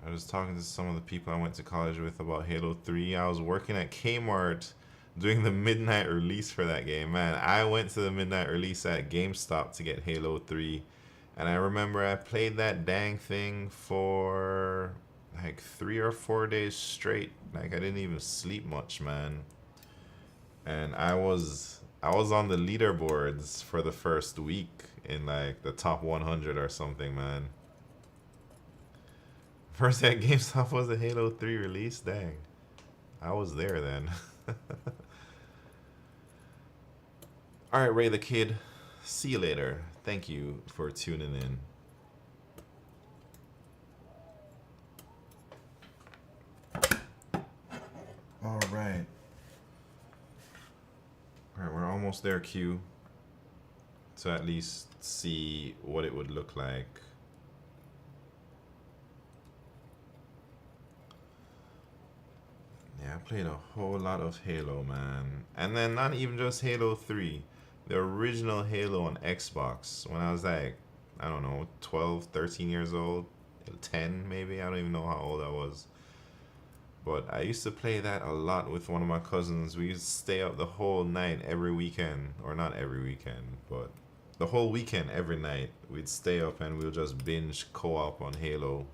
I was talking to some of the people I went to college with about Halo 3. I was working at Kmart doing the midnight release for that game. Man, I went to the midnight release at GameStop to get Halo 3. And I remember I played that dang thing for like 3 or 4 days straight. Like I didn't even sleep much, man. And I was on the leaderboards for the first week in like the top 100 or something, man. First day at GameStop was the Halo 3 release. Dang, I was there then. All right, Ray the Kid. See you later. Thank you for tuning in. All right. All right, we're almost there, Q. To at least see what it would look like. Yeah, I played a whole lot of Halo, man. And then not even just Halo 3. The original Halo on Xbox when I was like, I don't know, 12, 13 years old, 10 maybe, I don't even know how old I was. But I used to play that a lot with one of my cousins. We used to stay up the whole night every weekend, or not every weekend, but the whole weekend every night. We'd stay up and we'll just binge co-op on Halo.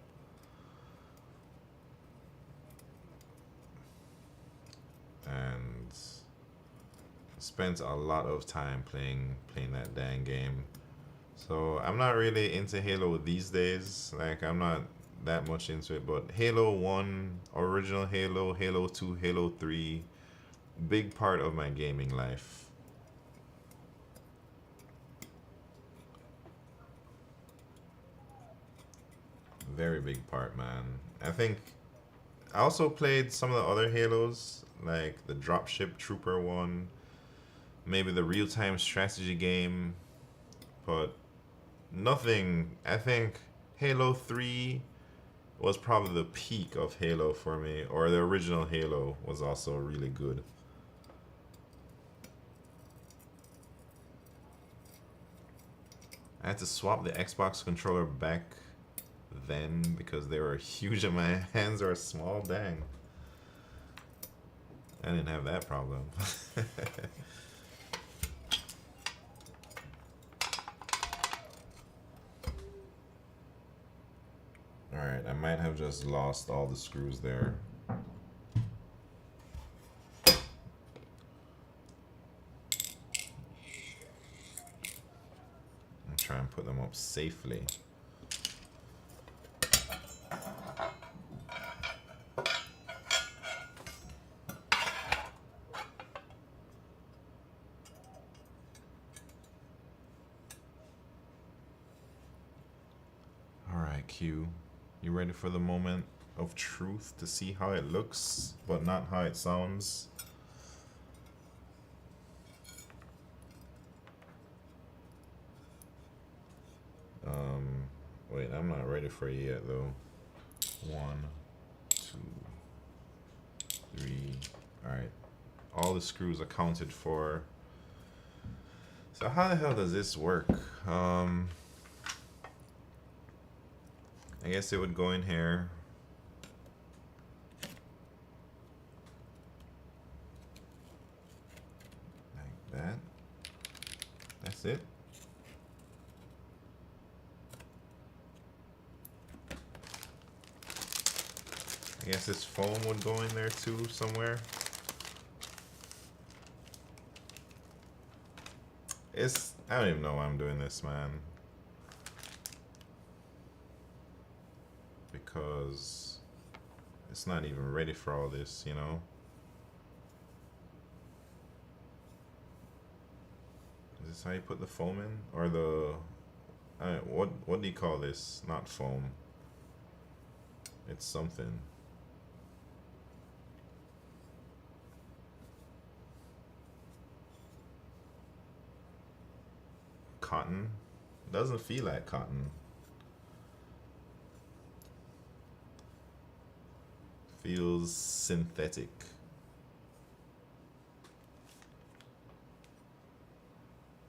and spent a lot of time playing that dang game. So I'm not really into Halo these days. Like, I'm not that much into it, but Halo 1, original Halo, Halo 2, Halo 3, big part of my gaming life. Very big part, man. I think I also played some of the other Halos, like the Dropship Trooper one, maybe the real-time strategy game, but nothing. I think Halo 3 was probably the peak of Halo for me, or the original Halo was also really good. I had to swap the Xbox controller back then because they were huge and my hands are small. Dang. I didn't have that problem. Alright, I might have just lost all the screws there. I'll try and put them up safely. Alright, Q. You ready for the moment of truth to see how it looks, but not how it sounds? Wait, I'm not ready for it yet though. 1, 2, 3. Alright. All the screws accounted for. So how the hell does this work? I guess it would go in here. Like that. That's it. I guess this foam would go in there too somewhere. I don't even know why I'm doing this, man. Because it's not even ready for all this, you know? Is this how you put the foam in? Or the... what do you call this? Not foam. It's something. Cotton? Doesn't feel like cotton. Feels synthetic.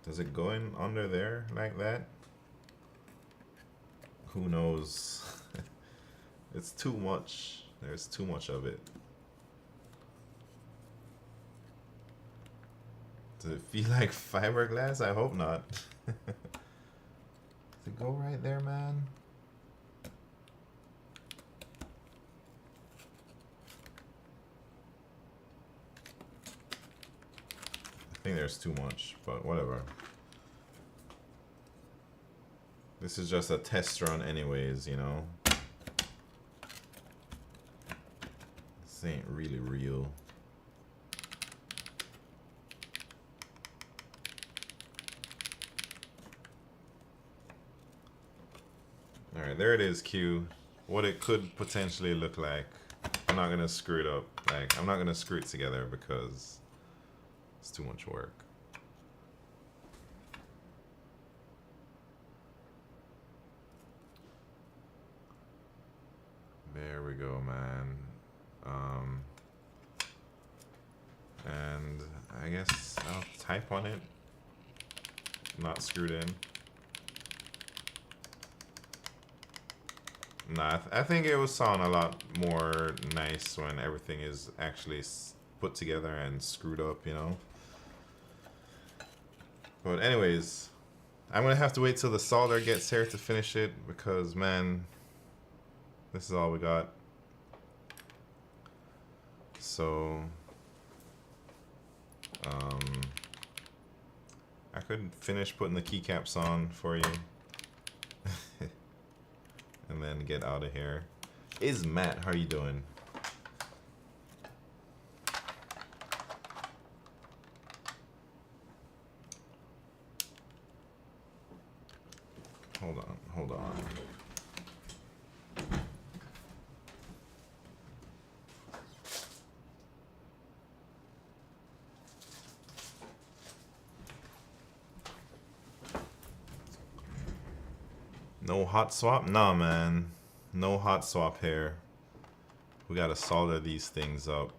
Does it go in under there like that? Who knows? It's too much. There's too much of it. Does it feel like fiberglass? I hope not. Does it go right there, man? I think there's too much, but whatever. This is just a test run anyways, you know? This ain't really real. Alright, there it is, Q. What it could potentially look like. I'm not gonna screw it up. Like, I'm not gonna screw it together because it's too much work. There we go, man. And I guess I'll type on it. Not screwed in. Nah, I think it will sound a lot more nice when everything is actually put together and screwed up, you know? But anyways, I'm gonna have to wait till the solder gets here to finish it because, man, this is all we got. So I could finish putting the keycaps on for you. And then get out of here. Is Matt, how are you doing? Hold on, hold on. No hot swap? Nah, man. No hot swap here. We gotta solder these things up.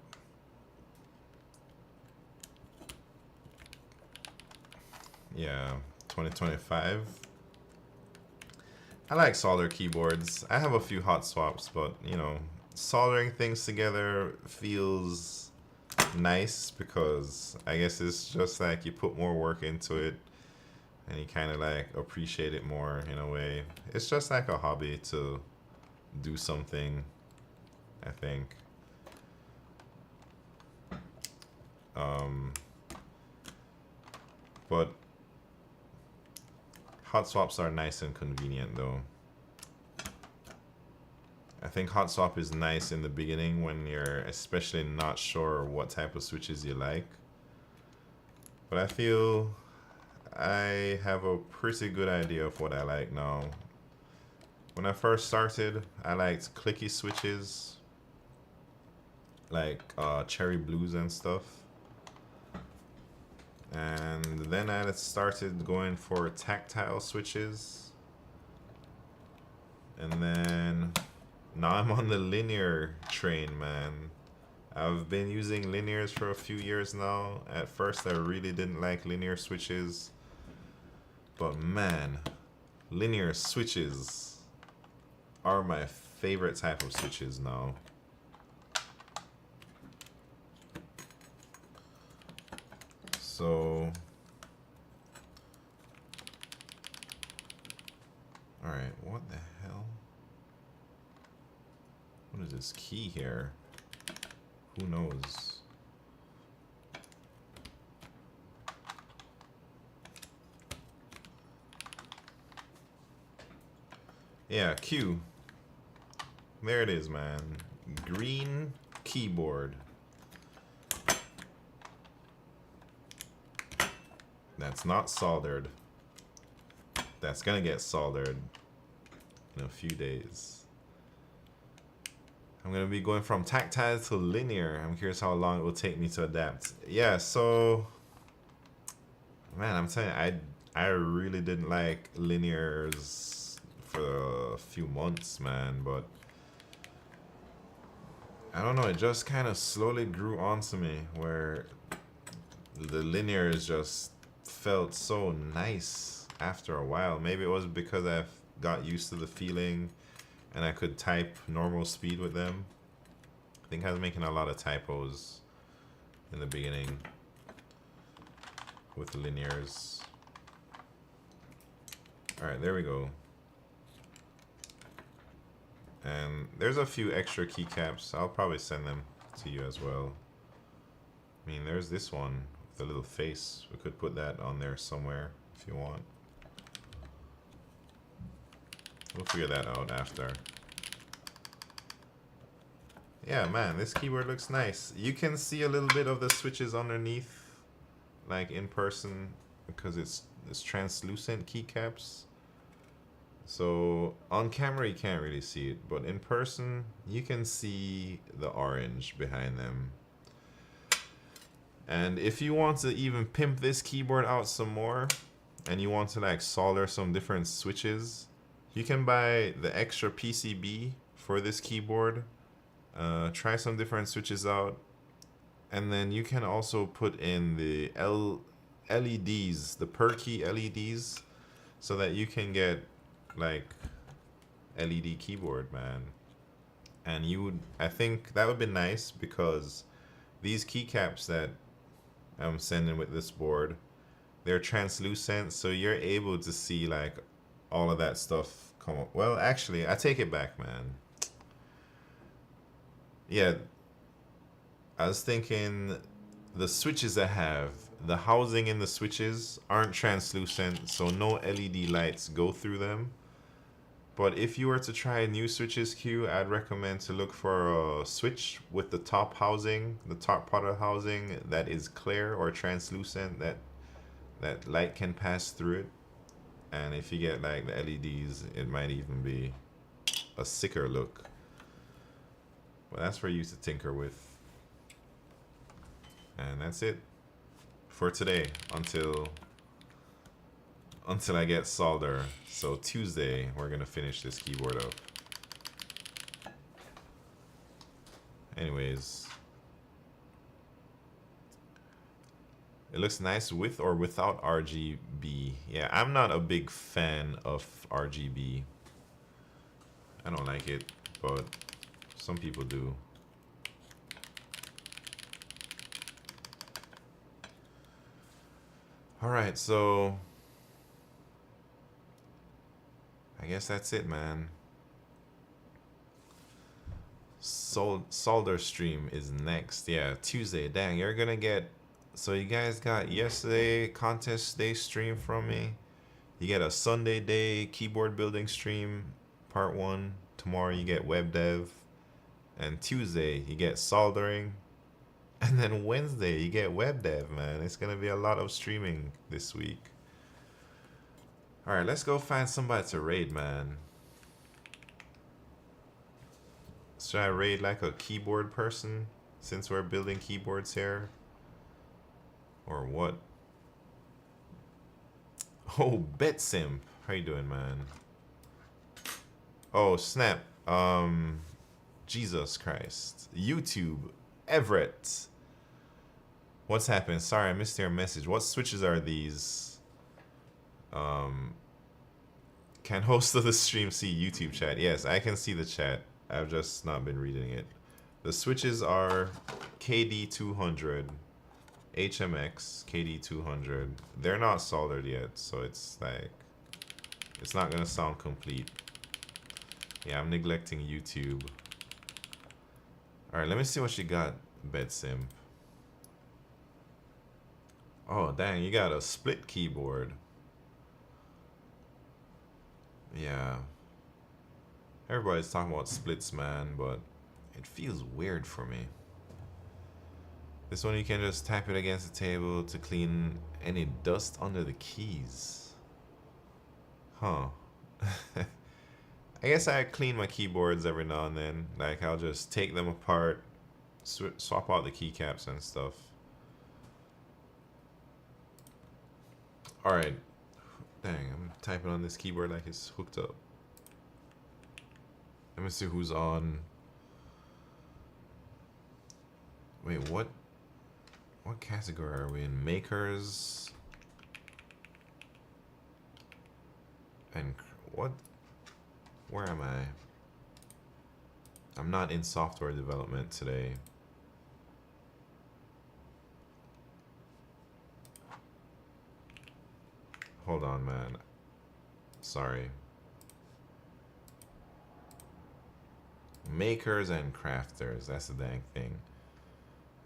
Yeah, 2025. I like solder keyboards. I have a few hot swaps, but you know, soldering things together feels nice because I guess it's just like you put more work into it and you kind of like appreciate it more in a way. It's just like a hobby to do something, I think. But hot swaps are nice and convenient though. I think hot swap is nice in the beginning when you're especially not sure what type of switches you like. But I feel I have a pretty good idea of what I like now. When I first started, I liked clicky switches, like cherry blues and stuff. And then I started going for tactile switches. And then now I'm on the linear train, man. I've been using linears for a few years now. At first, I really didn't like linear switches. But man, linear switches are my favorite type of switches now. So, alright, what the hell? What is this key here? Who knows? Yeah, Q. There it is, man. Green keyboard. That's not soldered. That's gonna get soldered in a few days. I'm gonna be going from tactile to linear. I'm curious how long it will take me to adapt. Yeah, so man, I'm telling you, I really didn't like linears for a few months, man, but I don't know, it just kind of slowly grew onto me where the linears just felt so nice after a while. Maybe it was because I got used to the feeling and I could type normal speed with them. I think I was making a lot of typos in the beginning with the linears. Alright, there we go. And there's a few extra keycaps. I'll probably send them to you as well. I mean, there's this one with a little face. We could put that on there somewhere if you want. We'll figure that out after. Yeah, man, this keyboard looks nice. You can see a little bit of the switches underneath, like in person, because it's translucent keycaps. So on camera you can't really see it, but in person you can see the orange behind them. And if you want to even pimp this keyboard out some more, and you want to like solder some different switches, you can buy the extra PCB for this keyboard. Try some different switches out, and then you can also put in the LEDs, the per key LEDs, so that you can get like LED keyboard, man. And you would, I think that would be nice because these keycaps that I'm sending with this board, they're translucent, so you're able to see like all of that stuff come up. Well, actually, I take it back, man. Yeah, I was thinking the switches I have, the housing in the switches aren't translucent, so no LED lights go through them. But if you were to try new switches, Q, I'd recommend to look for a switch with the top housing, the top part of the housing that is clear or translucent, that light can pass through it. And if you get like the LEDs, it might even be a sicker look. But that's for you to tinker with. And that's it for today until I get solder. So Tuesday we're gonna finish this keyboard up. Anyways, it looks nice with or without RGB. Yeah, I'm not a big fan of RGB. I don't like it, but some people do. Alright, so I guess that's it, man. Solder stream is next. Yeah, Tuesday. Dang, you're gonna get... So you guys got yesterday contest day stream from me. You get a Sunday day keyboard building stream, part 1. Tomorrow you get web dev. And Tuesday you get soldering. And then Wednesday you get web dev, man. It's gonna be a lot of streaming this week. Alright, let's go find somebody to raid, man. Should I raid like a keyboard person since we're building keyboards here? Or what? Oh, BetSimp. How you doing, man? Oh, snap. Jesus Christ. YouTube. Everett. What's happened? Sorry, I missed your message. What switches are these? Can host of the stream see YouTube chat? Yes, I can see the chat. I've just not been reading it. The switches are KD200, HMX KD200. They're not soldered yet, so it's like, it's not gonna sound complete. Yeah, I'm neglecting YouTube. Alright, let me see what you got, BetSimp. Oh, dang, you got a split keyboard. Yeah. Everybody's talking about splits, man, but it feels weird for me. This one you can just tap it against the table to clean any dust under the keys. Huh. I guess I clean my keyboards every now and then. Like, I'll just take them apart, swap out the keycaps and stuff. Alright. Dang, I'm typing on this keyboard like it's hooked up. Let me see who's on. Wait, what category are we in? Makers. And what? Where am I? I'm not in software development today. Hold on, man. Sorry. Makers and crafters. That's the dang thing.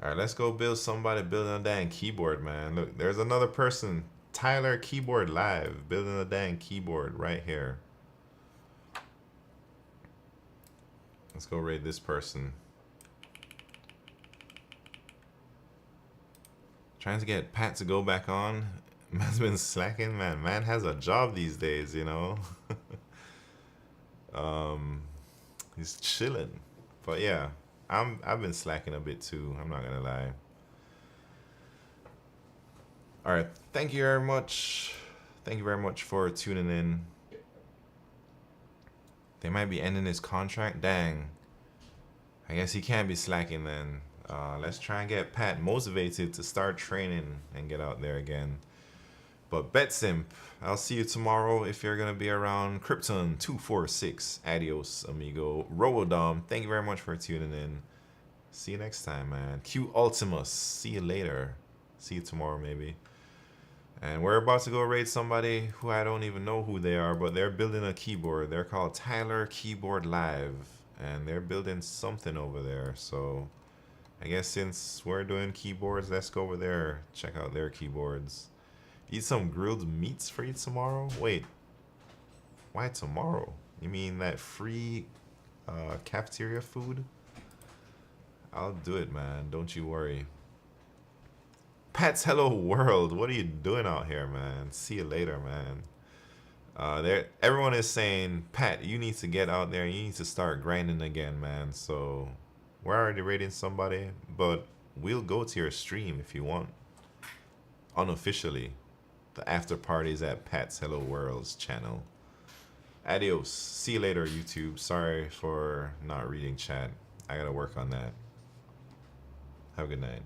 Alright, let's go build somebody building a dang keyboard, man. Look, there's another person. Tyler Keyboard Live. Building a dang keyboard right here. Let's go raid this person. Trying to get Pat to go back on. Man's been slacking, man. Man has a job these days, you know. He's chilling. But yeah, I've been slacking a bit too. I'm not gonna lie. All right, thank you very much. Thank you very much for tuning in. They might be ending his contract. Dang. I guess he can't be slacking then. Let's try and get Pat motivated to start training and get out there again. But BetSimp, I'll see you tomorrow if you're going to be around. Krypton246, adios, amigo. Roodom, thank you very much for tuning in. See you next time, man. Q Ultimus, see you later. See you tomorrow, maybe. And we're about to go raid somebody who I don't even know who they are, but they're building a keyboard. They're called Tyler Keyboard Live, and they're building something over there. So I guess since we're doing keyboards, let's go over there, check out their keyboards. Eat some grilled meats for you tomorrow? Wait, why tomorrow? You mean that free cafeteria food? I'll do it, man. Don't you worry. Pat's Hello World. What are you doing out here, man? See you later, man. Everyone is saying, Pat, you need to get out there. You need to start grinding again, man. So we're already rating somebody, but we'll go to your stream if you want. Unofficially, the after party is at Pat's Hello World's channel. Adios. See you later, YouTube. Sorry for not reading chat. I gotta work on that. Have a good night.